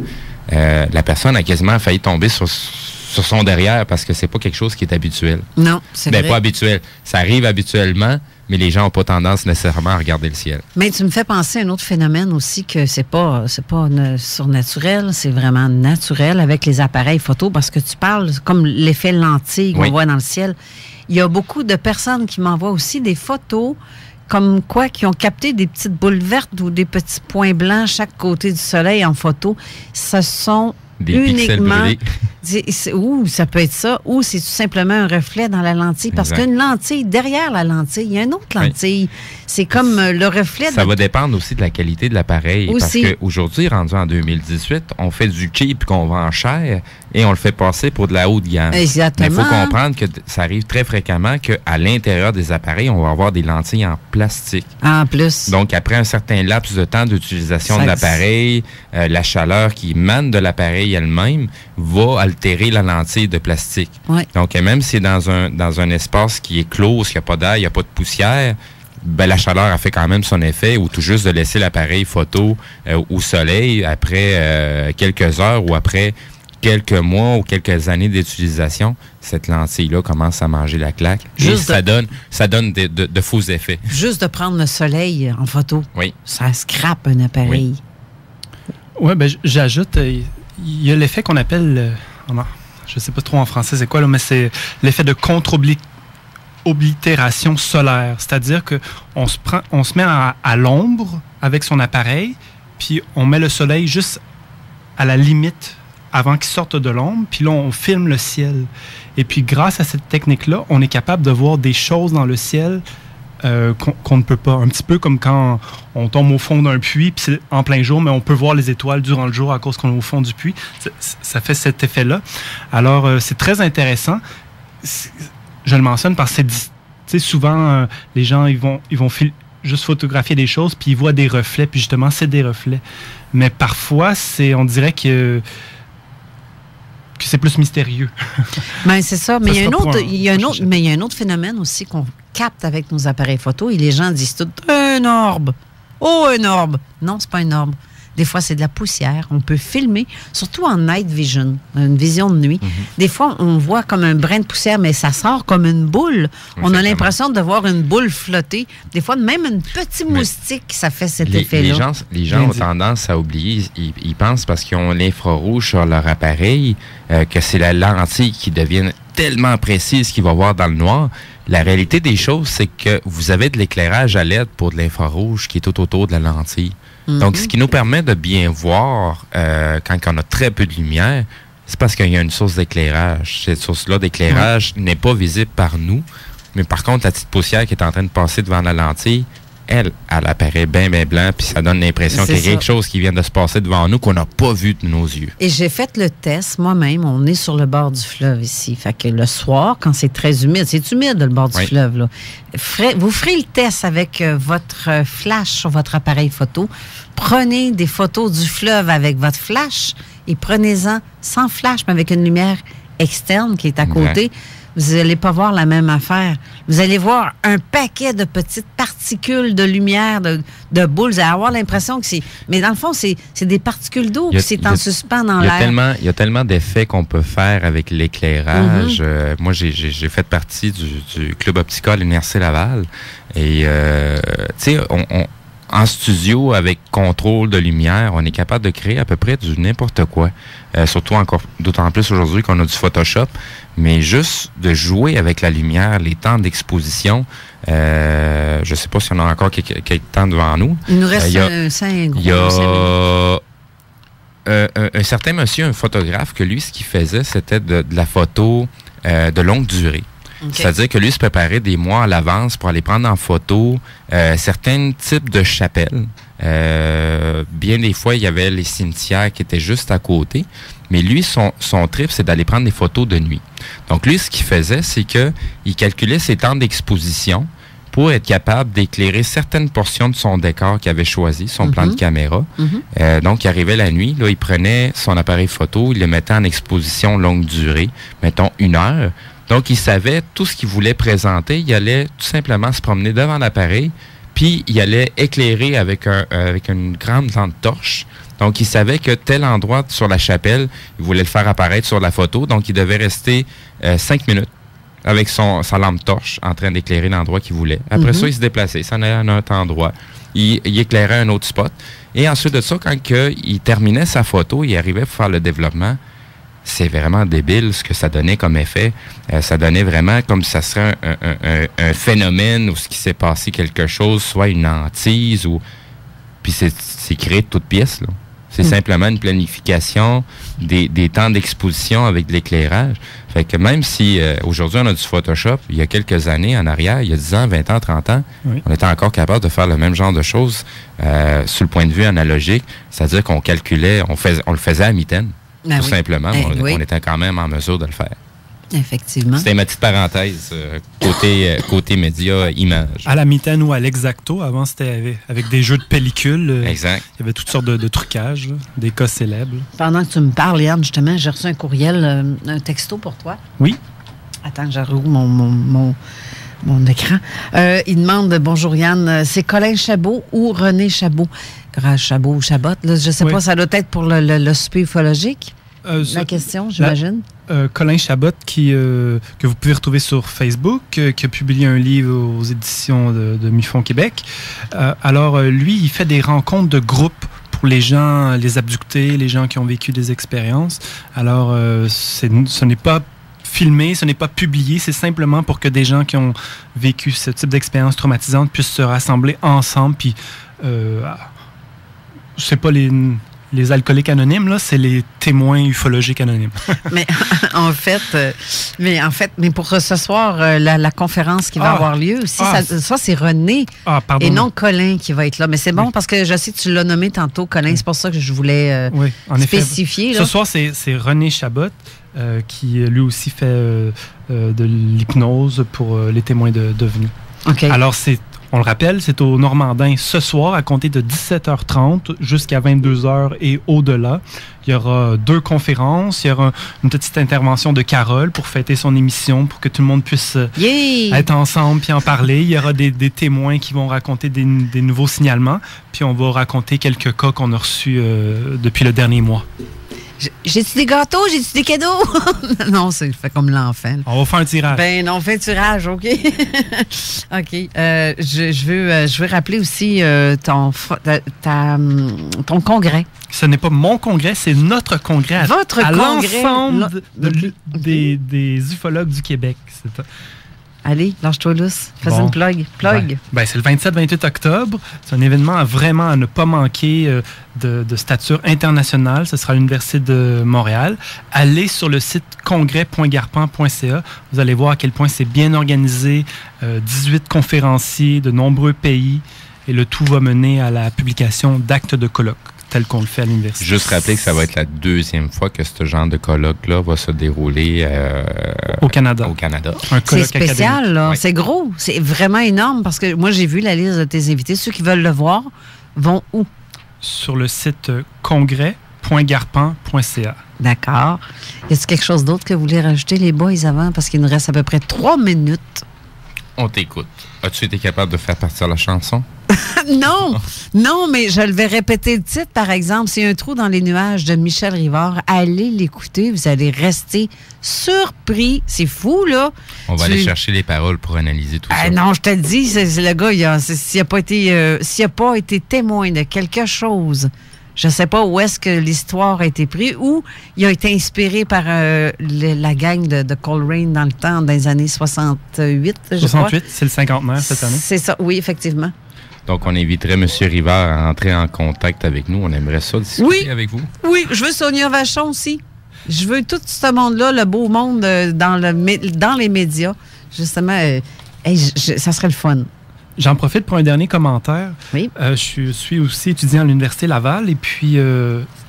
La personne a quasiment failli tomber sur son derrière parce que c'est pas quelque chose qui est habituel. Non, c'est vrai. Pas habituel. Ça arrive habituellement, mais les gens n'ont pas tendance nécessairement à regarder le ciel. Mais tu me fais penser à un autre phénomène aussi que c'est pas surnaturel, c'est vraiment naturel avec les appareils photo parce que tu parles comme l'effet lentille qu'on voit dans le ciel. Il y a beaucoup de personnes qui m'envoient aussi des photos comme quoi qui ont capté des petites boules vertes ou des petits points blancs à chaque côté du soleil en photo. Ce sont des uniquement... pixels Ou ça peut être ça, ou c'est tout simplement un reflet dans la lentille. Parce qu'une lentille, derrière la lentille, il y a une autre lentille. Oui. C'est comme le reflet... Ça va dépendre aussi de la qualité de l'appareil. Aussi. Parce qu'aujourd'hui, rendu en 2018, on fait du cheap qu'on vend cher et on le fait passer pour de la haute gamme. Exactement. Mais il faut comprendre que ça arrive très fréquemment qu'à l'intérieur des appareils, on va avoir des lentilles en plastique. En plus. Donc, après un certain laps de temps d'utilisation de l'appareil, la chaleur qui émane de l'appareil elle-même va altérer la lentille de plastique. Oui. Donc, même si c'est dans un espace qui est clos, il n'y a pas d'air, il n'y a pas de poussière, ben, la chaleur a fait quand même son effet, ou tout juste de laisser l'appareil photo au soleil après quelques heures ou après quelques mois ou quelques années d'utilisation, cette lentille-là commence à manger la claque. Ça donne de faux effets. Juste de prendre le soleil en photo, ça scrape un appareil. Oui, ben, j'ajoute, il y a l'effet qu'on appelle, je ne sais pas trop en français c'est quoi, là, mais c'est l'effet de contre-oblitération solaire. C'est-à-dire qu'on se met à l'ombre avec son appareil, puis on met le soleil juste à la limite avant qu'ils sortent de l'ombre, puis là, on filme le ciel. Et puis, grâce à cette technique-là, on est capable de voir des choses dans le ciel qu'on ne peut pas. Un petit peu comme quand on tombe au fond d'un puits, puis c'est en plein jour, mais on peut voir les étoiles durant le jour à cause qu'on est au fond du puits. Ça fait cet effet-là. Alors, c'est très intéressant. Je le mentionne parce que souvent, les gens, ils vont juste photographier des choses, puis ils voient des reflets, puis justement, c'est des reflets. Mais parfois, on dirait que c'est plus mystérieux. Ben, c'est ça. Mais il y a un autre phénomène aussi qu'on capte avec nos appareils photo, et les gens disent tout « un orbe ». Oh, un orbe! Non, c'est pas un orbe. Des fois, c'est de la poussière. On peut filmer, surtout en night vision, une vision de nuit. Mm-hmm. Des fois, on voit comme un brin de poussière, mais ça sort comme une boule. Exactement. On a l'impression de voir une boule flotter. Des fois, même une petite moustique, ça fait cet effet-là. Les gens ont tendance à oublier. Ils pensent parce qu'ils ont l'infrarouge sur leur appareil que c'est la lentille qui devient tellement précise qu'il va voir dans le noir. La réalité des choses, c'est que vous avez de l'éclairage à LED pour de l'infrarouge qui est tout autour de la lentille. Mm-hmm. Donc, ce qui nous permet de bien voir quand on a très peu de lumière, c'est parce qu'il y a une source d'éclairage. Cette source-là d'éclairage n'est pas visible par nous, mais par contre, la petite poussière qui est en train de passer devant la lentille, elle apparaît bien blanc, puis ça donne l'impression qu'il y a quelque chose qui vient de se passer devant nous qu'on n'a pas vu de nos yeux. Et j'ai fait le test moi-même. On est sur le bord du fleuve ici. Fait que le soir, quand c'est très humide, c'est humide le bord du fleuve, là. Vous ferez le test avec votre flash sur votre appareil photo. Prenez des photos du fleuve avec votre flash et prenez-en sans flash, mais avec une lumière externe qui est à côté. Vous n'allez pas voir la même affaire. Vous allez voir un paquet de petites particules de lumière, de boules. Vous allez avoir l'impression que c'est... Mais dans le fond, c'est des particules d'eau qui c'est en suspens dans l'air. Il y a tellement d'effets qu'on peut faire avec l'éclairage. Mm-hmm. Moi, j'ai fait partie du Club Optica à l'Université Laval. Et, tu sais, en studio, avec contrôle de lumière, on est capable de créer à peu près du n'importe quoi. Surtout encore, d'autant plus aujourd'hui qu'on a du Photoshop. Mais juste de jouer avec la lumière, les temps d'exposition, je ne sais pas si on a encore quelques temps devant nous. Il nous reste 5 gros. Il y a un certain monsieur, un photographe, que lui, ce qu'il faisait, c'était de la photo de longue durée. Okay. C'est-à-dire que lui se préparait des mois à l'avance pour aller prendre en photo certains types de chapelles. Bien des fois, il y avait les cimetières qui étaient juste à côté. Mais lui, son trip, c'est d'aller prendre des photos de nuit. Donc lui, ce qu'il faisait, c'est qu'il calculait ses temps d'exposition pour être capable d'éclairer certaines portions de son décor qu'il avait choisi, son plan de caméra. Mm-hmm. Donc, il arrivait la nuit, là, il prenait son appareil photo, il le mettait en exposition longue durée, mettons 1 heure. Donc, il savait tout ce qu'il voulait présenter. Il allait tout simplement se promener devant l'appareil, puis il allait éclairer avec une grande lampe torche. Donc, il savait que tel endroit sur la chapelle, il voulait le faire apparaître sur la photo. Donc, il devait rester 5 minutes avec sa lampe torche en train d'éclairer l'endroit qu'il voulait. Après ça, il se déplaçait, il s'en allait à un autre endroit. Il éclairait un autre spot. Et ensuite de ça, quand il terminait sa photo, il arrivait pour faire le développement. C'est vraiment débile ce que ça donnait comme effet. Ça donnait vraiment comme si ça serait un phénomène où ce qui s'est passé quelque chose, soit une hantise ou... Puis c'est créé de toutes pièces, là. C'est simplement une planification des temps d'exposition avec de l'éclairage. Fait que même si aujourd'hui on a du Photoshop, il y a quelques années en arrière, il y a 10 ans, 20 ans, 30 ans, on était encore capable de faire le même genre de choses sur le point de vue analogique. C'est-à-dire qu'on calculait, on le faisait à mitaine. Tout simplement, on était quand même en mesure de le faire. Effectivement. C'était ma petite parenthèse côté média, image. À la mitaine ou à l'exacto, avant c'était avec des jeux de pellicule. Exact. Il y avait toutes sortes de trucages, des cas célèbres. Pendant que tu me parles, Yann, justement, j'ai reçu un courriel, un texto pour toi. Oui. Attends, je rouvre mon écran. Il demande, bonjour Yann, c'est Colin Chabot ou René Chabot? Chabot ou Chabot, là, je ne sais pas, ça doit être pour le souper ufologique. La question, j'imagine. Colin Chabot, que vous pouvez retrouver sur Facebook, qui a publié un livre aux éditions de MUFON Québec. Alors, lui, il fait des rencontres de groupe pour les gens, les abductés, les gens qui ont vécu des expériences. Alors, ce n'est pas filmé, ce n'est pas publié, c'est simplement pour que des gens qui ont vécu ce type d'expérience traumatisante puissent se rassembler ensemble, puis, je sais pas, Les alcooliques anonymes, là, c'est les témoins ufologiques anonymes. mais en fait, pour ce soir, la conférence qui va avoir lieu aussi, ça c'est René et non Colin qui va être là. Mais c'est bon parce que je sais que tu l'as nommé tantôt, Colin. C'est pour ça que je voulais spécifier. Ce soir, c'est René Chabot qui lui aussi fait de l'hypnose pour les témoins d'OVNI. Okay. Alors, on le rappelle, c'est au Normandin ce soir à compter de 17h30 jusqu'à 22h et au-delà. Il y aura 2 conférences. Il y aura une petite intervention de Carole pour fêter son émission, pour que tout le monde puisse être ensemble puis en parler. Il y aura des témoins qui vont raconter des nouveaux signalements. Puis on va raconter quelques cas qu'on a reçus depuis le dernier mois. J'ai-tu des gâteaux? J'ai-tu des cadeaux? Non, c'est fait comme l'enfant. On va faire un tirage. Ben non, on fait un tirage, OK? OK. Je veux rappeler aussi ton congrès. Ce n'est pas mon congrès, c'est notre congrès. Votre à congrès. L'ensemble des ufologues du Québec. Allez, lâche-toi lousse. Fais une plug. Ben, c'est le 27-28 octobre. C'est un événement vraiment à ne pas manquer de stature internationale. Ce sera à l'Université de Montréal. Allez sur le site congrès.garpan.ca. Vous allez voir à quel point c'est bien organisé. 18 conférenciers de nombreux pays. Et le tout va mener à la publication d'actes de colloques, tel qu'on le fait à l'université. Juste rappeler que ça va être la 2e fois que ce genre de colloque-là va se dérouler au Canada. C'est spécial, là. Oui. C'est gros. C'est vraiment énorme parce que moi, j'ai vu la liste de tes invités. Ceux qui veulent le voir vont où? Sur le site congrès.garpan.ca. D'accord. Y a-t-il quelque chose d'autre que vous voulez rajouter, les boys, avant? Parce qu'il nous reste à peu près 3 minutes. On t'écoute. As-tu été capable de faire partir la chanson? Non, mais je le vais répéter le titre, par exemple. C'est Un trou dans les nuages de Michel Rivard. Allez l'écouter, vous allez rester surpris. C'est fou, là. On va aller chercher les paroles pour analyser tout ça. Non, je te le dis, c'est le gars, s'il n'a pas été témoin de quelque chose, je ne sais pas où est-ce que l'histoire a été prise, ou il a été inspiré par la gang de Coleraine dans le temps, dans les années 68, je crois. 68, c'est le cinquantenaire cette année. C'est ça, oui, effectivement. Donc, on inviterait M. Rivard à entrer en contact avec nous. On aimerait ça discuter avec vous. Oui, je veux Sonia Vachon aussi. Je veux tout ce monde-là, le beau monde dans les médias. Justement, ça serait le fun. J'en profite pour un dernier commentaire. Oui. Je suis aussi étudiant à l'Université Laval et puis,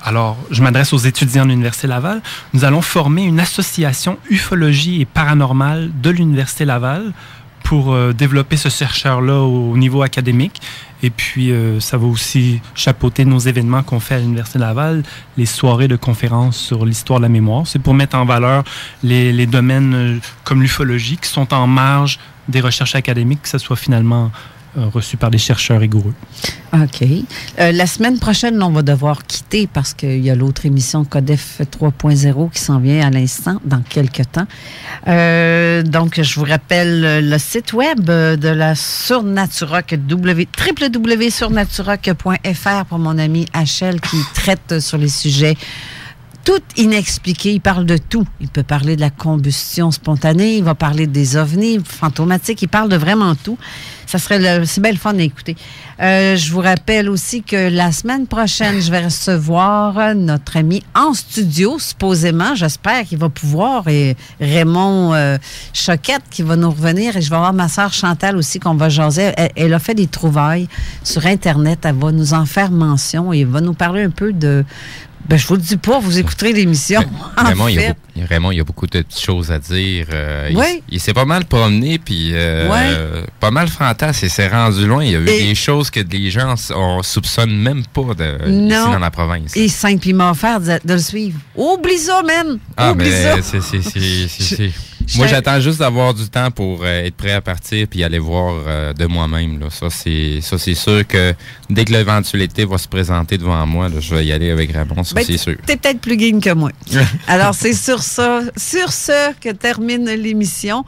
alors, je m'adresse aux étudiants de l'Université Laval. Nous allons former une association ufologie et paranormale de l'Université Laval pour développer ce chercheur-là au niveau académique. Et puis, ça va aussi chapeauter nos événements qu'on fait à l'Université Laval, les soirées de conférences sur l'histoire de la mémoire. C'est pour mettre en valeur les domaines comme l'ufologie qui sont en marge des recherches académiques, que ce soit finalement reçu par des chercheurs rigoureux. OK. La semaine prochaine, on va devoir quitter parce qu'il y a l'autre émission Codef 3.0 qui s'en vient à l'instant, dans quelques temps. Donc, je vous rappelle le site web de la Surnaturock, www.surnaturock.fr pour mon ami Achel qui traite sur les sujets tout inexpliqué. Il parle de tout. Il peut parler de la combustion spontanée, il va parler des ovnis fantomatiques, il parle de vraiment tout. C'est bien le fun à écouter. Je vous rappelle aussi que la semaine prochaine, je vais recevoir notre ami en studio, supposément. J'espère qu'il va pouvoir. Et Raymond Choquette qui va nous revenir. Et je vais avoir ma sœur Chantal aussi qu'on va jaser. Elle a fait des trouvailles sur Internet. Elle va nous en faire mention et va nous parler un peu de... Ben, je vous le dis pas, vous écouterez l'émission. Raymond, il y a beaucoup de choses à dire. Oui. Il s'est pas mal promené, puis pas mal fantasme. Il s'est rendu loin. Il y a eu des choses que les gens on soupçonne même pas ici dans la province. Et simple, il m'a offert de le suivre. Oublie ça, man! Oublie ça! Moi, j'attends juste d'avoir du temps pour être prêt à partir puis aller voir de moi-même. Là. Ça, c'est sûr que dès que l'éventualité va se présenter devant moi, là, je vais y aller avec Raymond, ça, c'est sûr. T'es peut-être plus game que moi. Alors, c'est sur ce que termine l'émission.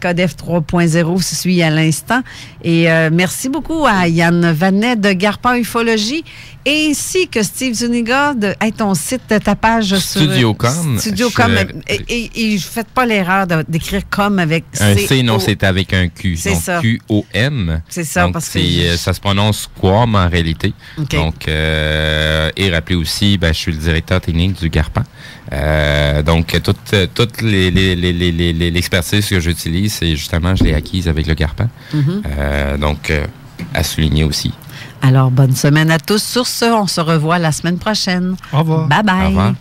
Codef 3.0 se suit à l'instant. Et merci beaucoup à Yann Vanet de Garpan Ufologie ainsi que Steve Zuniga de ton site, ta page Studiocom. Studiocom. Et faites pas l'erreur. erreur d'écrire comme avec un C, non, c'est avec un Q. C'est donc, ça. Q-O-M. C'est ça, donc, parce que... ça se prononce Quam en réalité. Okay. Donc, et rappelez aussi, je suis le directeur technique du Garpan. Donc, toute l'expertise que j'utilise, c'est justement, je l'ai acquise avec le Garpan. Donc, à souligner aussi. Alors, bonne semaine à tous. Sur ce, on se revoit la semaine prochaine. Au revoir. Bye bye. Au revoir.